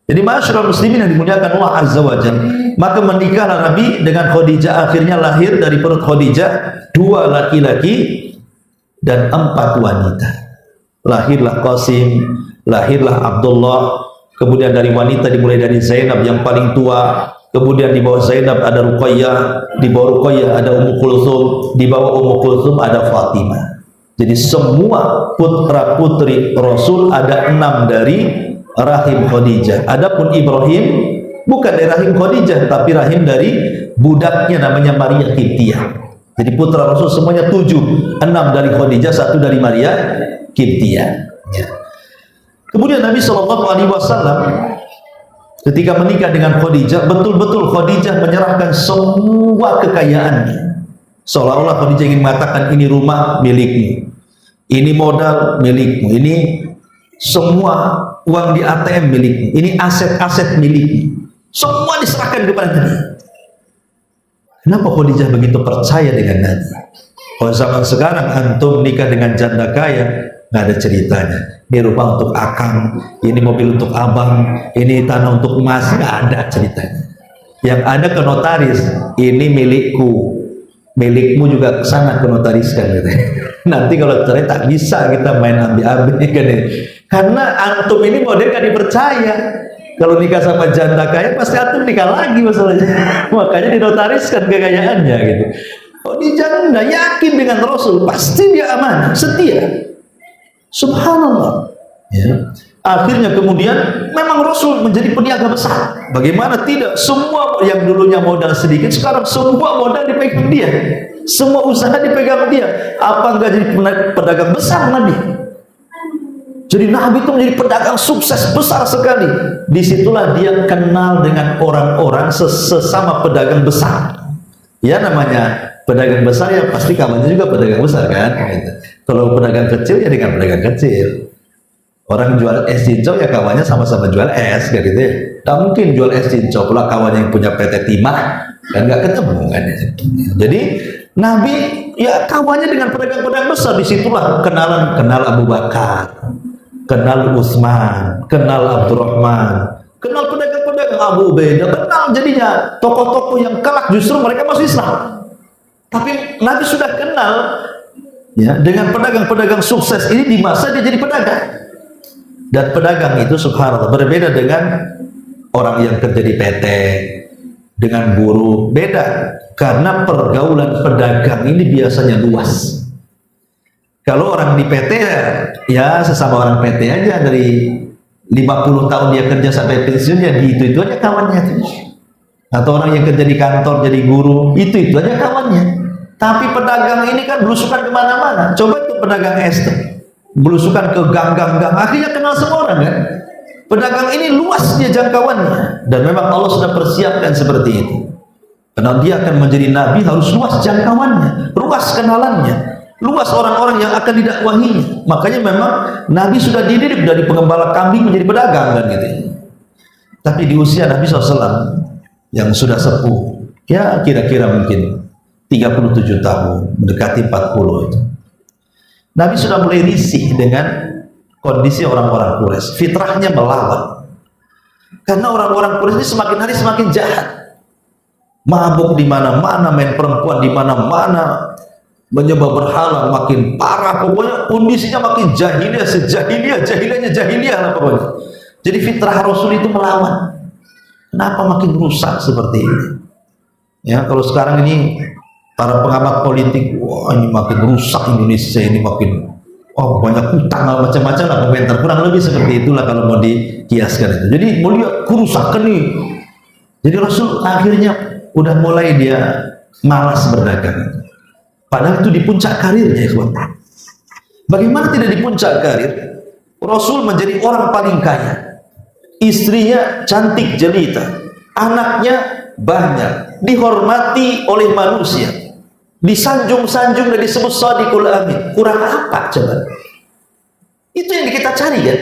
Jadi masyarakat muslimin yang dimuliakan Allah Azza wa Jalla, maka menikahlah Nabi dengan Khadijah. Akhirnya lahir dari perut Khadijah 2 laki-laki dan 4 wanita. Lahirlah Qasim, lahirlah Abdullah. Kemudian dari wanita dimulai dari Zainab yang paling tua, kemudian di bawah Zainab ada Ruqayyah, di bawah Ruqayyah ada Ummu Kulthum, di bawah Ummu Kulthum ada Fatimah. Jadi semua putra putri Rasul ada 6 dari rahim Khadijah. Adapun Ibrahim bukan dari rahim Khadijah, tapi rahim dari budaknya namanya Maria Qibtiyah. Jadi putra Rasul semuanya 7, 6 dari Khadijah, 1 dari Maria Qibtiyah ya. Kemudian Nabi Shallallahu Alaihi Wasallam ketika menikah dengan Khadijah, betul-betul Khadijah menyerahkan semua kekayaannya. Seolah-olah Khadijah ingin mengatakan, ini rumah milikmu, ini modal milikmu, ini semua uang di ATM milikmu, ini aset-aset milikmu, semua diserahkan kepada Nabi. Kenapa Khadijah begitu percaya dengan Nabi? Kalau zaman sekarang antum nikah dengan janda kaya, nggak ada ceritanya. Ini rumah untuk akang, ini mobil untuk abang, ini tanah untuk emas, nggak ada ceritanya. Yang ada ke notaris, ini milikku, milikmu juga kesana ke notaris kan gitu. Nanti kalau cerai tak bisa kita main ambil-ambil kan ya. Karena antum ini model kan dipercaya. Kalau nikah sama janda kaya pasti antum nikah lagi masalahnya. Makanya dinotariskan kekayaannya gitu. Oh, di janda yakin dengan Rasul, pasti dia amanah, setia. Subhanallah ya. Akhirnya kemudian memang Rasul menjadi peniaga besar. Bagaimana tidak, semua yang dulunya modal sedikit sekarang semua modal dipegang dia, semua usaha dipegang dia. Apa enggak jadi pedagang besar Nabi? Jadi Nabi itu menjadi pedagang sukses besar sekali. Disitulah dia kenal dengan orang-orang sesama pedagang besar. Ya namanya Pedagang besar ya pasti kawannya juga pedagang besar kan. Gitu. Kalau pedagang kecil ya dengan pedagang kecil. Orang jual es cincau ya kawannya sama-sama jual es, kayak gitu ya. Tak mungkin jual es cincau pula kawannya yang punya PT Timah, kan nggak ketemu kan. Jadi Nabi ya kawannya dengan pedagang-pedagang besar, disitulah kenal Abu Bakar, kenal Utsman, kenal Abdurrahman, kenal pedagang-pedagang Abu Ubaidah, kenal jadinya tokoh-tokoh yang kelak justru mereka masuk Islam. Tapi Nabi sudah kenal ya dengan pedagang-pedagang sukses ini di masa dia jadi pedagang. Dan pedagang itu subhanallah berbeda dengan orang yang kerja di PT, dengan buruh, beda. Karena pergaulan pedagang ini biasanya luas. Kalau orang di PT ya sesama orang PT aja, dari 50 tahun dia kerja sampai pensiun ya itu aja kawannya tuh. Atau orang yang kerja di kantor jadi guru, itu aja kawannya. Tapi pedagang ini kan belusukan kemana-mana. Coba tuh pedagang es tuh, belusukan ke gang-gang, akhirnya kenal semua orang kan. Pedagang ini luas dia jangkauannya, dan memang Allah sudah persiapkan seperti itu. Karena dia akan menjadi nabi harus luas jangkauannya, luas kenalannya, luas orang-orang yang akan didakwahinya. Makanya memang Nabi sudah dididik dari pengembala kambing menjadi pedagang kan gitu. Tapi di usia Nabi SAW yang sudah sepuh, ya kira-kira mungkin 37 tahun, mendekati 40 itu, Nabi sudah mulai risih dengan kondisi orang-orang Quraisy. Fitrahnya melawan. Karena orang-orang Quraisy ini semakin hari semakin jahat. Mabuk di mana-mana, main perempuan di mana-mana, menyembah berhala makin parah, pokoknya kondisinya makin jahiliyah, jahiliyahnya lah pokoknya. Jadi fitrah Rasul itu melawan. Kenapa makin rusak seperti ini? Ya, kalau sekarang ini para pengamat politik, wah ini makin rusak Indonesia ini, makin banyak utang macam-macam lah komentar, kurang lebih seperti itulah kalau mau dikiaskan itu. Jadi mau lihat kerusakan nih. Jadi Rasul akhirnya udah mulai dia malas berdagang. Padahal itu di puncak karirnya, ikhwan. Bagaimana tidak di puncak karir? Rasul menjadi orang paling kaya. Istrinya cantik jelita, anaknya banyak, dihormati oleh manusia, disanjung-sanjung dan disebut Shadiqul Amin. Kurang apa coba? Itu yang kita cari ya.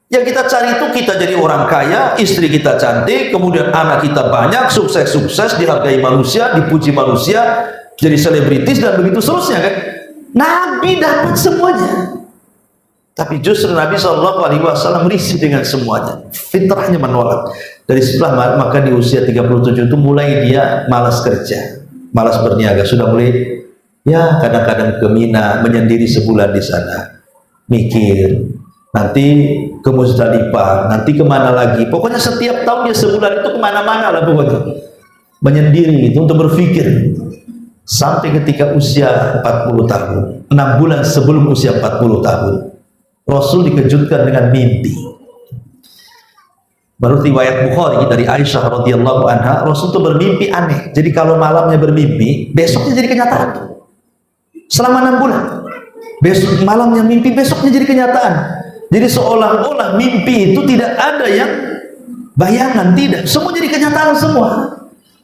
Yang kita cari itu kita jadi orang kaya, istri kita cantik, kemudian anak kita banyak, sukses-sukses, dihargai manusia, dipuji manusia, jadi selebritis dan begitu seterusnya kan. Nabi dapat semuanya. Tapi justru Nabi SAW risih dengan semuanya. Fitrahnya menolak. Dari setelah maka di usia 37 itu mulai dia malas kerja, malas berniaga, sudah mulai ya kadang-kadang ke Mina, menyendiri sebulan di sana, mikir nanti ke Muzdalifah, nanti kemana lagi, pokoknya setiap tahun dia sebulan itu kemana-mana lah pokoknya, menyendiri itu untuk berpikir. Sampai ketika usia 40 tahun, 6 bulan sebelum usia 40 tahun, Rasul dikejutkan dengan mimpi. Menurut riwayat Bukhari dari Aisyah radhiyallahu anha, Rasul itu bermimpi aneh. Jadi kalau malamnya bermimpi, besoknya jadi kenyataan. Selama 6 bulan, besok malamnya mimpi, besoknya jadi kenyataan. Jadi seolah-olah mimpi itu tidak ada yang bayangan, tidak. Semua jadi kenyataan semua.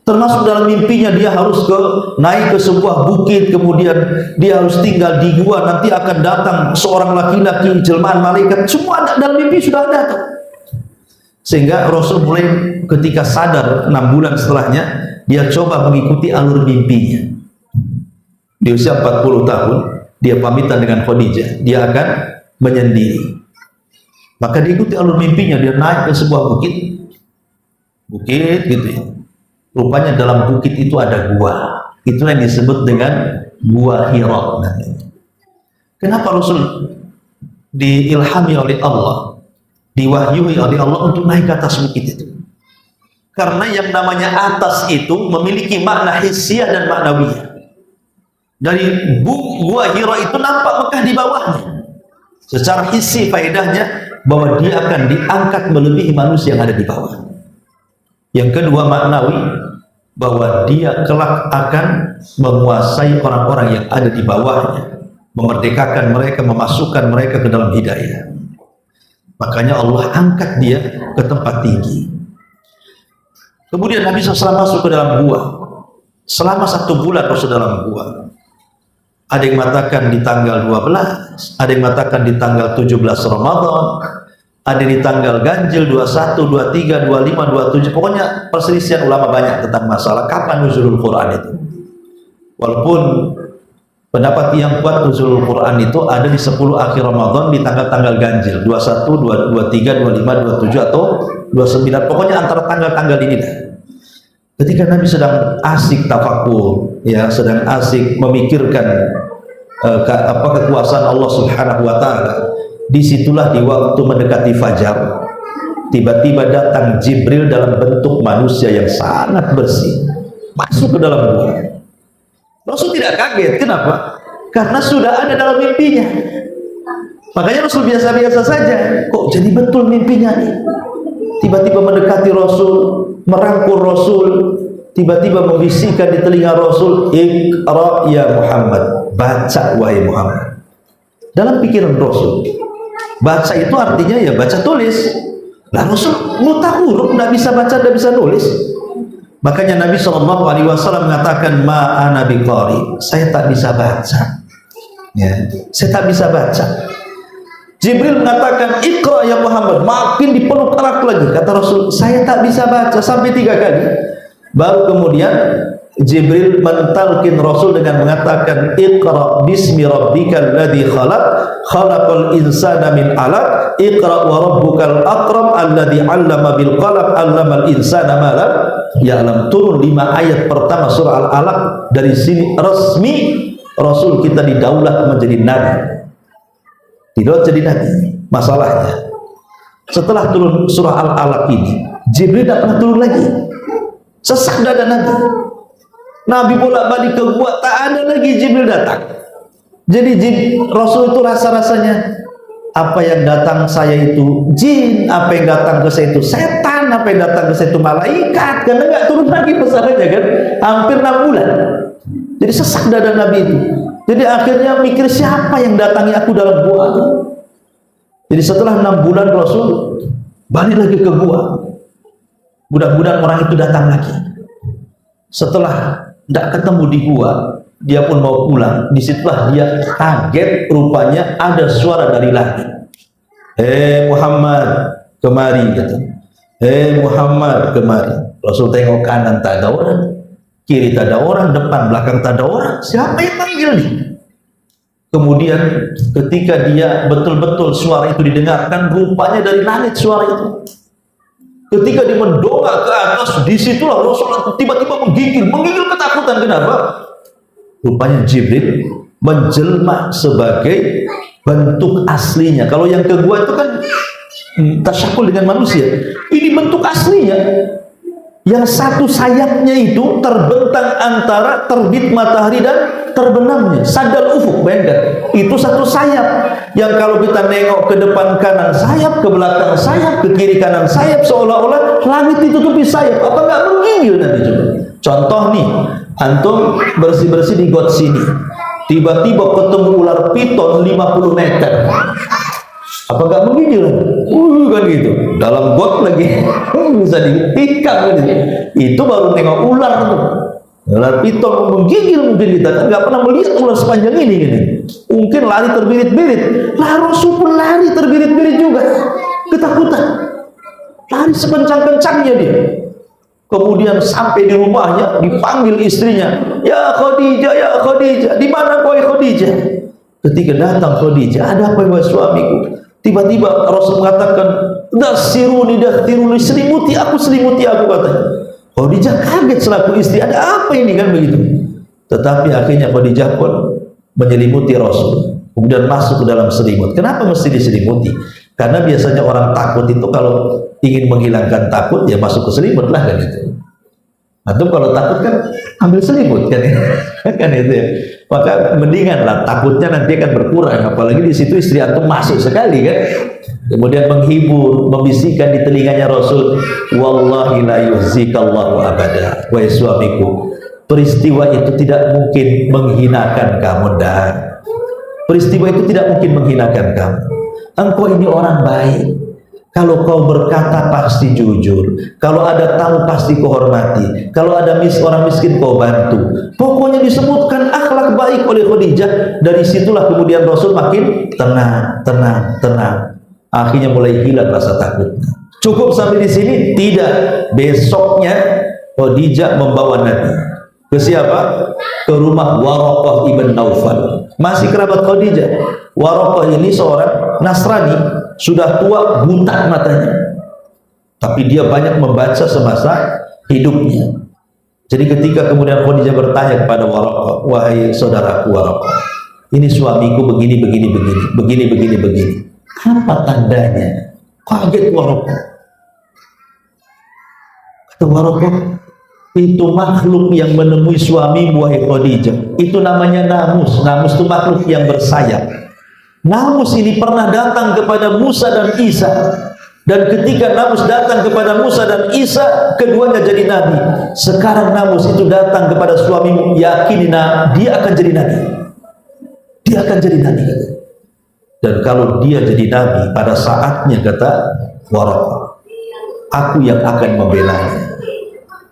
Termasuk dalam mimpinya dia harus naik ke sebuah bukit, kemudian dia harus tinggal di gua, nanti akan datang seorang laki-laki jelmaan malaikat. Semua ada dalam mimpi, sudah ada tuh. Sehingga Rasul mulai ketika sadar 6 bulan setelahnya, dia coba mengikuti alur mimpinya. Di usia 40 tahun dia pamitan dengan Khadijah, dia akan menyendiri. Maka diikuti alur mimpinya, dia naik ke sebuah bukit gitu ya. Rupanya dalam bukit itu ada gua. Itulah yang disebut dengan Gua Hira. Kenapa Rasul diilhami oleh Allah, diwahyui oleh Allah untuk naik ke atas bukit itu? Karena yang namanya atas itu memiliki makna hissiyah dan maknawiyah. Dari Gua Hira itu nampak Mekah di bawahnya. Secara hissi faedahnya bahwa dia akan diangkat melebihi manusia yang ada di bawah. Yang kedua maknawi, bahwa dia kelak akan menguasai orang-orang yang ada di bawahnya, memerdekakan mereka, memasukkan mereka ke dalam hidayah. Makanya Allah angkat dia ke tempat tinggi. Kemudian Nabi SAW masuk ke dalam gua. selama 1 bulan Rasul dalam gua. Ada yang mengatakan di tanggal 12, ada yang mengatakan di tanggal 17 Ramadan, ada di tanggal ganjil 21, 23, 25, 27. Pokoknya perselisihan ulama banyak tentang masalah kapan nuzulul Quran itu. Walaupun pendapat yang kuat nuzulul Quran itu ada di 10 akhir Ramadan di tanggal-tanggal ganjil 21, 23, 25, 27 atau 29. Pokoknya antara tanggal-tanggal ini dah. Ketika Nabi sedang asik tafakur, ya, sedang asik memikirkan kekuasaan Allah Subhanahu wa taala, disitulah di waktu mendekati fajar, tiba-tiba datang Jibril dalam bentuk manusia yang sangat bersih, masuk ke dalam gua. Rasul tidak kaget, kenapa? Karena sudah ada dalam mimpinya. Makanya Rasul biasa-biasa saja, kok jadi betul mimpinya nih. Tiba-tiba mendekati Rasul, merangkul Rasul, tiba-tiba membisikkan di telinga Rasul, "Iqra ya Muhammad," baca wahai Muhammad. Dalam pikiran Rasul, baca itu artinya ya baca tulis. Lah Rasul buta huruf, nggak bisa baca, nggak bisa nulis. Makanya Nabi SAW mengatakan, "Ma ana biqari," saya tak bisa baca. Ya, saya tak bisa baca. Jibril mengatakan, "Iqra ya Muhammad," makin dipeluk erat lagi. Kata Rasul, "Saya tak bisa baca," sampai 3 kali. Baru kemudian Jibril mentalkin Rasul dengan mengatakan, "Iqra bismi rabbikal ladzi khalaq, khalaqal insana min 'alaq, iqra wa rabbukal akram alladzi 'allama bil qalam, 'allamal insana ma lam ya'lam." Turun 5 ayat pertama surah Al-Alaq. Dari sini resmi Rasul kita didaulat menjadi nabi. Tidak jadi nabi. Masalahnya, setelah turun surah Al-Alaq ini, Jibril tidak pernah turun lagi. Sesak dada Nabi. Nabi bolak-balik ke gua, tak ada lagi Jibril datang. Jadi Rasul itu rasa-rasanya, apa yang datang saya itu jin, apa yang datang ke saya itu setan, apa yang datang ke saya itu malaikat. Karena nggak turun lagi pesanannya kan, hampir 6 bulan. Jadi sesak dada Nabi itu. Jadi akhirnya mikir, siapa yang datangi aku dalam gua. Jadi setelah 6 bulan Rasul balik lagi ke gua. Mudah-mudahan orang itu datang lagi. Setelah tidak ketemu di gua, dia pun mau pulang. Disitulah dia kaget, rupanya ada suara dari langit. "Hei Muhammad, kemari," kata. "Hei Muhammad, kemari." Rasul tengok kanan, tak ada orang, kiri tak ada orang, depan belakang tak ada orang. Siapa yang panggil nih? Kemudian ketika dia betul-betul suara itu didengarkan, rupanya dari langit suara itu. Ketika dia mendongak ke atas, disitulah Rasul tiba-tiba menggigil ketakutan. Kenapa? Rupanya Jibril menjelma sebagai bentuk aslinya. Kalau yang ke gua itu kan tasyakul dengan manusia. Ini bentuk aslinya. Yang satu sayapnya itu terbentang antara terbit matahari dan terbenamnya. Sadal ufuk, bayangkan. Itu satu sayap. Yang kalau kita nengok ke depan kanan sayap, ke belakang sayap, ke kiri kanan sayap, seolah-olah langit ditutupi sayap. Apa nggak menggigil nanti coba? Contoh nih, antum bersih-bersih di got sini. Tiba-tiba ketemu ular piton 50 meter. Apa nggak menggigil? Kan gitu. Dalam got lagi bisa ditikam gitu. Itu baru nengok ular tuh. Ular piton menggigil mungkin kita kan nggak pernah melihat ular sepanjang ini gini. Mungkin lari terbirit-birit. Lah Rasul pun lari terbirit-birit juga. Ketakutan. Lari sekencang-kencangnya dia. Kemudian sampai di rumahnya dipanggil istrinya. "Ya Khadijah, ya Khadijah, di mana kau Khadijah?" Ketika datang Khadijah, "Ada apa wahai suamiku?" Tiba-tiba Rasul mengatakan, "Dasiruni, selimuti aku, katanya. Khadijah kaget selaku istri, ada apa ini kan begitu. Tetapi akhirnya Khadijah pun menyelimuti Rasul, kemudian masuk ke dalam selimut. Kenapa mesti diselimuti? Karena biasanya orang takut itu kalau ingin menghilangkan takut, ya masuk ke selimut lah kan itu. Atau kalau takut kan ambil selimut kan, kan itu ya. Maka mendingan lah, takutnya nanti akan berkurang. Apalagi di situ istri antum masuk sekali kan. Kemudian menghibur, membisikkan di telinganya Rasul, "Wallahi la yuhzikallahu abada." Wahai suamiku, peristiwa itu tidak mungkin menghinakan kamu dah. Peristiwa itu tidak mungkin menghinakan kamu. Engkau ini orang baik. Kalau kau berkata pasti jujur, kalau ada tamu pasti kau hormati, kalau ada orang miskin kau bantu. Pokoknya disebutkan akhlak baik oleh Khadijah. Dari situlah kemudian Rasul makin tenang. Akhirnya mulai hilang rasa takutnya. Cukup sampai di sini? Tidak. Besoknya Khadijah membawa Nabi ke siapa? Ke rumah Waraqah ibn Naufal, masih kerabat Khadijah. Waraqah ini seorang Nasrani, sudah tua, buta matanya, tapi dia banyak membaca semasa hidupnya. Jadi ketika kemudian Khadijah bertanya kepada Waraqah, wahai saudaraku Waraqah, ini suamiku begini, apa tandanya? Kaget Waraqah. Kata Waraqah, itu makhluk yang menemui suamimu wahai Khadijah, itu namanya namus. Namus itu makhluk yang bersayap. Namus ini pernah datang kepada Musa dan Isa, dan ketika Namus datang kepada Musa dan Isa, keduanya jadi nabi. Sekarang Namus itu datang kepada suamimu, yakinina dia akan jadi nabi. Dia akan jadi nabi. Dan kalau dia jadi nabi, pada saatnya kata Waraqah, aku yang akan membelanya.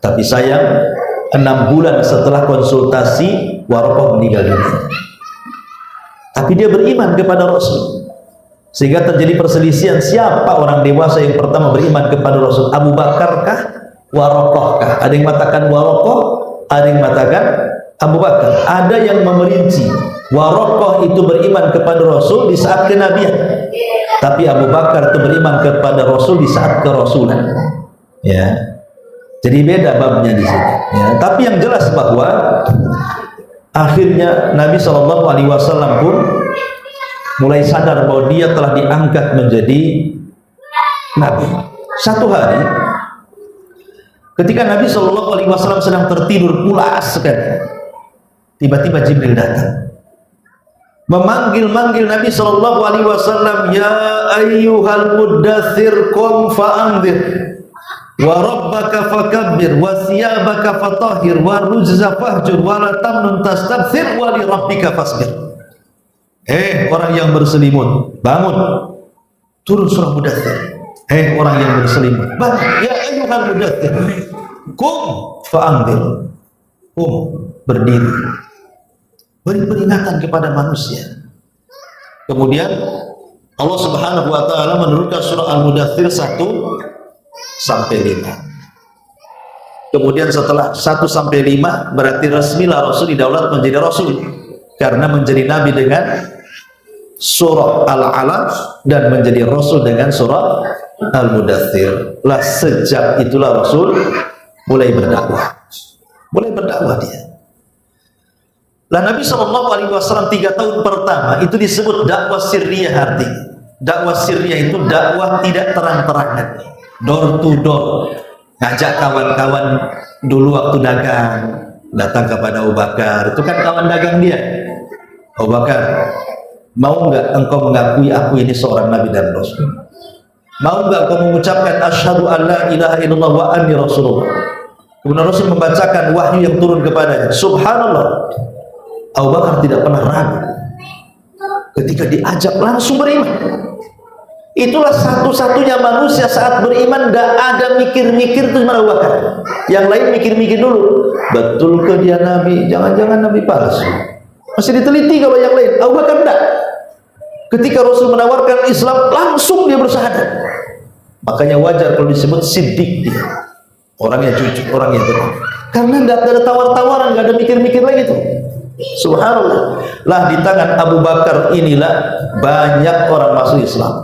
Tapi sayang, 6 bulan setelah konsultasi, Waraqah meninggal dunia. Tapi dia beriman kepada Rasul, sehingga terjadi perselisihan siapa orang dewasa yang pertama beriman kepada Rasul, Abu Bakar kah, Waraqah kah? Ada yang mengatakan Waraqah, ada yang mengatakan Abu Bakar. Ada yang memerinci, Waraqah itu beriman kepada Rasul di saat kenabian, tapi Abu Bakar itu beriman kepada Rasul di saat kerasulan. Ya, jadi beda babnya di sini. Ya, tapi yang jelas bahwa akhirnya Nabi SAW pun mulai sadar bahwa dia telah diangkat menjadi Nabi. Satu hari ketika Nabi SAW sedang tertidur pulas sekali, tiba-tiba Jibril datang memanggil Nabi SAW, ya ayyuhal muddathir qum fa'anzir wa rabbaka fakabbir wa thiyabaka fatahhir wa rujza fahjur wa la tamnun tastabthir wa li rabbika fasbir. Orang yang berselimut, bangun. Turun surah Mudaththir. Orang yang berselimut, bangun. Ya ayyuhal mudaththir qum fa'anzir. Qum, berdiri, beri peringatan kepada manusia. Kemudian Allah Subhanahu wa taala menurunkan surah Al-Mudaththir 1 sampai 5. Kemudian setelah 1 sampai 5 berarti resmilah Rasul didaulat menjadi Rasul, karena menjadi Nabi dengan surah Al-Alaq dan menjadi Rasul dengan surah Al-Mudaththir. Lah sejak itulah Rasul mulai berdakwah. Dia. Lah Nabi SAW 3 tahun pertama itu disebut dakwah sirriyah. Artinya dakwah sirriyah itu dakwah tidak terang-terangan, door to door, ngajak kawan-kawan. Dulu waktu dagang datang kepada Abu Bakar, itu kan kawan dagang dia. Abu Bakar, mau nggak engkau mengakui aku ini seorang Nabi dan Rasul? Mau nggak engkau mengucapkan asyhadu an la ilaha illallah wa anni rasulullah? Kemudian Rasul membacakan wahyu yang turun kepadanya. Subhanallah, Abu Bakar tidak pernah ragu. Ketika diajak langsung beriman. Itulah satu-satunya manusia saat beriman tidak ada mikir-mikir itu Abu Bakar. Yang lain mikir-mikir dulu, betul ke dia Nabi? Jangan-jangan Nabi palsu. Masih diteliti kalau yang lain. Abu Bakar tidak. Ketika Rasul menawarkan Islam, langsung dia bersahadat. Makanya wajar kalau disebut siddiq dia. Orangnya jujur, orangnya benar. Karena tidak ada tawar-tawaran, tidak ada mikir-mikir lagi tuh. Subhanallah. Lah di tangan Abu Bakar inilah banyak orang masuk Islam.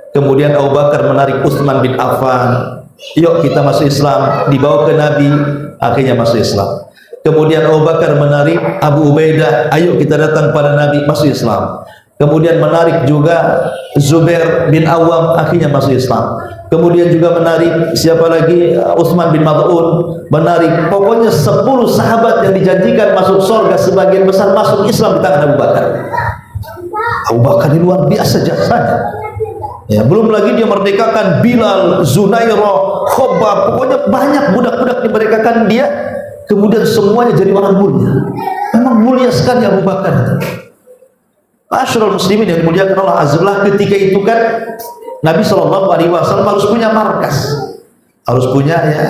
Kemudian Abu Bakar menarik Utsman bin Affan, yuk kita masuk Islam, dibawa ke Nabi, akhirnya masuk Islam. Kemudian Abu Bakar menarik Abu Ubaidah, ayo kita datang pada Nabi, masuk Islam. Kemudian menarik juga Zubair bin Awam, akhirnya masuk Islam. Kemudian juga menarik siapa lagi, Utsman bin Maz'un, menarik pokoknya 10 sahabat yang dijanjikan masuk surga, sebagian besar masuk Islam di tangan Abu Bakar. Abu Bakar ini luar biasa jasanya. Ya, belum lagi dia merdekakan Bilal, Zunairah, Khobab, pokoknya banyak budak-budak dimerdekakan dia. Kemudian semuanya jadi orang mulia. Memang mulia sekali Abu Bakar. Masyarul muslimin yang mulia Allah azza, ketika itu kan Nabi Shallallahu Alaihi Wasallam harus punya markas, harus punya ya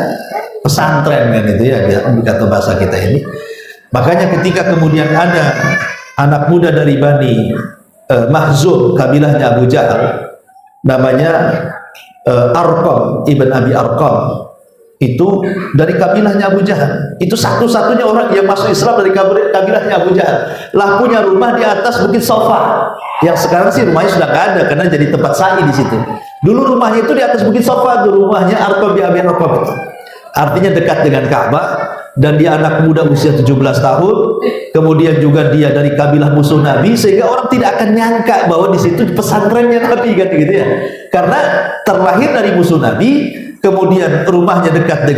pesantren kan itu ya, kata bahasa kita ini. Makanya ketika kemudian ada anak muda dari Bani Mahzum, kabilahnya Abu Jahal, namanya Arqam ibn Abi Arqam, itu dari kabilahnya Abu Jahal. Itu satu-satunya orang yang masuk Islam dari kabilahnya Abu Jahal. Lah punya rumah di atas Bukit Sofa. Yang sekarang sih rumahnya sudah nggak ada karena jadi tempat sa'i di situ. Dulu rumahnya itu di atas Bukit Sofa, itu rumahnya Arqam bin Abi Arqam. Artinya dekat dengan Ka'bah, dan dia anak muda usia 17 tahun. Kemudian juga dia dari kabilah musuh Nabi, sehingga orang tidak akan nyangka bahwa di situ pesantrennya Nabi kan gitu ya. Karena terlahir dari musuh Nabi, kemudian rumahnya dekat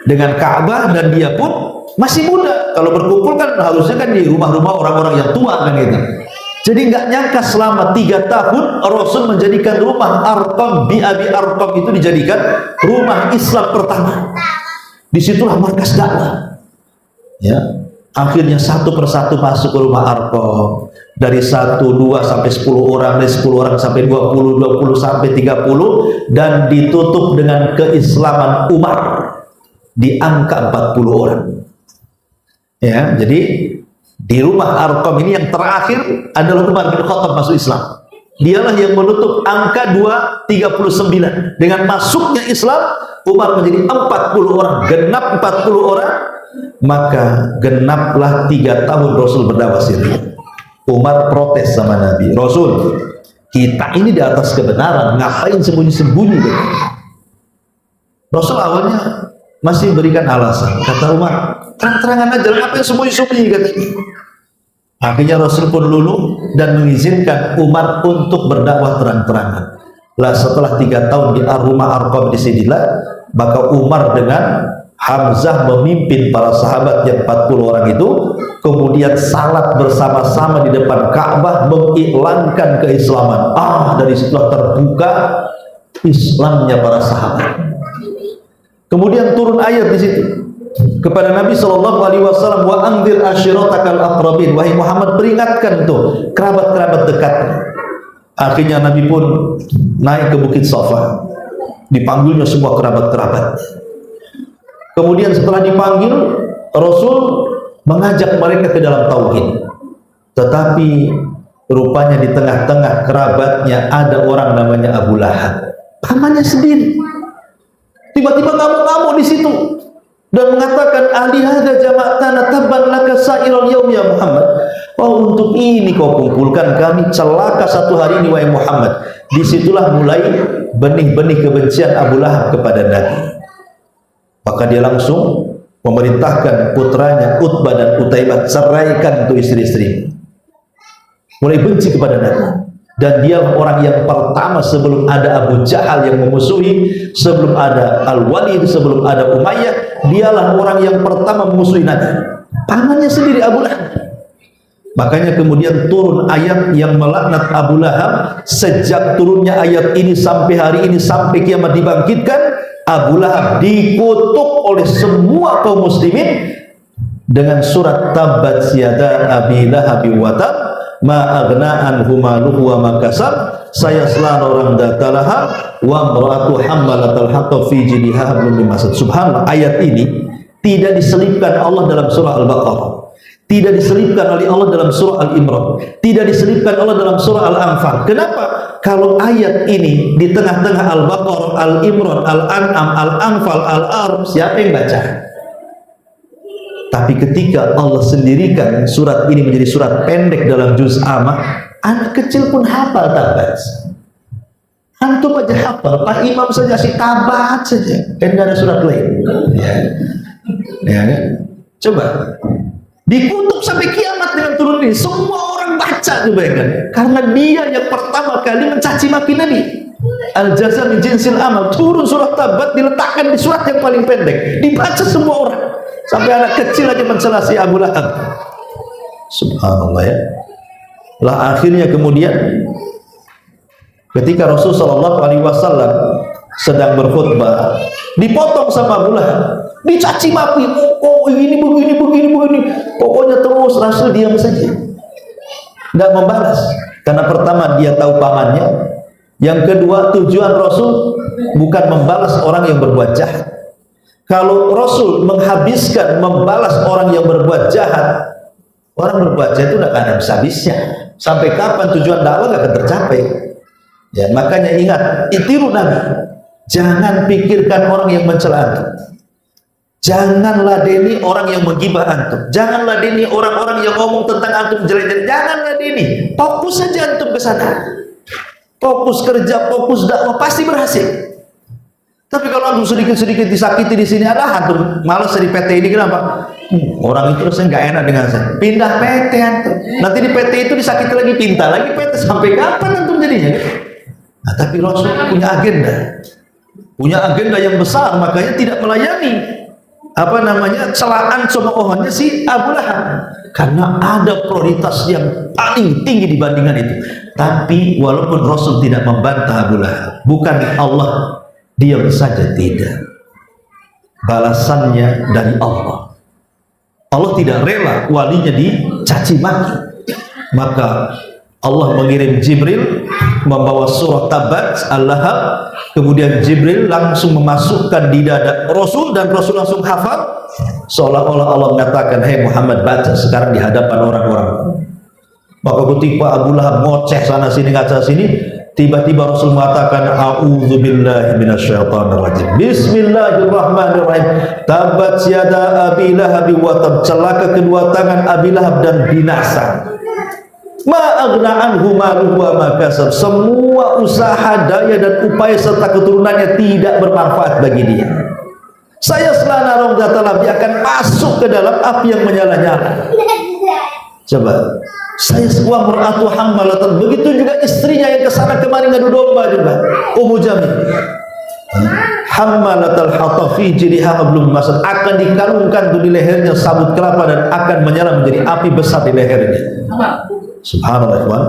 dengan Ka'bah, dan dia pun masih muda. Kalau berkumpul kan harusnya kan di rumah-rumah orang-orang yang tua kan gitu. Jadi nggak nyangka selama 3 tahun Rasul menjadikan rumah Arqam bi Abi Arqam itu dijadikan rumah Islam pertama. Disitulah markas dakwah. Ya, akhirnya satu persatu masuk ke rumah Arqam. Dari 1, 2 sampai 10 orang, dari 10 orang sampai 20, 20 sampai 30, dan ditutup dengan keislaman Umar di angka 40 orang. Ya, jadi di rumah Arqam ini yang terakhir adalah Umar bin Khattab masuk Islam. Dialah yang menutup angka 239. Dengan masuknya Islam, Umar menjadi 40 orang, genap 40 orang, maka genaplah 3 tahun Rasul berdakwah Syria. Umar protes sama Nabi, Rasul, kita ini di atas kebenaran, ngapain sembunyi-sembunyi? Rasul awalnya masih berikan alasan. Kata Umar, terang-terangan aja, ngapain sembunyi-sembunyi? Akhirnya Rasul pun luluh dan mengizinkan Umar untuk berdakwah terang-terangan. Lah setelah 3 tahun di rumah Arqam di sinilah, maka Umar dengan Hamzah memimpin para sahabat yang 40 orang itu, kemudian salat bersama-sama di depan Ka'bah mengiklankan keislaman. Dari situlah terbuka Islamnya para sahabat. Kemudian turun ayat di situ kepada Nabi Shallallahu Alaihi Wasallam, wa anzir ashiratakal aqrabin, wahai Muhammad, peringatkan tuh kerabat-kerabat dekat. Akhirnya Nabi pun naik ke Bukit Safa, dipanggilnya semua kerabat-kerabat. Kemudian setelah dipanggil, Rasul mengajak mereka ke dalam tauhid. Tetapi rupanya di tengah-tengah kerabatnya ada orang namanya Abu Lahab, pamannya sendiri. Tiba-tiba ngamuk-ngamuk di situ dan mengatakan, ahli hadza jama'tana tabban laka sa'iral yaum ya Muhammad. Oh, untuk ini kau kumpulkan kami, celaka satu hari ini wahai Muhammad. Disitulah mulai benih-benih kebencian Abu Lahab kepada Nabi. Maka dia langsung memerintahkan putranya Utbah dan Utaibah, ceraikan itu istri-istri. Mulai benci kepada Nabi. Dan dia orang yang pertama sebelum ada Abu Jahal yang memusuhi, sebelum ada Al-Walid, sebelum ada Umayyah, dialah orang yang pertama memusuhi Nabi. Pamannya sendiri Abu Lahab. Makanya kemudian turun ayat yang melaknat Abu Lahab. Sejak turunnya ayat ini sampai hari ini, sampai kiamat dibangkitkan, Abu Lahab dikutuk oleh semua kaum muslimin dengan surat Tabbat yada Abi Lahab wa tab ma aghna anhu maluhu wa ma kasab sayasla orang datalaha wa imra'atu hammalatal hatab fi jidha hablum min masad. Subhanallah, ayat ini tidak diselipkan Allah dalam surah Al-Baqarah, tidak diselipkan oleh Allah dalam surah Al-Imran, tidak diselipkan Allah dalam surah Al-Anfal. Kenapa? Kalau ayat ini di tengah-tengah Al-Baqarah, Al-Imran, Al-An'am, Al-Anfal, Al-Arab, siapa yang baca? Tapi ketika Allah sendirikan surat ini menjadi surat pendek dalam juz amma, anak kecil pun hafal Tabat. Antum aja hafal, Pak Imam saja si Tabat saja, kan tidak ada surat lain. Ya kan? Coba dikutuk sampai kiamat dengan turun ini, semua orang baca tuh, bayangkan, karena dia yang pertama kali mencaci maki Nabi. Al-jaza min jinsil amal, turun surat Tabat, diletakkan di surat yang paling pendek, dibaca semua orang. Sampai anak kecil aja mencela si Abu Lahab. Subhanallah ya. Lah akhirnya kemudian ketika Rasul Shallallahu Alaihi Wasallam sedang berkhutbah, dipotong sama Abu Lahab, dicaci maki, oh ini begini. Pokoknya terus Rasul diam saja, nggak membalas. Karena pertama dia tahu pamannya, Yang kedua, tujuan Rasul bukan membalas orang yang berbuat jahat. Kalau Rasul menghabiskan membalas orang yang berbuat jahat, orang berbuat jahat itu tidak akan habis-habisnya. Sampai kapan tujuan dakwah tidak akan tercapai. Ya, makanya ingat, itiru Nabi. Jangan pikirkan orang yang mencela antum. Jangan ladeni orang yang menggibah antum. Jangan ladeni orang-orang yang ngomong tentang antum jelek-jelek. Jangan ladeni. Fokus saja antum ke sana. Fokus kerja, fokus dakwah, pasti berhasil. Tapi kalau antum sedikit-sedikit disakiti di sini, ada antum malas di PT ini, kenapa? Orang itu rasanya nggak enak dengan saya. Pindah PT antum. Nanti di PT itu disakiti lagi, pindah lagi PT. Sampai kapan antum jadinya? Nah, tapi Rasul punya agenda yang besar, makanya tidak melayani celaan cemoohannya si Abu Lahab, karena ada prioritas yang paling tinggi dibandingkan itu. Tapi walaupun Rasul tidak membantah Abu Lahab, bukan Allah diam saja, tidak. Balasannya dari Allah. Allah tidak rela walinya dicaci maki. Maka Allah mengirim Jibril membawa surah Tabat, Al-Lahab. Kemudian Jibril langsung memasukkan di dada Rasul, dan Rasul langsung hafal, seolah-olah Allah mengatakan, "Hei Muhammad, baca sekarang di hadapan orang-orang." Maka ketika Abu Lahab ngoceh sana sini, ngaca sini, tiba-tiba Rasul mengatakan, "A'udzubillahi minasyaitonirrajim. Bismillahirrahmanirrahim. Tabat yada Abi Lahab wa tab." Celaka kedua tangan Abi Lahab dan binasa. Ma aghna anhu maluhu wa ma kasab. Semua usaha, daya dan upaya serta keturunannya tidak bermanfaat bagi dia. Saya selana rongga dia akan masuk ke dalam api yang menyala-nyala. Coba, saya sebuah meratu hammalatan. Begitu juga istrinya yang kesana kemari ngadu domba juga, Ummu Jamil. Hammalatal hatab fi jiriha hablum masad, akan dikalungkan di lehernya sabut kelapa dan akan menyala menjadi api besar di lehernya. Subhanallah, ikhwan.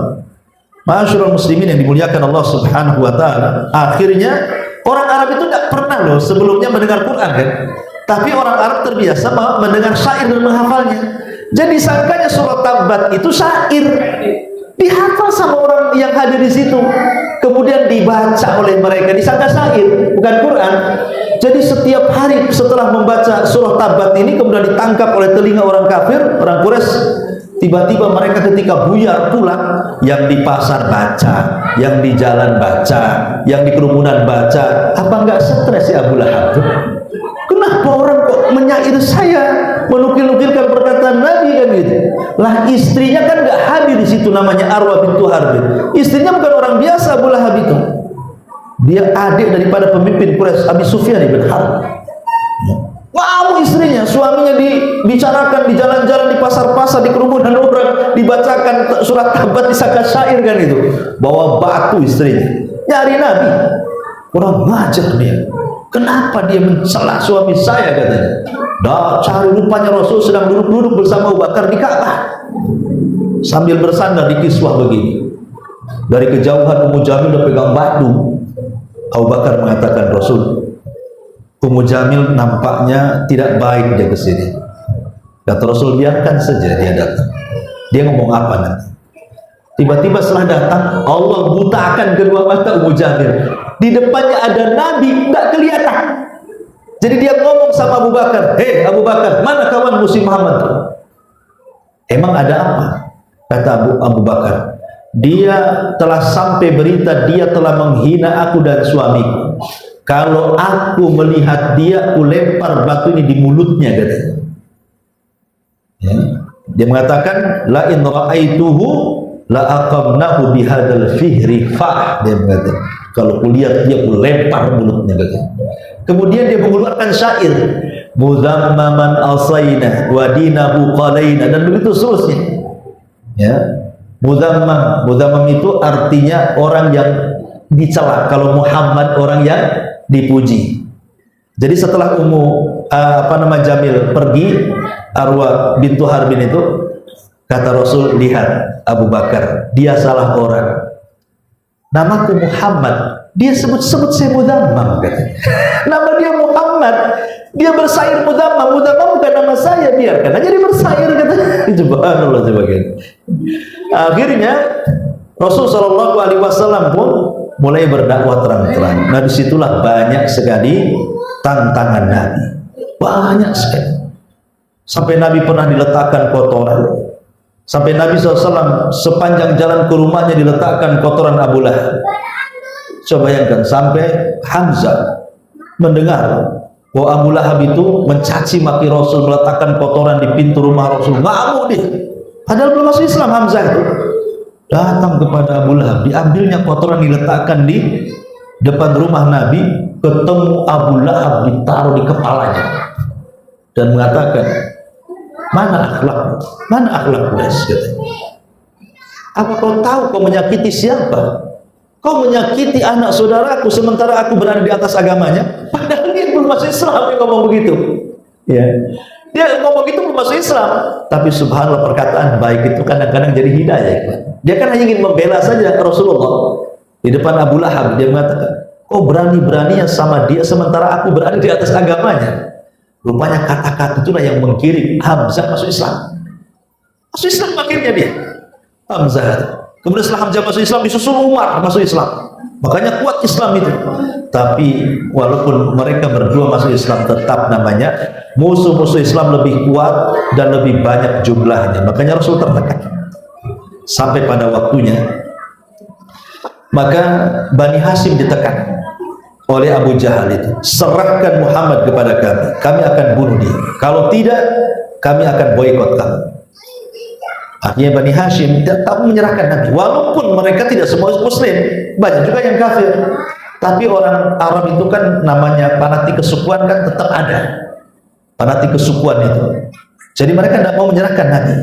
Ma'asyiral muslimin yang dimuliakan Allah Subhanahu wa taala. Akhirnya orang Arab itu tidak pernah loh sebelumnya mendengar Quran kan. Tapi orang Arab terbiasa mendengar syair dan menghafalnya. Jadi sangkanya surat Tabat itu syair. Dihafal sama orang yang hadir di situ. Kemudian dibaca oleh mereka, disangka syair, bukan Quran. Jadi setiap hari setelah membaca surah Tabat ini kemudian ditangkap oleh telinga orang kafir, orang Quraisy. Tiba-tiba mereka ketika buyar pulang, yang di pasar baca, yang di jalan baca, yang di kerumunan baca. Apa enggak stres ya Abu Lahab? Kenapa orang kok menyair saya, menukil-nukilkan perkataan Nabi kan gitu? Lah istrinya kan enggak hadir di situ, namanya Arwah bintu Harbin. Istrinya bukan orang biasa Abu Lahab itu. Dia adik daripada pemimpin Quraisy, Abi Sufyan bin Harb. Mau istrinya, suaminya dibicarakan di jalan-jalan, di pasar-pasar, di kerumunan orang, dibacakan surat Tabat, disangka syair kan itu. Bawa batu istrinya, nyari Nabi. Kurang ngajar dia. Kenapa dia mencela suami saya katanya? Dah cari, rupanya Rasul sedang duduk-duduk bersama Abu Bakar di Ka'bah sambil bersandar di kiswah begini. Dari kejauhan Ummu Jamil udah pegang batu. Abu Bakar mengatakan, Rasul, Ummu Jamil nampaknya tidak baik dia ke sini. Kata Rasul, biarkan saja dia datang. Dia ngomong apa nanti? Tiba-tiba setelah datang, Allah butakan kedua mata Ummu Jamil. Di depannya ada Nabi, nggak kelihatan. Jadi dia ngomong sama Abu Bakar, "Hei Abu Bakar, mana kawan Musi Muhammad?" Emang ada apa? Kata Abu Bakar, dia telah sampai berita dia telah menghina aku dan suamiku. Kalau aku melihat dia, aku lempar batu ini di mulutnya katanya. Ya. Dia mengatakan, la in ra'aituhu la aqamnahu bihadzal fihri fa. Dia mengatakan, kalau kulihat dia, aku lempar mulutnya katanya. Kemudian dia mengeluarkan syair, muzammaman asaina wa dinahu qalaina, dan begitu seterusnya. Ya. Muzammam itu artinya orang yang dicela. Kalau Muhammad orang yang dipuji. Jadi setelah Jamil pergi, Arwah bintu Harbin itu, kata Rasul, lihat Abu Bakar, dia salah orang. Namaku Muhammad, dia sebut-sebut saya Muzammam katanya. Nama dia Muhammad, dia bersair Muzammam. Muzammam bukan nama saya, biarkan aja dia bersair katanya. Subhanallah sebagainya. Akhirnya Rasul SAW pun mulai berdakwah terang-terang. Nah, disitulah banyak sekali tantangan Nabi, banyak sekali. Sampai Nabi pernah diletakkan kotoran. Sampai Nabi SAW sepanjang jalan ke rumahnya diletakkan kotoran Abu Lahab. Coba bayangkan, sampai Hamzah mendengar bahwa Abu Lahab itu mencaci maki Rasul, meletakkan kotoran di pintu rumah Rasul. Ngamuk dia. Padahal belum masuk Islam Hamzah itu. Datang kepada Abu Lahab, diambilnya kotoran diletakkan di depan rumah Nabi, ketemu Abu Lahab ditaruh di kepalanya dan mengatakan, mana akhlak Quraisy? Apa kau tahu kau menyakiti siapa? Kau menyakiti anak saudaraku sementara aku berada di atas agamanya. Padahal dia belum masuk Islam. Dia ngomong begitu, ya. Dia ngomong gitu belum masuk Islam. Tapi subhanallah, perkataan baik itu kadang-kadang jadi hidayah. Dia kan hanya ingin membela saja Rasulullah. Di depan Abu Lahab dia mengatakan, kau berani-beraninya sama dia sementara aku berada di atas agamanya. Rupanya kata-kata itulah yang menggiring Hamzah masuk Islam. Masuk Islam akhirnya dia, Hamzah. Kemudian setelah Hamzah masuk Islam, disusul Umar masuk Islam. Makanya kuat Islam itu. Tapi walaupun mereka berdua masuk Islam, tetap namanya musuh-musuh Islam lebih kuat dan lebih banyak jumlahnya. Makanya Rasul tertekan. Sampai pada waktunya, maka Bani Hashim ditekan oleh Abu Jahal itu, serahkan Muhammad kepada kami akan bunuh dia. Kalau tidak, kami akan boikot kamu. Akhirnya Bani Hashim tetap menyerahkan Nabi, walaupun mereka tidak semua Muslim, banyak juga yang kafir. Tapi orang Arab itu kan namanya fanatik kesukuan, kan tetap ada fanatik kesukuan itu. Jadi mereka tidak mau menyerahkan Nabi.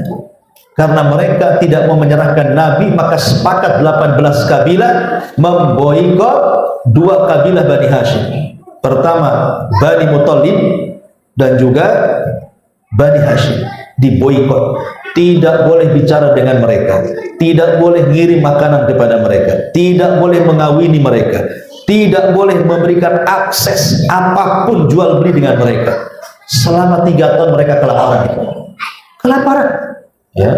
Karena mereka tidak mau menyerahkan Nabi, maka sepakat 18 kabilah memboikot 2 kabilah Bani Hashim. Pertama Bani Muthalib dan juga Bani Hashim diboikot. Tidak boleh bicara dengan mereka, tidak boleh ngirim makanan kepada mereka, tidak boleh mengawini mereka, tidak boleh memberikan akses apapun jual beli dengan mereka. Selama 3 tahun mereka kelaparan, ya.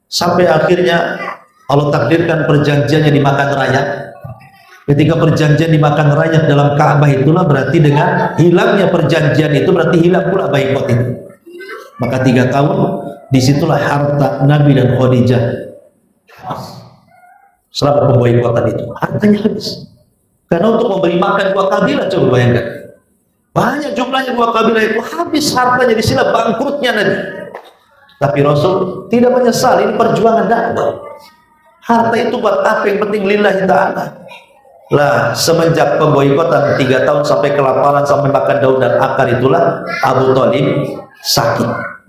Sampai akhirnya Allah takdirkan perjanjiannya dimakan rakyat. Ketika perjanjian dimakan rakyat dalam Ka'bah, itulah berarti dengan hilangnya perjanjian itu berarti hilang pula boikot itu. Maka 3 tahun disitulah harta Nabi dan Khadijah selama pemboikotan itu, hartanya habis. Karena untuk memberi makan 2 kabilah, coba bayangkan, banyak jumlahnya 2 kabilah itu, habis hartanya, disinilah bangkrutnya Nabi. Tapi Rasul tidak menyesal, ini perjuangan dakwah. Harta itu buat apa, yang penting lillahi ta'ala. Lah, semenjak pemboikotan 3 tahun sampai kelaparan, sampai makan daun dan akar, itulah Abu Thalib sakit.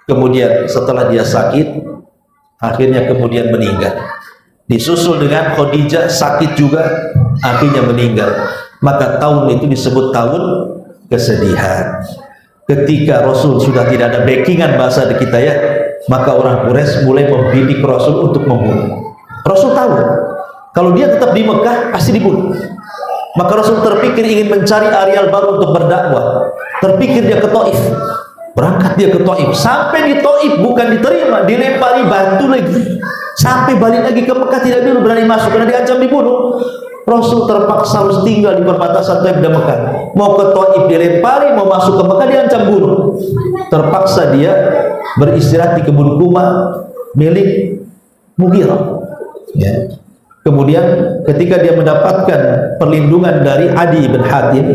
Kemudian setelah dia sakit, akhirnya kemudian meninggal. Disusul dengan Khadijah sakit juga, akhirnya meninggal. Maka tahun itu disebut tahun kesedihan. Ketika Rasul sudah tidak ada backingan, bahasa kita ya, maka orang Quraisy mulai membidik Rasul untuk membunuh. Rasul tahu kalau dia tetap di Mekah pasti dibunuh. Maka Rasul terpikir ingin mencari areal baru untuk berdakwah. Terpikir dia ke Taif. Berangkat dia ke Taif. Sampai di Taif bukan diterima, dilempari batu lagi. Sampai balik lagi ke Mekah, tidak dulu berani masuk karena diancam dibunuh. Rasul terpaksa harus tinggal di perbatasan Taif dan Mekah. Mau ke Taif dilempari, mau masuk ke Mekah diancam bunuh. Terpaksa dia beristirahat di kebun kurma milik Mughirah. Ya. Kemudian ketika dia mendapatkan perlindungan dari Adi bin Hatim,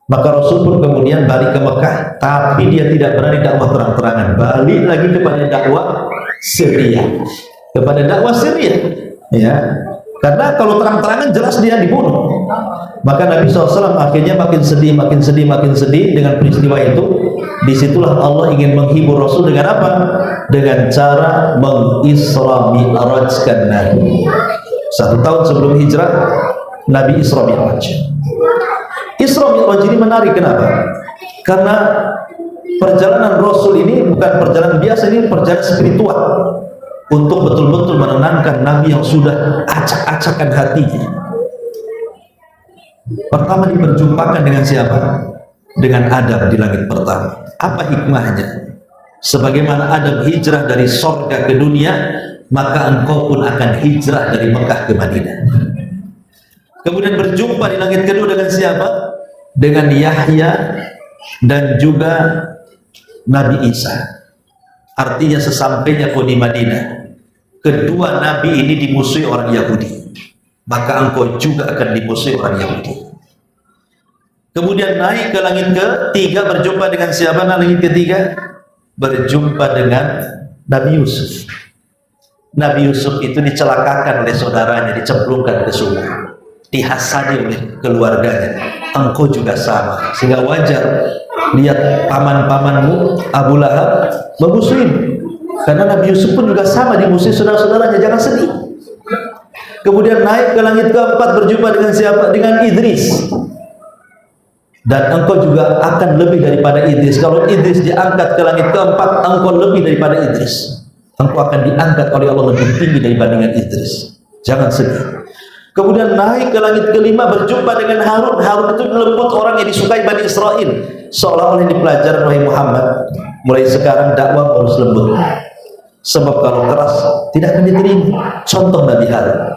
maka Rasul pun kemudian balik ke Mekah, tapi dia tidak berani dakwah terang-terangan, balik lagi kepada dakwah Syria, ya. Karena kalau terang-terangan jelas dia dibunuh. Maka Nabi SAW akhirnya makin sedih dengan peristiwa itu. Disitulah Allah ingin menghibur Rasul dengan apa? Dengan cara mengisra mi'rajkan Nabi. 1 tahun sebelum hijrah, Nabi Isra Mi'raj. Isra Mi'raj ini menarik, kenapa? Karena perjalanan Rasul ini bukan perjalanan biasa, ini perjalanan spiritual untuk betul-betul menenangkan Nabi yang sudah acak-acakan hatinya. Pertama diperjumpakan dengan siapa? Dengan Adam di langit pertama. Apa hikmahnya? Sebagaimana Adam hijrah dari surga ke dunia, maka engkau pun akan hijrah dari Mekah ke Madinah. Kemudian berjumpa di langit kedua dengan siapa? Dengan Yahya dan juga Nabi Isa. Artinya sesampainya kau di Madinah, kedua nabi ini dimusuhi orang Yahudi, maka engkau juga akan dimusuhi orang Yahudi. Kemudian naik ke langit ketiga, berjumpa dengan siapa? Langit ketiga berjumpa dengan Nabi Yusuf. Nabi Yusuf itu dicelakakan oleh saudaranya, dicemplungkan ke sumur, dihasadi oleh keluarganya. Engkau juga sama, sehingga wajar lihat paman-pamanmu Abu Lahab memusuhi, karena Nabi Yusuf pun juga sama dimusuhi saudara-saudaranya. Jangan sedih. Kemudian naik ke langit keempat, berjumpa dengan siapa? Dengan Idris. Dan engkau juga akan lebih daripada Idris. Kalau Idris diangkat ke langit keempat, engkau lebih daripada Idris. Engkau akan diangkat oleh Allah lebih tinggi dibandingkan Idris. Jangan sedih. Kemudian naik ke langit kelima, berjumpa dengan Harun. Harun itu lembut, orang yang disukai Bani Israel. Seolah-olah dipelajari oleh Muhammad, mulai sekarang dakwah harus lembut, sebab kalau keras tidak akan diterima. Contoh Nabi Harun,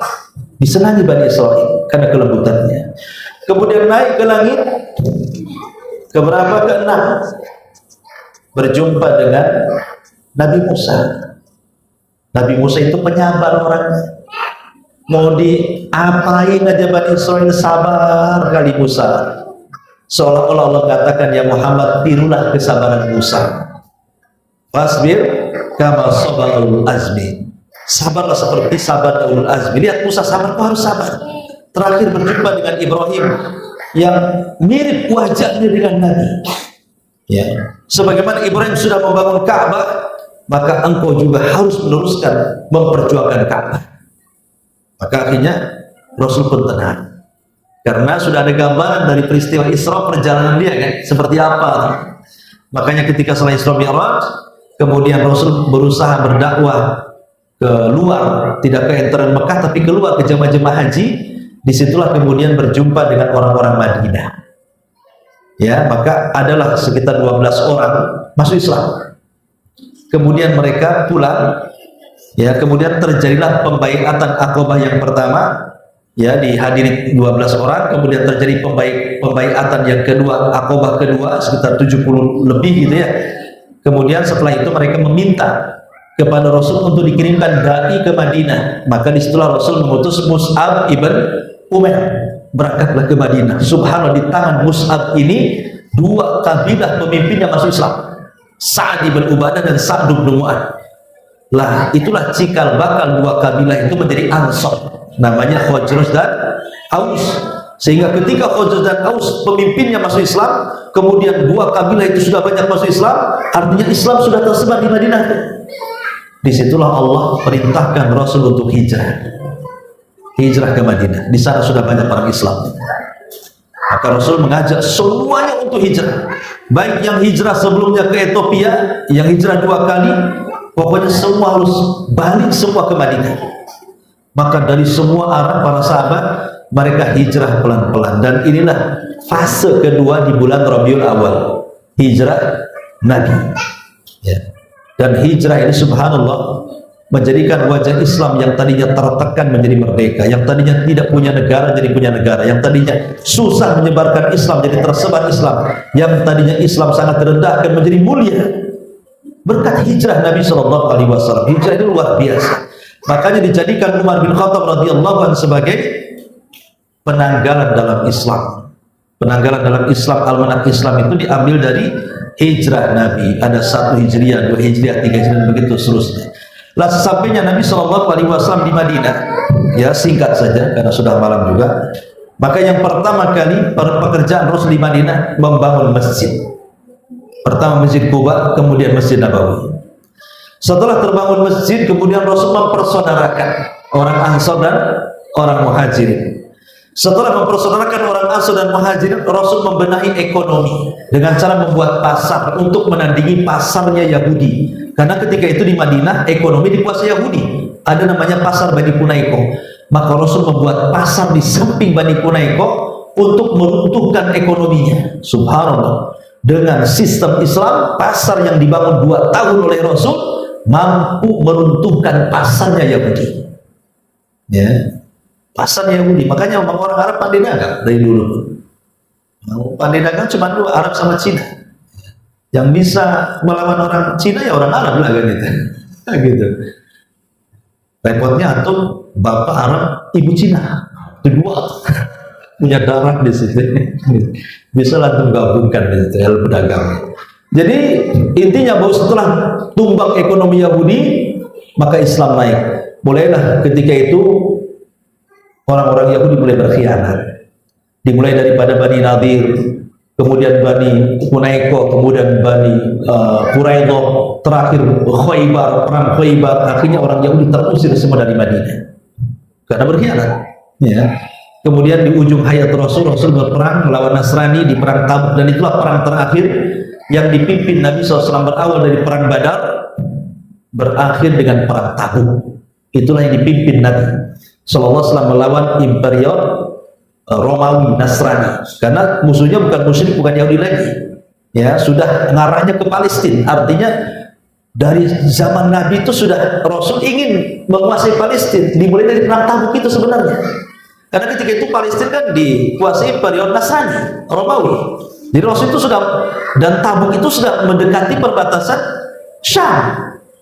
disenangi Bani Israel karena kelembutannya. Kemudian naik ke langit keberapa? Keenam, berjumpa dengan Nabi Musa. Nabi Musa itu penyabar orangnya, mau diapain aja Bani Israel sabar kali Musa. Seolah-olah Allah katakan, ya Muhammad, tirulah kesabaran Musa. Fasbir kama sabarul azmi. Sabarlah seperti sabar ulul azmi. Lihat Musa sabar, kau harus sabar. Terakhir berjumpa dengan Ibrahim yang mirip wajahnya dengan Nabi. Ya, sebagaimana Ibrahim sudah membangun Ka'bah, maka engkau juga harus meneruskan memperjuangkan Ka'bah. Maka akhirnya Rasul pun tenang, karena sudah ada gambaran dari peristiwa Isra, perjalanan dia kan seperti apa. Makanya ketika setelah Isra Mi'raj, kemudian Rasul berusaha berdakwah ke luar, tidak ke entaran Mekah tapi keluar ke jemaah-jemaah haji. Disitulah kemudian berjumpa dengan orang-orang Madinah. Ya, maka adalah sekitar 12 orang masuk Islam. Kemudian mereka pulang. Ya, kemudian terjadilah pembaiatan Aqabah yang pertama. Ya, dihadiri 12 orang, kemudian terjadi pembaiatan yang kedua, Aqabah kedua, sekitar 70 lebih gitu ya. Kemudian setelah itu mereka meminta kepada Rasul untuk dikirimkan dai ke Madinah. Maka disitulah Rasul mengutus Mus'ab ibn Umair, berangkatlah ke Madinah. Subhanallah, di tangan Mus'ab ini dua kabilah pemimpinnya masuk Islam, Sa'ad ibn Ubadah dan Sa'd ibn Mu'ad. Lah, itulah cikal bakal dua kabilah itu menjadi Ansor, namanya Khazraj dan Aus. Sehingga ketika Khazraj dan Aus pemimpinnya masuk Islam, kemudian dua kabilah itu sudah banyak masuk Islam, artinya Islam sudah tersebar di Madinah. Disitulah Allah perintahkan Rasul untuk hijrah ke Madinah. Di sana sudah banyak orang Islam, maka Rasul mengajak semuanya untuk hijrah, baik yang hijrah sebelumnya ke Ethiopia, yang hijrah 2 kali, pokoknya semua harus balik semua ke Madinah. Maka dari semua arah para sahabat mereka hijrah pelan-pelan, dan inilah fase kedua di bulan Rabiul Awal, hijrah Nabi. Ya. Dan hijrah ini subhanallah menjadikan wajah Islam yang tadinya tertekan menjadi merdeka, yang tadinya tidak punya negara jadi punya negara, yang tadinya susah menyebarkan Islam jadi tersebar Islam, yang tadinya Islam sangat direndahkan menjadi mulia berkat hijrah Nabi SAW. Hijrah itu luar biasa. Makanya dijadikan Umar bin Khattab radhiyallahu anhu sebagai penanggalan dalam Islam. Penanggalan dalam Islam, almanak Islam itu diambil dari hijrah Nabi. Ada 1 Hijriah, 2 Hijriah, 3 Hijriah, dan begitu seterusnya. Lah sesampainya Nabi SAW di Madinah, ya singkat saja karena sudah malam juga. Maka yang pertama kali pekerjaan Rasul di Madinah membangun masjid. Pertama Masjid Quba, kemudian Masjid Nabawi. Setelah terbangun masjid, kemudian Rasul mempersaudarakan orang Ansar dan orang Muhajirin. Setelah mempersaudarakan orang Ansar dan Muhajirin, Rasul membenahi ekonomi dengan cara membuat pasar untuk menandingi pasarnya Yahudi. Karena ketika itu di Madinah ekonomi dikuasai Yahudi. Ada namanya pasar Bani Kunaiko. Maka Rasul membuat pasar di samping Bani Kunaiko untuk meruntuhkan ekonominya. Subhanallah. Dengan sistem Islam, pasar yang dibangun 2 tahun oleh Rasul mampu meruntuhkan pasarnya Yahudi. Ya. pasar Yahudi. Makanya orang Arab pandai dagang dari dulu. Pandai dagang cuma dua, Arab sama Cina. Yang bisa melawan orang Cina ya orang Arab lah kan gitu. Gitu. Repotnya antum bapak Arab, ibu Cina, kedua punya darah di situ. Bisa langsung gabungkan di situ hal pedagang. Jadi intinya bahwa setelah tumbang ekonomi Yahudi, maka Islam naik. Mulailah ketika itu orang-orang Yahudi mulai berkhianat. Dimulai daripada Bani Nadir, kemudian Bani Quraiko, kemudian Bani Quraidah, terakhir Khaybar, perang Khaybar. Akhirnya orang Yahudi terusir semua dari Madinah karena berkhianat. Ya. Kemudian di ujung hayat Rasul berperang melawan Nasrani di perang Tabuk, dan itulah perang terakhir yang dipimpin Nabi SAW. Berawal dari perang Badar, berakhir dengan perang Tabuk. Itulah yang dipimpin Nabi SAW melawan Imperial Romawi Nasrani, karena musuhnya bukan musyrik, bukan Yahudi lagi. Ya, sudah ngarahnya ke Palestina. Artinya dari zaman Nabi itu sudah Rasul ingin menguasai Palestina. Dimulai dari perang Tabuk itu sebenarnya. Karena ketika itu Palestina kan dikuasai Imperial Nasrani Romawi. Jadi Rasul itu sudah, dan Tabuk itu sudah mendekati perbatasan Syam.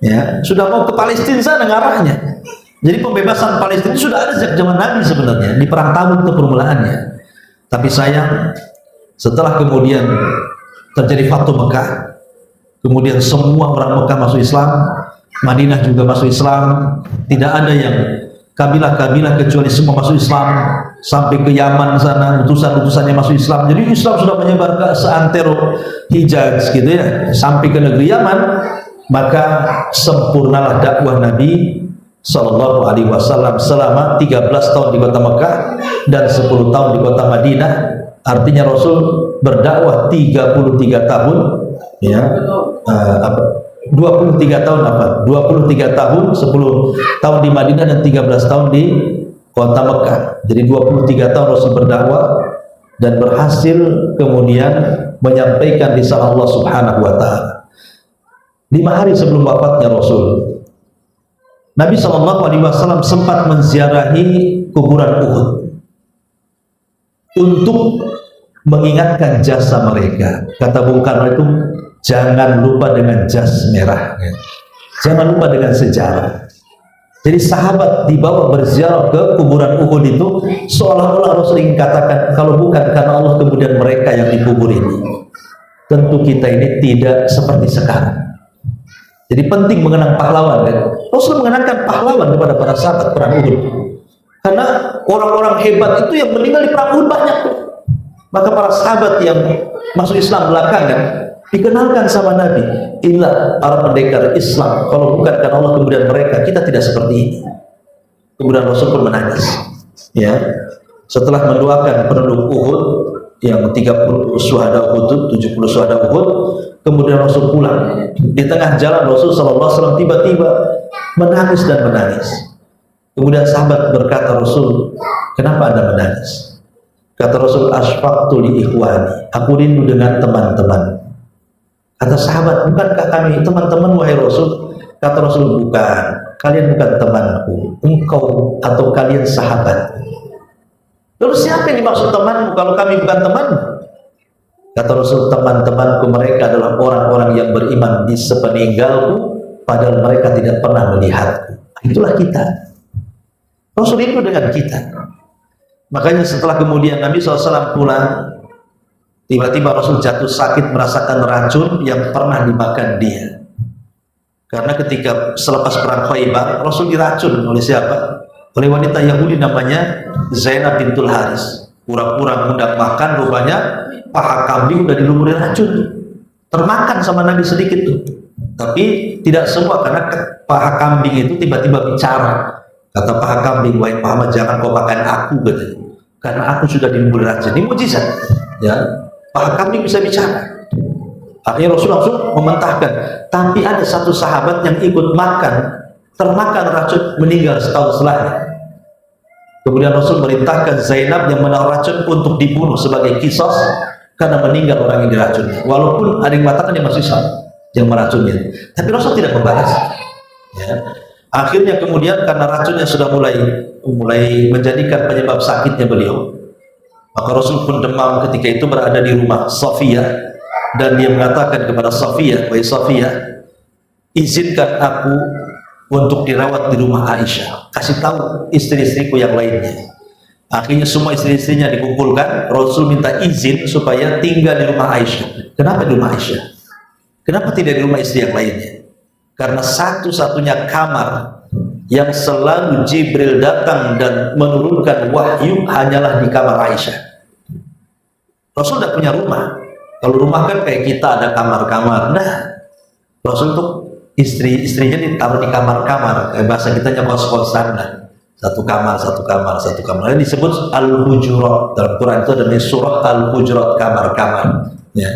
Ya, sudah mau ke Palestina sana ngarahnya. Jadi pembebasan Palestina sudah ada sejak zaman Nabi sebenarnya, di perang Tabuk itu permulaannya. Tapi sayang, setelah kemudian terjadi Fathu Mekah, kemudian semua orang Mekah masuk Islam, Madinah juga masuk Islam, tidak ada yang kabilah-kabilah kecuali semua masuk Islam, sampai ke Yaman sana utusan-utusannya masuk Islam. Jadi Islam sudah menyebar ke seantero Hijaz gitu ya, sampai ke negeri Yaman. Maka sempurnalah dakwah Nabi Sallallahu Alaihi Wasallam selama 13 tahun di kota Mekah dan 10 tahun di kota Madinah. Artinya Rasul berdakwah 33 tahun, ya, 23 tahun apa? 23 tahun, 10 tahun di Madinah dan 13 tahun di kota Mekah. Jadi 23 tahun Rasul berdakwah dan berhasil kemudian menyampaikan risalah Allah Subhanahu wa taala. 5 hari sebelum wafatnya Rasul, Nabi SAW sempat menziarahi kuburan Uhud untuk mengingatkan jasa mereka. Kata Bung Karno itu, jangan lupa dengan jas merah, jangan lupa dengan sejarah. Jadi sahabat dibawa berziarah ke kuburan Uhud itu seolah-olah Rasul ingin katakan, kalau bukan karena Allah kemudian mereka yang dikubur ini, tentu kita ini tidak seperti sekarang. Jadi penting mengenang pahlawan kan? Rasul mengenangkan pahlawan kepada para sahabat perang Uhud. Karena orang-orang hebat itu yang meninggal di perang Uhud banyak. Maka para sahabat yang masuk Islam belakangan dikenalkan sama Nabi, inilah para pendekar Islam. Kalau bukan karena Allah kemudian mereka, kita tidak seperti ini. Kemudian Rasul pun menangis. Ya, setelah mendoakan penduduk Uhud yang 30 syuhada Uhud, 70 syuhada Uhud, kemudian Rasul pulang. Di tengah jalan Rasul SAW tiba-tiba menangis dan menangis. Kemudian sahabat berkata, Rasul, kenapa Anda menangis? Kata Rasul, asfaqtu li ikhwani, aku rindu dengan teman-teman. Kata sahabat, bukankah kami teman-teman wahai Rasul? Kata Rasul, bukan, kalian bukan temanku, engkau atau kalian sahabat. Lalu siapa yang dimaksud temanmu kalau kami bukan temanmu? Kata Rasul, teman-temanku mereka adalah orang-orang yang beriman di sepeninggalku, padahal mereka tidak pernah melihatku. Itulah kita. Rasul itu dengan kita. Makanya setelah kemudian Nabi SAW pulang, tiba-tiba Rasul jatuh sakit merasakan racun yang pernah dimakan dia. Karena ketika selepas perang Khaybar, Rasul diracun oleh siapa? Oleh wanita Yahudi namanya Zainab bintul Haris. Pura-pura ngundang makan, rupanya paha kambing udah dilumuri racun, termakan sama Nabi sedikit tuh. Tapi tidak semua, karena paha kambing itu tiba-tiba bicara. Kata paha kambing, wahai Muhammad, jangan kau makan aku, katanya, karena aku sudah dilumuri racun. Ini mujizat, ya, paha kambing bisa bicara. Akhirnya Rasul langsung mementahkan. Tapi ada satu sahabat yang ikut makan, termakan racun, meninggal setahun setelahnya. Kemudian Rasul merintahkan Zainab yang menaruh racun untuk dibunuh sebagai kisos karena meninggal orang yang diracunnya. Walaupun ada yang mengatakan dia masih Islam yang meracunnya, tapi Rasul tidak membalas. Ya. Akhirnya kemudian karena racunnya sudah mulai mulai menjadikan penyebab sakitnya beliau. Maka Rasul pun demam ketika itu berada di rumah Safiyah, dan dia mengatakan kepada Safiyah, "Wahai Safiyah, izinkan aku untuk dirawat di rumah Aisyah, kasih tahu istri-istriku yang lainnya." Akhirnya semua istri-istrinya dikumpulkan. Rasul minta izin supaya tinggal di rumah Aisyah. Kenapa di rumah Aisyah? Kenapa tidak di rumah istri yang lainnya? Karena satu-satunya kamar yang selalu Jibril datang dan menurunkan wahyu hanyalah di kamar Aisyah. Rasul tidak punya rumah. Kalau rumah kan kayak kita ada kamar-kamar. Nah, Rasul untuk istri-istrinya ditaruh di kamar-kamar. Kayak bahasa kita kos-kosan. Nah, satu kamar. Ini disebut Al-Hujurat. Dalam Quran itu ada surah Al-Hujurat, kamar-kamar. Ya.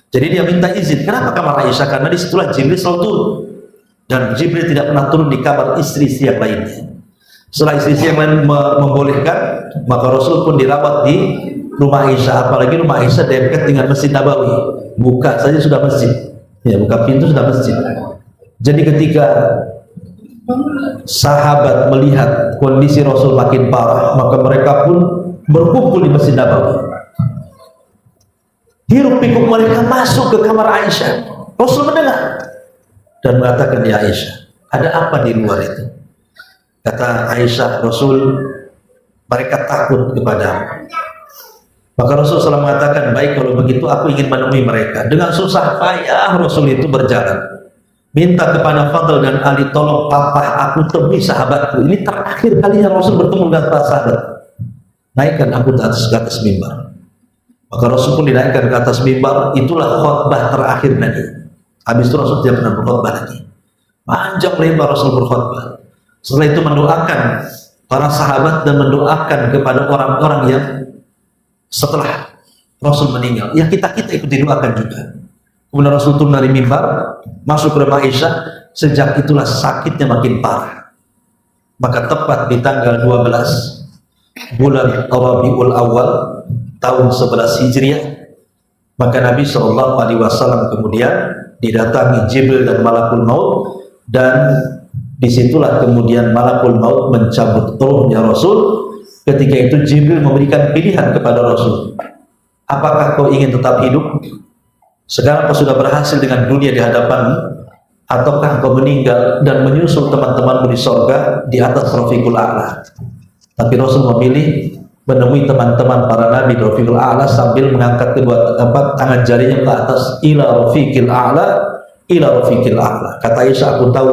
Jadi dia minta izin. Kenapa kamar Aisyah? Karena disitulah Jibril selalu turun. Dan Jibril tidak pernah turun di kamar istri-istri yang lainnya. Setelah istri-istri yang lain membolehkan, maka Rasul pun dirawat di rumah Aisyah. Apalagi rumah Aisyah dekat dengan Masjid Nabawi. Buka saja sudah masjid. Ya, buka pintu sudah masjid. Jadi ketika sahabat melihat kondisi Rasul makin parah, maka mereka pun berkumpul di Masjid Nabawi. Hiruk pikuk mereka masuk ke kamar Aisyah. Rasul mendengar dan mengatakan, "Ya Aisyah, ada apa di luar itu?" Kata Aisyah, "Rasul, mereka takut kepadamu." Maka Rasul SAW mengatakan, "Baik, kalau begitu aku ingin menemui mereka." Dengan susah payah Rasul itu berjalan, minta kepada Fadl dan Ali, "Tolong papa aku temui sahabatku." Ini terakhir kalinya Rasul bertemu dengan para sahabat. "Naikkan aku ke atas mimbar." Maka Rasul pun dinaikkan ke atas mimbar. Itulah khutbah terakhir Nabi. Habis itu Rasul tidak pernah berkhutbah lagi. Panjang lebar Rasul berkhutbah. Setelah itu mendoakan para sahabat dan mendoakan kepada orang-orang yang setelah Rasul meninggal. Ya kita ikut didoakan juga. Kemudian Rasul turun dari mimbar, masuk ke rumah Aisyah. Sejak itulah sakitnya makin parah. Maka tepat di tanggal 12 bulan Rabiul Awal tahun 11 Hijriah, maka Nabi SAW kemudian didatangi Jibril dan Malakul Maut, dan disitulah kemudian Malakul Maut mencabut ruhnya Rasul. Ketika itu Jibril memberikan pilihan kepada Rasul, "Apakah kau ingin tetap hidup sekarang kau sudah berhasil dengan dunia di hadapanmu, ataukah kau meninggal dan menyusul teman-temanmu di sorga di atas Rafiqul A'la?" Tapi Rasul memilih menemui teman-teman para nabi di Rafiqul A'la sambil mengangkat kedua tangan jarinya ke atas, "Ila Rafiqil A'la, ila Rafiqil A'la." Kata Aisyah, "Aku tahu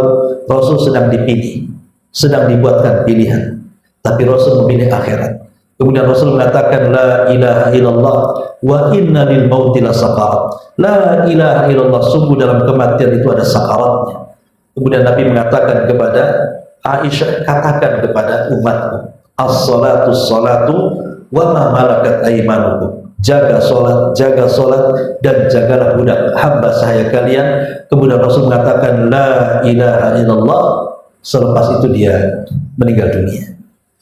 Rasul sedang dipilih, sedang dibuatkan pilihan, tapi Rasul memilih akhirat." Kemudian Rasul mengatakan, "La ilaha illallah wa inna lil mauti la sakarat." La ilaha illallah, sungguh dalam kematian itu ada sakaratnya. Kemudian Nabi mengatakan kepada Aisyah, "Katakan kepada umatku, as-salatu wa ma malakat aymanukum." Jaga solat dan jagalah budak hamba sahaya kalian. Kemudian Rasul mengatakan, "La ilaha illallah." Selepas itu dia meninggal dunia.